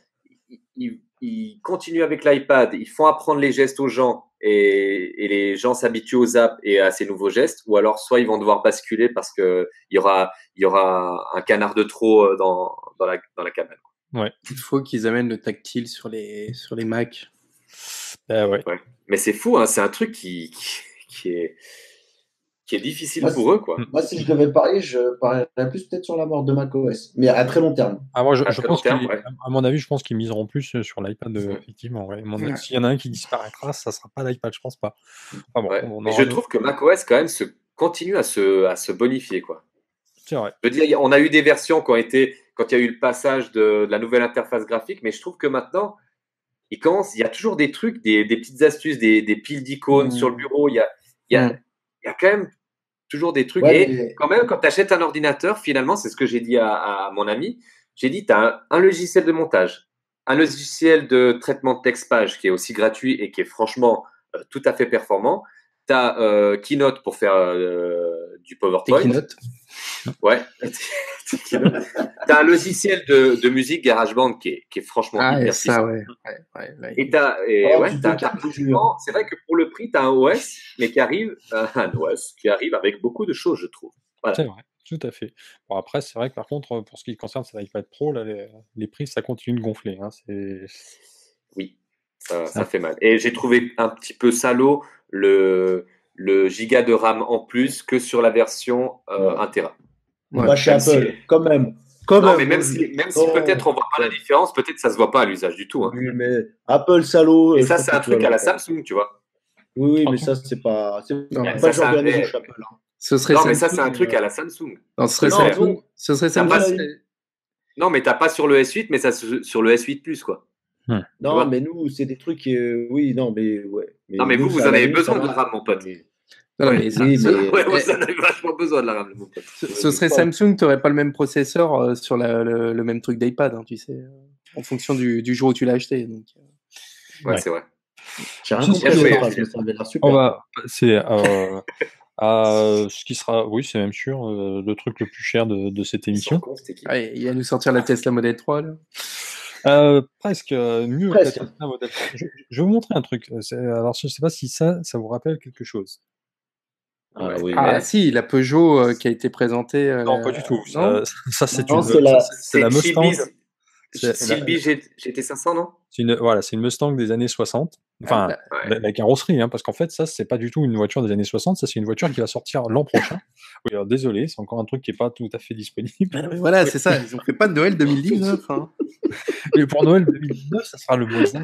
ils continuent avec l'iPad, ils font apprendre les gestes aux gens et les gens s'habituent aux apps et à ces nouveaux gestes, ou alors soit ils vont devoir basculer parce que il y aura un canard de trop dans la cabane. Ouais. Il faut qu'ils amènent le tactile sur les Mac. Ouais. Ouais. Mais c'est fou, hein, c'est un truc qui est difficile Moi, pour eux, quoi. Moi, si je devais parier, je parierais plus peut-être sur la mort de macOS, mais à très long terme. Moi, je À très long pense terme, ouais. à mon avis, je pense qu'ils miseront plus sur l'iPad, effectivement. Ouais. Ouais. S'il y en a un qui disparaîtra, ça sera pas l'iPad, je pense pas. Bon, Ouais. on Mais aura je trouve que macOS, quand même, continue à se bonifier, quoi. C'est vrai. Je veux dire, on a eu des versions qui ont été, quand il y a eu le passage de la nouvelle interface graphique, mais je trouve que maintenant, il y a toujours des trucs, des petites astuces, des piles d'icônes sur le bureau. Il y a quand même toujours des trucs. Ouais, Et mais quand même, quand tu achètes un ordinateur, finalement, c'est ce que j'ai dit à mon ami. J'ai dit, tu as un logiciel de montage, un logiciel de traitement de texte page qui est aussi gratuit et qui est franchement tout à fait performant. Tu as Keynote pour faire du Tes PowerPoint. Keynote. Ouais. Tu as un logiciel de musique GarageBand qui est franchement Ah, hyper et ça, puissant. ouais. Et tu te t'as calmes, pratiquement, c'est vrai que pour le prix, tu as un OS, mais un OS qui arrive avec beaucoup de choses, je trouve. Voilà. C'est vrai, tout à fait. Bon, après, c'est vrai que par contre, pour ce qui concerne cet iPad Pro, là, les prix, ça continue de gonfler, hein. Oui, ça fait mal. Et j'ai trouvé un petit peu salaud le giga de RAM en plus que sur la version 1 Tera. Ouais. Pas chez Même si- Apple, quand même. Non, mais même moi, si non. peut-être on voit pas la différence, peut-être ça se voit pas à l'usage du tout, hein. Oui, mais Apple salaud. Et je ça, pense c'est que un tu vas truc à la l'entendre. Samsung, tu vois. Oui, mais ça, c'est pas Non, Ouais, pas ça, le genre c'est de un- la maison eh, chez Apple, hein. Ce serait Non, mais ça, Samsung. c'est un truc à la Samsung. Non, ce serait Non, Samsung. nous, Ce serait T'as Samsung. pas- nous, Non, mais t'as pas sur le S8, mais ça sur le S8 Plus, quoi. Tu non, vois. mais nous, c'est des trucs. Oui, non, mais ouais. Mais Non, mais nous, vous ça, à en la avez limite, ça besoin de va. la RAM, mon pote. Mais- Non, Ouais. mais Oui, mais Ouais, vous en avez vachement besoin de la RAM, mon pote. ce serait Samsung, tu n'aurais pas le même processeur sur le même truc d'iPad, hein, tu sais, en fonction du jour où tu l'as acheté. Donc, Ouais, Ouais. c'est vrai. j'ai rien Ce compris à serait- cette phrase, mais ça avait l'air super. On va passer à ce qui sera, oui, c'est même sûr, le truc le plus cher de cette Ils sont émission. cons, cette équipe. allez, il va nous sortir la Tesla Model 3, là. Presque mieux Presque. que la Tesla Model 3. Je vais vous montrer un truc. Alors, je ne sais pas si ça vous rappelle quelque chose. Ah Ouais. oui, Ah mais- si, la Peugeot qui a été présentée. Non, pas du tout. Non Ça, c'est Non, une, c'est la- c'est la Mustang. Sylvie GT500, non? C'est une Mustang des années 60. Enfin, Ah, Ouais. la carrosserie, hein, parce qu'en fait, ça, c'est pas du tout une voiture des années 60, ça, c'est une voiture qui va sortir l'an prochain. Oui, alors désolé, c'est encore un truc qui est pas tout à fait disponible. mais voilà, c'est ça, ils ont fait pas de Noël 2019. Hein. Mais pour Noël 2019, ça sera le Mozart.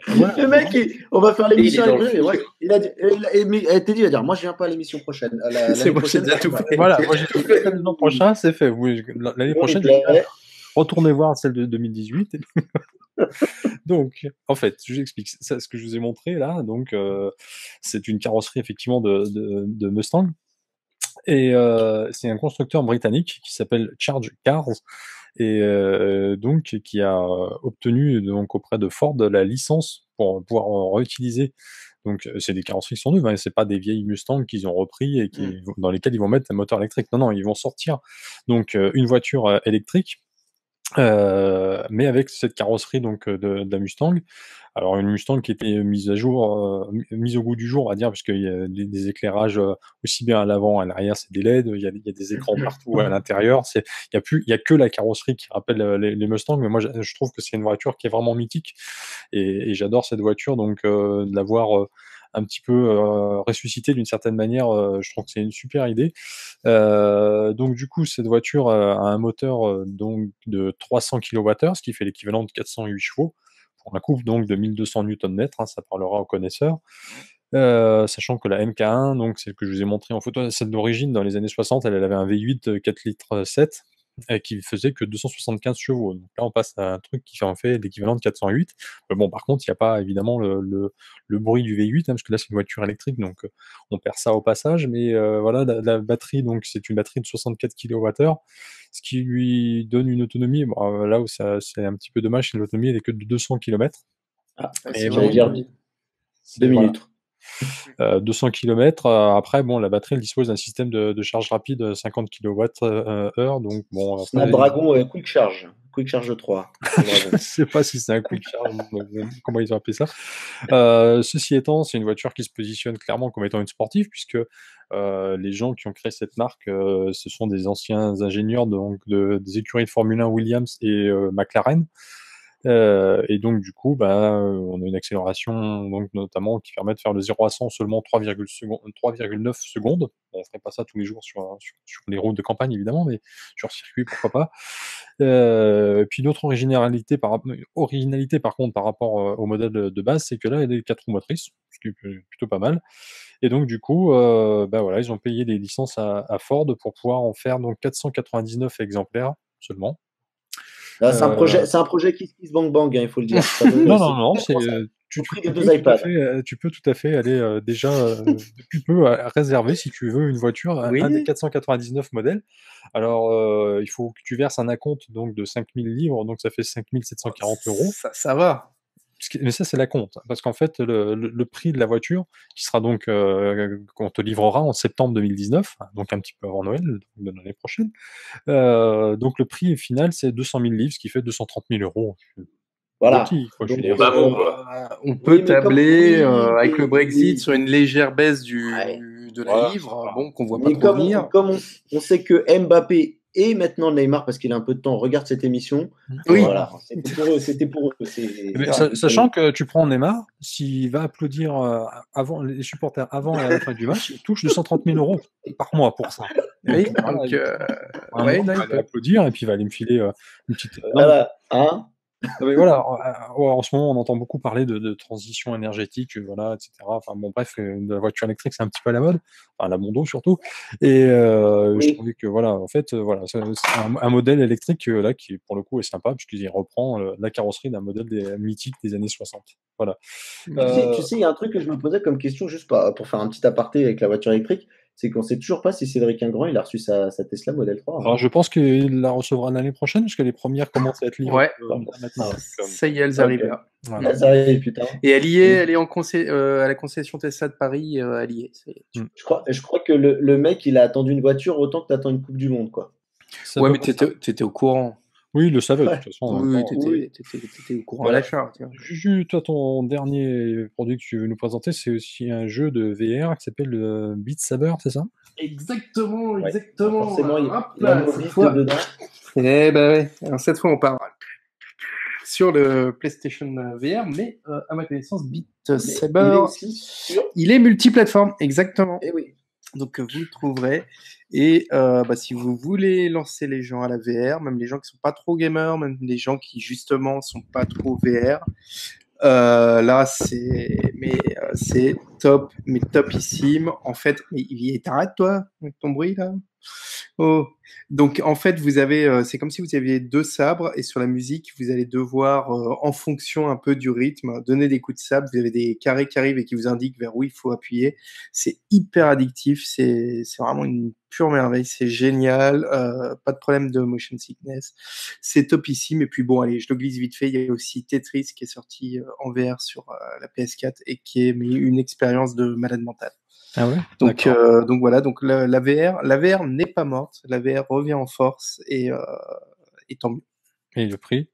Voilà. Le mec, on va faire l'émission Il est l'année dans le prochaine. film, et moi, il a dit, Teddy va dire, moi je viens pas à l'émission prochaine. C'est bon, j'ai déjà tout fait. Voilà, moi j'ai tout fait l'an prochain, c'est fait. L'année prochaine, retournez voir celle de 2018. Donc, en fait, je vous explique. Ça, ce que je vous ai montré là, donc, c'est une carrosserie effectivement de Mustang. Et c'est un constructeur britannique qui s'appelle Charge Cars et donc qui a obtenu donc auprès de Ford la licence pour pouvoir réutiliser. Donc c'est des carrosseries qui sont neuves, hein, c'est pas des vieilles Mustang qu'ils ont repris et dans lesquelles ils vont mettre un moteur électrique. Non, ils vont sortir donc une voiture électrique. Mais avec cette carrosserie donc de la Mustang. Alors une Mustang qui était mise à jour, mise au goût du jour, on va dire, puisqu'il y a des éclairages aussi bien à l'avant, à l'arrière, c'est des LED, il y a des écrans partout à l'intérieur. Il y a que la carrosserie qui rappelle les Mustangs, mais moi je trouve que c'est une voiture qui est vraiment mythique et j'adore cette voiture, donc de l'avoir un petit peu ressuscité d'une certaine manière, je trouve que c'est une super idée. Donc du coup, cette voiture a un moteur donc de 300 kWh, ce qui fait l'équivalent de 408 chevaux, pour un couple donc de 1200 Nm, hein, ça parlera aux connaisseurs. Sachant que la MK1, donc celle que je vous ai montrée en photo, celle d'origine dans les années 60, elle avait un V8 4 litres 7 qui faisait que 275 chevaux. Donc là, on passe à un truc qui en fait l'équivalent de 408. Mais bon, par contre, il n'y a pas évidemment le bruit du V8, parce que là, c'est une voiture électrique, donc on perd ça au passage. Mais voilà, la batterie, donc c'est une batterie de 64 kWh, ce qui lui donne une autonomie. Bon, là où c'est un petit peu dommage, c'est que l'autonomie elle est que de 200 km. Ah, Et j'allais bon, dire 2 voilà. minutes. 200 km. Après, bon, la batterie elle dispose d'un système de charge rapide 50 kWh. Donc, bon, après, Snapdragon Quick Charge 3. je ne sais pas si c'est un quick charge, comment ils ont appelé ça. Ceci étant, c'est une voiture qui se positionne clairement comme étant une sportive, puisque les gens qui ont créé cette marque, ce sont des anciens ingénieurs des écuries de Formule 1 Williams et McLaren. Et donc, du coup, on a une accélération, donc, notamment, qui permet de faire le 0 à 100 en seulement 3,9 secondes. Bon, on ne ferait pas ça tous les jours sur les routes de campagne, évidemment, mais sur circuit, pourquoi pas. Puis, d'autres originalité, par contre, par rapport au modèle de base, c'est que là, il y a des 4 roues motrices, ce qui est plutôt pas mal. Et donc, du coup, voilà, ils ont payé les licences à Ford pour pouvoir en faire donc 499 exemplaires seulement. C'est un projet qui se bang, hein, il faut le dire. Non, tu peux tout à fait aller déjà depuis peu réserver si tu veux une voiture, un des 499 modèles. Alors, il faut que tu verses un acompte donc de 5 000 livres, donc ça fait 5 740 €. Ça va. Mais ça, c'est l'acompte, parce qu'en fait, le prix de la voiture, qui sera donc qu'on te livrera en septembre 2019, donc un petit peu avant Noël de l'année prochaine. Donc le prix final, c'est 200 000 livres, ce qui fait 230 000 €. Voilà. Petit, quoi, je veux Donc, dire. On peut tabler avec le Brexit oui. sur une légère baisse Ouais. de la livre, bon, qu'on voit pas Mais trop venir. comme on sait que Mbappé et maintenant Neymar, parce qu'il a un peu de temps, regarde cette émission. Oui. Voilà, c'était pour eux. Mais sachant que tu prends Neymar, s'il va applaudir avant les supporters avant et à la fin du match, il touche 230 000 € par mois pour ça. Oui, Donc, voilà, donc, il non, va aller applaudir et puis il va aller me filer une petite. Voilà, hein. Mais voilà, en ce moment, on entend beaucoup parler de transition énergétique, voilà, etc. Enfin bon, bref, la voiture électrique, c'est un petit peu à la mode, enfin la mondo surtout. Et je trouvais que voilà, en fait, voilà, c'est un modèle électrique là qui pour le coup est sympa puisqu'il reprend la carrosserie d'un modèle mythique des années 60. Voilà. Tu sais, il y a un truc que je me posais comme question juste pour faire un petit aparté avec la voiture électrique, c'est qu'on sait toujours pas si Cédric Ingrand il a reçu sa Tesla Model 3. Alors, je pense qu'il la recevra l'année prochaine, parce que les premières commencent à être livrées maintenant. Ça y est, elles arrivent là. Voilà. Ça arrive, putain. Et elle y est, elle est à la concession Tesla de Paris, elle y est. Je crois que le mec, il a attendu une voiture autant que t'attends une Coupe du Monde, quoi. Ouais, mais t'étais au courant. Oui, il le savait, de toute façon. Oui, t'étais au courant à l'achat. Juju, toi, ton dernier produit que tu veux nous présenter, c'est aussi un jeu de VR qui s'appelle le Beat Saber, c'est ça? Exactement. Forcément, il y a cette fois dedans. Eh ben ouais. Alors, cette fois, on part sur le PlayStation VR, mais à ma connaissance, Beat Saber, il est multiplateforme, exactement. Eh oui. Donc vous le trouverez. Et si vous voulez lancer les gens à la VR, même les gens qui sont pas trop gamers, même les gens qui justement sont pas trop VR, là c'est top, mais topissime. En fait, t'arrêtes toi avec ton bruit là. Oh. Donc en fait vous avez, c'est comme si vous aviez deux sabres et sur la musique vous allez devoir en fonction un peu du rythme donner des coups de sabre. Vous avez des carrés qui arrivent et qui vous indiquent vers où il faut appuyer. C'est hyper addictif, c'est vraiment une pure merveille, c'est génial, pas de problème de motion sickness, c'est topissime. Et puis bon allez, je le glisse vite fait, il y a aussi Tetris qui est sorti en VR sur la PS4 et qui est une expérience de malade mental. Ah ouais. Donc voilà, donc la VR n'est pas morte, la VR revient en force et tant mieux. Et le prix?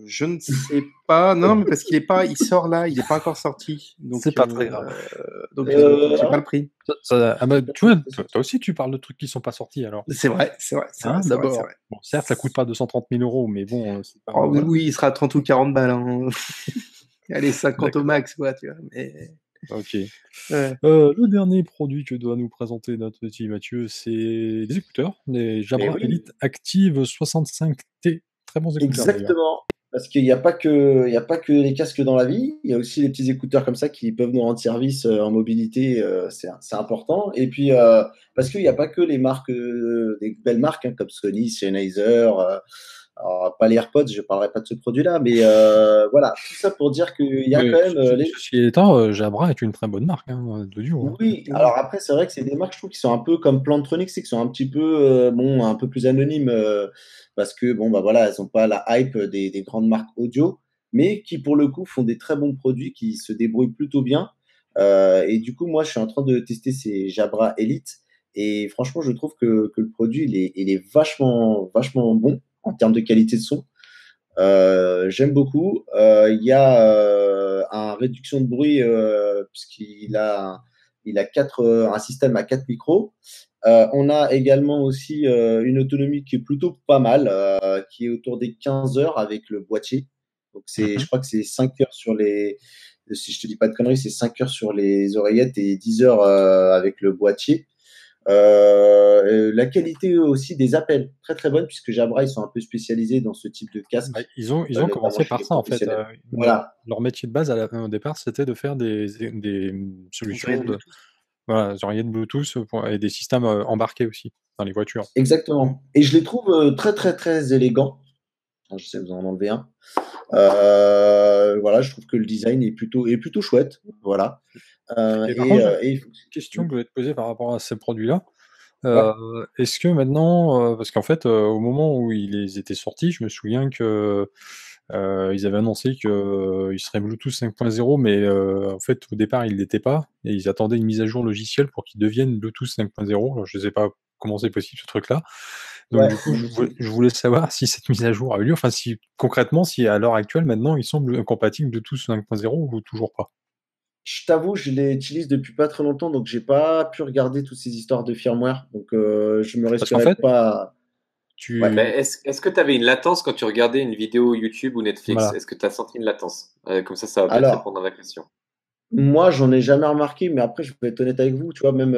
Je ne sais pas, non, mais parce il sort là, il n'est pas encore sorti. Donc c'est pas très grave. Donc j'ai pas le prix. Tu vois, toi aussi tu parles de trucs qui sont pas sortis alors. C'est vrai. D'abord. Bon, certes, ça coûte pas 230 000 €, mais bon, c'est pas. Oui, il sera 30 ou 40 balles. Hein. Allez, 50 au max, quoi, tu vois. Mais... Ok. Le dernier produit que doit nous présenter notre petit Mathieu, c'est des écouteurs, les Jabra Elite Active 65T. Très bons écouteurs. Exactement. Parce qu'il n'y a pas que, il y a pas que les casques dans la vie, il y a aussi les petits écouteurs comme ça qui peuvent nous rendre service en mobilité, c'est important. Et puis, parce qu'il n'y a pas que les marques, des belles marques hein, comme Sony, Sennheiser, alors, pas les AirPods, je ne parlerai pas de ce produit-là, mais voilà, tout ça pour dire qu'il y a Mais quand même les. ceci étant, Jabra est une très bonne marque hein, d'audio. Hein. Oui, alors après, c'est vrai que c'est des marques, je trouve, qui sont un peu comme Plantronics, c'est qui sont un petit peu, bon, un peu plus anonymes, parce que, bon, bah voilà, elles n'ont pas la hype des grandes marques audio, mais qui, pour le coup, font des très bons produits qui se débrouillent plutôt bien. Et du coup, moi, je suis en train de tester ces Jabra Elite, et franchement, je trouve que le produit, il est vachement, vachement bon en termes de qualité de son. J'aime beaucoup. Il y a un réduction de bruit puisqu'il a, il a un système à 4 micros. On a également aussi une autonomie qui est plutôt pas mal, qui est autour des 15 heures avec le boîtier. Donc je crois que c'est 5 heures sur les, si je te dis pas de conneries, c'est 5 heures sur les oreillettes et 10 heures avec le boîtier. La qualité aussi des appels, très très bonne, puisque Jabra, ils sont un peu spécialisés dans ce type de casque, Bah, ils ont notamment commencé chez par les ça en fait. professionnels. Voilà, Leur métier de base au départ, c'était de faire des solutions de voilà, des oreillettes Bluetooth et des systèmes embarqués aussi dans les voitures. exactement. Et je les trouve très très très élégants. Enfin, je sais vous en enlever un. Voilà, je trouve que le design est plutôt chouette. Voilà. Et par contre, j'ai Et une question que je voulais te poser par rapport à ces produits-là. ouais, Est-ce que maintenant, parce qu'en fait, au moment où ils étaient sortis, je me souviens que ils avaient annoncé qu'ils seraient Bluetooth 5.0, mais en fait, au départ, ils l'étaient pas, et ils attendaient une mise à jour logicielle pour qu'ils deviennent Bluetooth 5.0. Alors, je sais pas comment c'est possible ce truc-là. Donc ouais. du coup, je voulais savoir si cette mise à jour a eu lieu, enfin si concrètement, si à l'heure actuelle, maintenant, ils sont compatibles Bluetooth 5.0 ou toujours pas. Je t'avoue, je les utilise depuis pas très longtemps, donc j'ai pas pu regarder toutes ces histoires de firmware. Donc je me Parce qu'en risquerai fait, pas. Ouais. Mais tu est-ce que tu avais une latence quand tu regardais une vidéo YouTube ou Netflix? voilà. Est-ce que tu as senti une latence? Comme ça va peut-être Alors, répondre à la question. moi, j'en ai jamais remarqué, mais après, je vais être honnête avec vous, tu vois, même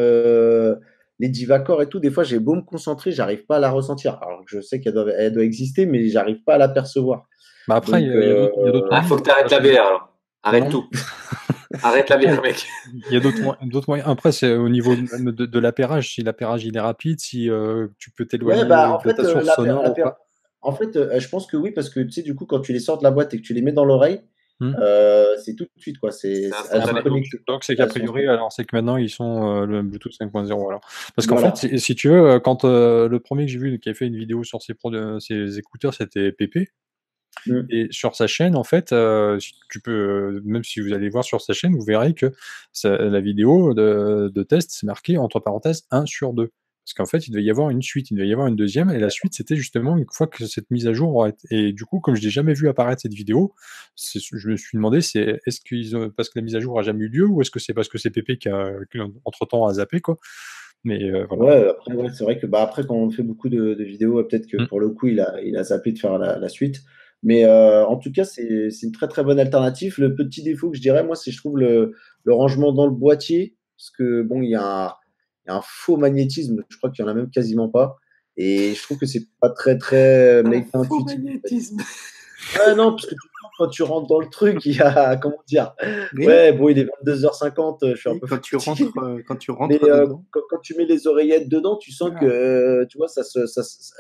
les divacors et tout, des fois, j'ai beau me concentrer, j'arrive pas à la ressentir. Alors que je sais elle doit exister, mais j'arrive pas à l'apercevoir. Bah, après, Donc, il y a d'autres Ah, moyens faut que de tu arrêtes la passer. bière alors. Arrête Non, tout. Arrête la bière, après, mec. il y a d'autres moyens. Après, c'est au niveau même de l'appairage, si l'appairage il est rapide, si tu peux ouais, bah, t'éloigner en de fait, ta source sonore ou pas. je pense que oui, parce que tu sais, du coup, quand tu les sors de la boîte et que tu les mets dans l'oreille, Hmm. c'est tout de suite, quoi. C'est Elles Ah sont bah, instantané. connectées. donc c'est qu'a Elles sont priori, alors c'est que maintenant ils sont le Bluetooth 5.0 alors. Parce qu'en fait, Voilà. si tu veux, quand le premier que j'ai vu qui a fait une vidéo sur ses écouteurs, c'était Pépé. Mm. Et sur sa chaîne, en fait, tu peux, même si vous allez voir sur sa chaîne, vous verrez que la vidéo de test, c'est marqué entre parenthèses 1 sur 2. Parce qu'en fait, il devait y avoir une suite, il devait y avoir une deuxième, et la suite, c'était justement une fois que cette mise à jour aurait été. Et du coup, comme je n'ai jamais vu apparaître cette vidéo, je me suis demandé, est-ce qu'ils ont, parce que la mise à jour a jamais eu lieu, ou est-ce que c'est parce que c'est Pépé qui entre-temps, a zappé, quoi. Mais voilà. Ouais, après, ouais, c'est vrai que bah, après, quand on fait beaucoup de vidéos, peut-être que Mm. pour le coup, il a zappé de faire la suite. Mais en tout cas, c'est une très très bonne alternative. Le petit défaut que je dirais, moi, c'est je trouve le rangement dans le boîtier. Parce que bon, il y a un faux magnétisme. Je crois qu'il n'y en a même quasiment pas. Et je trouve que c'est pas très très Un méga faux intuitif. magnétisme. Ouais, non, parce que du coup, quand tu rentres dans le truc, il y a, comment dire, Oui, ouais, bon, il est 22h50, je suis un oui, peu quand tu fatigué. Mais rentres dedans. quand tu mets les oreillettes dedans, tu sens que, Ah. tu vois,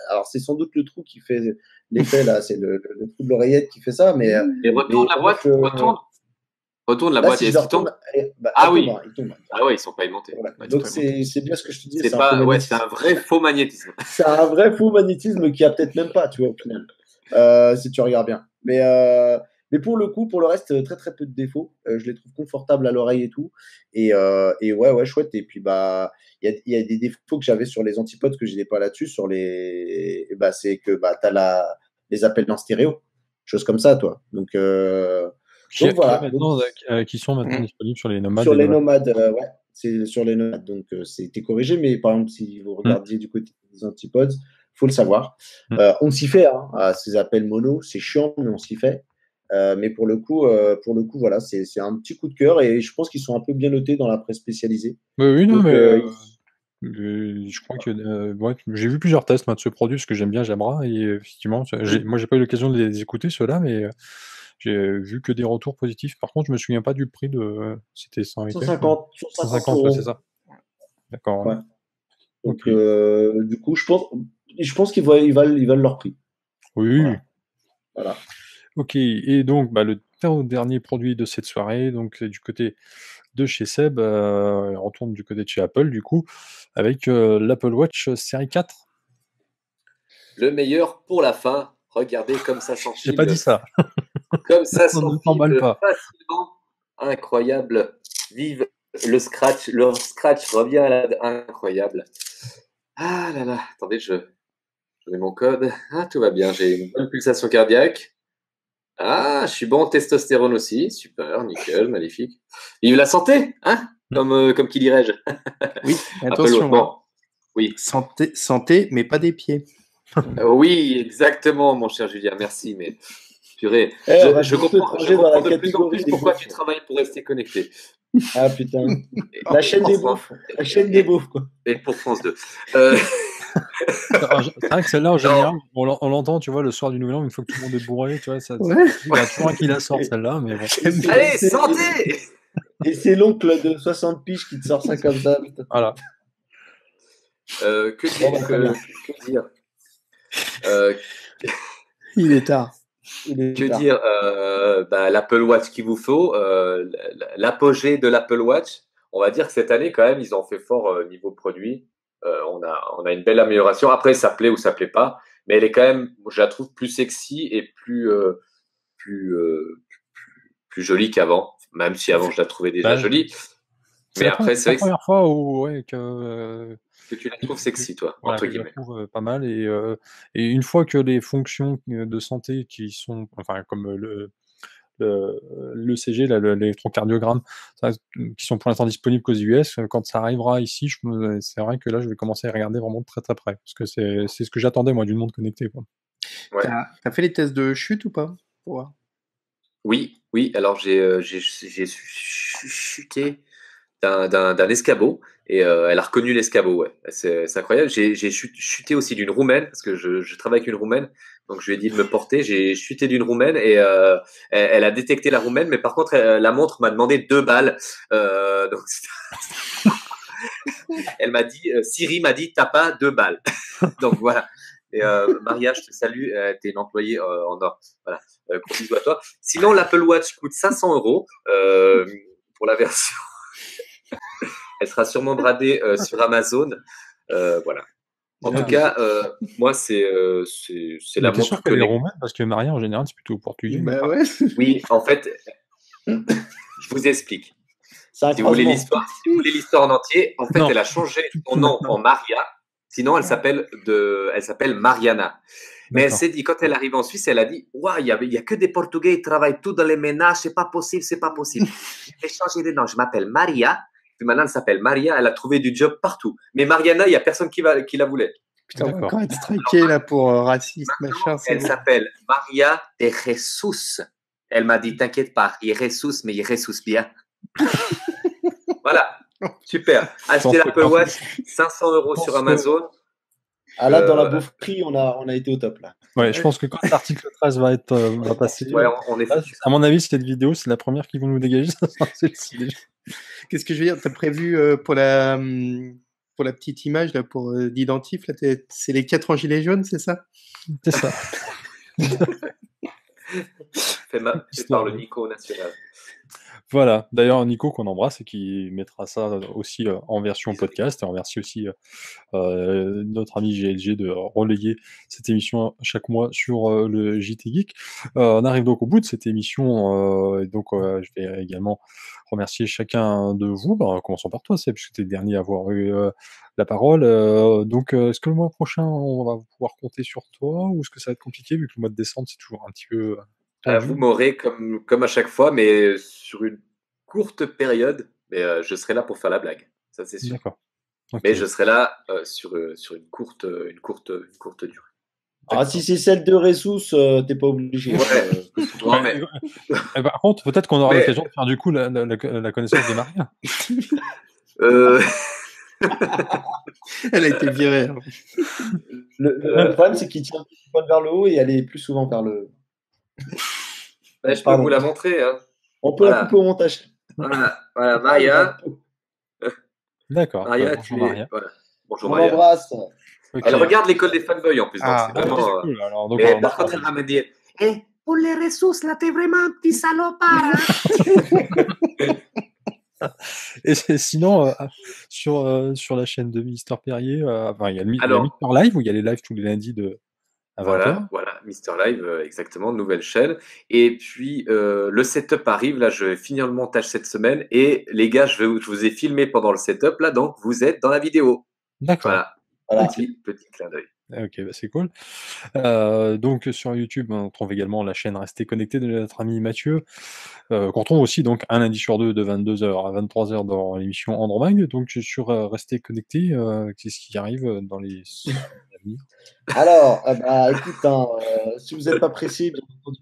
alors c'est sans doute le trou qui fait l'effet, là, c'est le trou de l'oreillette qui fait ça, mais, Et retourne la bref, boîte. Retourne la là, boîte. si je Est-ce la qu'il tombe? retourne, bah, Ah elle tombe, oui. hein, il tombe. Ah ouais, ils sont pas aimantés. Voilà. Ouais, Donc, c'est pas monté. c'est bien ce que je te disais, C'est c'est un faux pas, ouais, c'est magnétisme. un vrai faux magnétisme. C'est un vrai faux magnétisme qui a peut-être même pas, tu vois, au final, si tu regardes bien. Mais pour le coup, pour le reste, très très peu de défauts. Je les trouve confortables à l'oreille et tout. Et ouais, ouais, chouette. Et puis, bah, il y a des défauts que j'avais sur les antipodes que je n'ai pas là-dessus. Bah, c'est que bah, tu as les appels en stéréo, choses comme ça, toi. Donc voilà. Donc, Qui sont maintenant Mm. disponibles sur les nomades sur et les nomades. nomades, ouais, c'est sur les nomades. Donc, c'était corrigé. Mais par exemple, si vous Mm. regardiez du côté des antipodes, faut le savoir. Mm. On s'y fait, hein, à ces appels mono. C'est chiant, mais on s'y fait. Mais pour le coup, voilà, c'est un petit coup de cœur et je pense qu'ils sont un peu bien notés dans la presse spécialisée. Oui, non, Donc, mais Je crois que ouais, j'ai vu plusieurs tests moi, de ce produit parce que j'aime bien Jabra et effectivement, moi j'ai pas eu l'occasion de les écouter ceux-là, mais j'ai vu que des retours positifs. Par contre, je me souviens pas du prix de. C'était 100 et quelques, 150, 150, ouais, c'est euros. ça. D'accord. Ouais. Donc, Ok. du coup, je pense qu'ils valent leur prix. Oui. Voilà. Ok. Et donc, le dernier produit de cette soirée, donc c'est du côté de chez Seb, on retourne du côté de chez Apple, du coup, avec l'Apple Watch série 4. Le meilleur pour la fin. Regardez comme ça J'ai s'enfile. pas dit ça. Comme ça On ne t'emballe s'enfile pas. facilement. Incroyable. Vive le scratch. Le scratch revient à incroyable. Ah là là. Attendez, je mets mon code. Ah, tout va bien. J'ai une bonne pulsation cardiaque. Ah, je suis bon en testostérone aussi. Super, nickel, magnifique. Vive la santé, hein, comme qui dirais-je. Oui, Apple attention. Watch. Bon, oui. Santé, mais pas des pieds. Oui, exactement, mon cher Julien. Merci, mais purée. On va Je tous te comprends ranger dans la de plus en catégorie plus des pourquoi beaufs. tu travailles pour rester connecté. Ah putain. Et- La chaîne des franchement, beaufs. La chaîne des beaufs, quoi. Et pour France 2. C'est vrai que celle-là, en général, on l'entend, tu vois, le soir du Nouvel An, une fois que tout le monde est bourré, tu vois, Ouais. il y en a toujours un qui la sort, celle-là, mais bon. Allez, santé! Et c'est l'oncle de 60 piges qui te sort ça comme ça, putain. Voilà. Que dire Il est tard. dire l'Apple Watch qu'il vous faut, l'apogée de l'Apple Watch, on va dire que cette année, quand même, ils ont fait fort niveau produit. On a une belle amélioration. Après, ça plaît ou ça plaît pas, mais elle est quand même, je la trouve plus sexy et plus jolie qu'avant, même si avant je la trouvais déjà jolie. Mais après, c'est la première fois où, que tu la trouves sexy, toi, voilà, entre je la guillemets. trouve pas mal et une fois que les fonctions de santé qui sont, enfin comme l'ECG, l'électrocardiogramme, qui sont pour l'instant disponibles qu'aux US, quand ça arrivera ici, c'est vrai que là je vais commencer à regarder vraiment de très très près, parce que c'est ce que j'attendais moi d'une montre connectée, quoi. Ouais. T'as fait les tests de chute ou pas pour voir? Oui. Alors j'ai chuté d'un escabeau et elle a reconnu l'escabeau. Ouais, c'est incroyable. J'ai chuté aussi d'une roumaine parce que je travaille avec une roumaine, donc je lui ai dit de me porter. J'ai chuté d'une roumaine et elle a détecté la roumaine, mais par contre la montre m'a demandé 2 balles. Donc elle m'a dit, Siri m'a dit t'as pas 2 balles. Donc voilà. Et Maria, je te salue, t'es une employée en or. Voilà, gros bisous à toi. Sinon, l'Apple Watch coûte 500 € pour la version. Elle sera sûrement bradée sur Amazon. Voilà. En tout cas, moi, c'est la Mais t'es sûr montre qu'elle est connectée. roumaine, parce que Maria en général c'est plutôt portugais. Bah ouais. Oui, en fait, je vous explique. C'est un Si vous voulez croisement. l'histoire en entier, en fait, Non. elle a changé son nom en Maria. Sinon, elle s'appelle Mariana. Mais elle D'accord. s'est dit, quand elle arrive en Suisse, elle a dit, ouais, il y a que des Portugais, ils travaillent tout dans les ménages, c'est pas possible. J'ai changé de nom, je m'appelle Maria. Puis maintenant, elle s'appelle Maria, elle a trouvé du job partout. Mais Mariana, il y a personne qui la voulait. Putain, on va D'accord. encore être striké là pour raciste, machin. Elle s'appelle Maria de Jesus. Elle m'a dit, t'inquiète pas, il Jesus, mais il Jesus bien. Voilà, super. Achetez l'Apple Watch, 500 € sur Amazon. Ah là, dans la beauferie, on a été au top là. Ouais, je pense que quand l'article 13 va passer, Ouais, on est foutu. à mon avis, cette vidéo, c'est la première qu'ils vont nous dégager. Ça sera celle-ci déjà. Qu'est-ce que je veux dire? T'as prévu pour la petite image là, pour d'identif là, c'est les 4 en gilet jaune, c'est ça? C'est ça. Fait par le Nico National. Voilà. D'ailleurs, Nico, qu'on embrasse et qui mettra ça aussi en version podcast, et on remercie aussi notre ami GLG de relayer cette émission chaque mois sur le JT Geek. On arrive donc au bout de cette émission, et donc je vais également remercier chacun de vous. Commençons par toi, Seb, puisque tu es le dernier à avoir eu la parole. Donc, est-ce que le mois prochain, on va pouvoir compter sur toi, ou est-ce que ça va être compliqué, vu que le mois de décembre, c'est toujours un petit peu... Vous m'aurez comme à chaque fois, mais sur une courte période. Mais je serai là pour faire la blague, ça c'est sûr. D'accord. Okay. Mais je serai là sur une courte durée. Ah, si c'est celle de Ressus, t'es pas obligé. Ouais. Mais... par contre, peut-être qu'on aura l'occasion de faire du coup la connaissance de Maria. Elle a été virée. Hein. Le problème, c'est qu'il tient le poil vers le haut et elle est plus souvent vers le. Je peux Pardon. vous la montrer. Hein. On peut Voilà. la couper au montage. Voilà, Maria. D'accord. Maria, Bonjour, tu es. Maria. Voilà. Bonjour On Maria. l'embrasse. Ok. Elle regarde l'école des fanboys en plus. Donc Ah, c'est Ah, vraiment. c'est cool. Alors, donc, Mais on par va- contre, elle va me dire pour les ressources, là, t'es vraiment un petit salopard. Et sinon, sur la chaîne de Mister Perrier, enfin, il y a il y a Alors, Mister Live où il y a les lives tous les lundis à 20h. voilà, Mister Live, exactement, nouvelle chaîne. Et puis, le setup arrive. Là, je vais finir le montage cette semaine. Et les gars, je vous ai filmé pendant le setup, là, donc vous êtes dans la vidéo. D'accord. Voilà. Petit clin d'œil. Ok, bah c'est cool. Donc sur YouTube, on trouve également la chaîne Restez Connecté de notre ami Mathieu, qu'on trouve aussi donc un lundi sur deux de 22h à 23h dans l'émission Andromag. Donc sur Restez Connecté, qu'est-ce qui arrive dans les semaines à venir? Alors, écoute, si vous n'êtes pas pressé, bien entendu,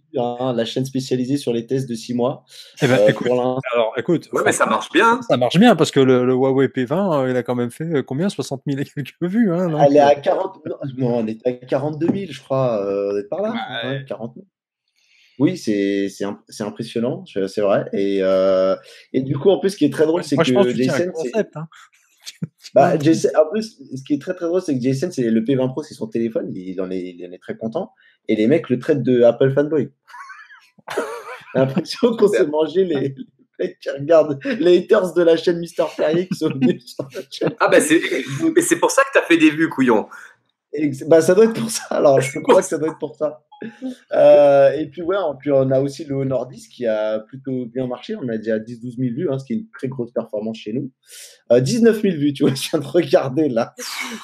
la chaîne spécialisée sur les tests de 6 mois. Eh ben, écoute, Pour l'instant, alors écoute, Ouais, mais ça marche bien. ça marche bien parce que le Huawei P20, il a quand même fait combien 60 000 et quelques vues. Hein, donc, elle est à 40. Non, on est à 42 000, je crois. On est par là. Ouais. Ouais, 40 000. Oui, c'est impressionnant, c'est vrai. Et du coup, en plus, ce qui est très drôle, c'est moi, je pense que que tu tiens un Jason, concept. Hein. Jason, en plus, ce qui est très très drôle, c'est que Jason, c'est le P20 Pro, c'est son téléphone, il en est très content. Et les mecs le traitent de Apple fanboy. J'ai l'impression qu'on s'est mangé les mecs qui regardent les haters de la chaîne Mister Perrier qui sont venus sur la chaîne. Ah, mais c'est pour ça que t'as fait des vues, couillon. Ça doit être pour ça. Alors, je crois que ça doit être pour ça. Et puis, puis on a aussi le Honor 10 qui a plutôt bien marché. On a déjà 10-12 000 vues, ce qui est une très grosse performance chez nous. 19 000 vues, tu vois, je viens de regarder là.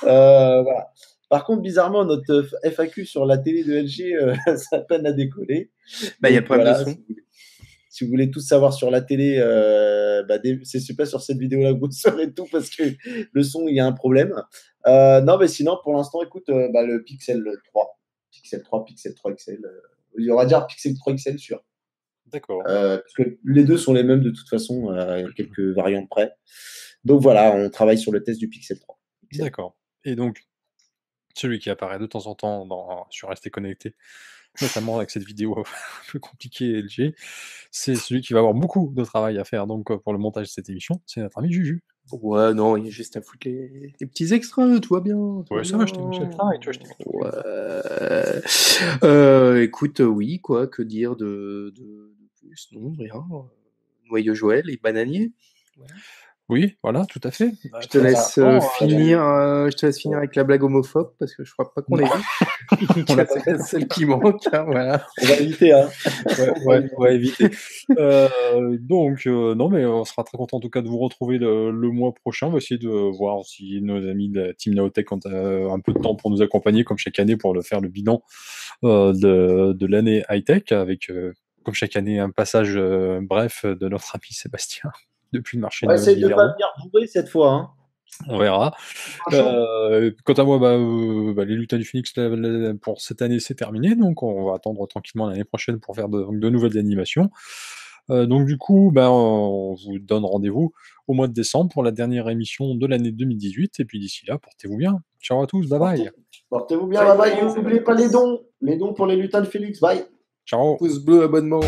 Voilà. Par contre, bizarrement, notre FAQ sur la télé de LG, ça peine à décoller. Il y a problème de son. Si vous voulez tout savoir sur la télé, c'est super sur cette vidéo-là que vous saurez tout parce que le son, il y a un problème. Non, mais sinon, pour l'instant, écoute, le Pixel 3, Pixel 3 XL, on va dire Pixel 3 XL sûr. D'accord. Parce que les deux sont les mêmes de toute façon, quelques variantes près. Donc voilà, on travaille sur le test du Pixel 3. D'accord. Et donc, celui qui apparaît de temps en temps sur Restez Connecté, notamment avec cette vidéo un peu compliquée LG, c'est celui qui va avoir beaucoup de travail à faire donc pour le montage de cette émission, c'est notre ami Juju. Ouais, non, il y a juste à foutre les petits extras, tout va bien. Ouais, ça va, je t'ai mis le travail, tu vois, Ouais. Écoute, oui, quoi, que dire de plus? Non, rien. Noyau Joël et bananier. Ouais. Oui, voilà, tout à fait. Je te laisse finir avec la blague homophobe parce que je crois pas qu'on l'ait vu. C'est celle qui manque, voilà. On va éviter, on va éviter. Donc, non, mais on sera très content en tout cas de vous retrouver le mois prochain. On va essayer de voir si nos amis de la Team Naotech ont un peu de temps pour nous accompagner, comme chaque année, pour faire le bilan de l'année high-tech, avec, comme chaque année, un passage bref de notre ami Sébastien. Depuis le marché de essaye de ne pas venir bourrer cette fois. On verra. Quant à moi, les lutins du Phoenix pour cette année, c'est terminé. Donc, on va attendre tranquillement l'année prochaine pour faire de nouvelles animations. Donc, du coup, on vous donne rendez-vous au mois de décembre pour la dernière émission de l'année 2018. Et puis, d'ici là, portez-vous bien. Ciao à tous. Bye bye. Portez-vous bien. Bye bye. Et n'oubliez pas les dons. Les dons pour les lutins du Phoenix. Bye. Ciao. Pouce bleu, abonnement.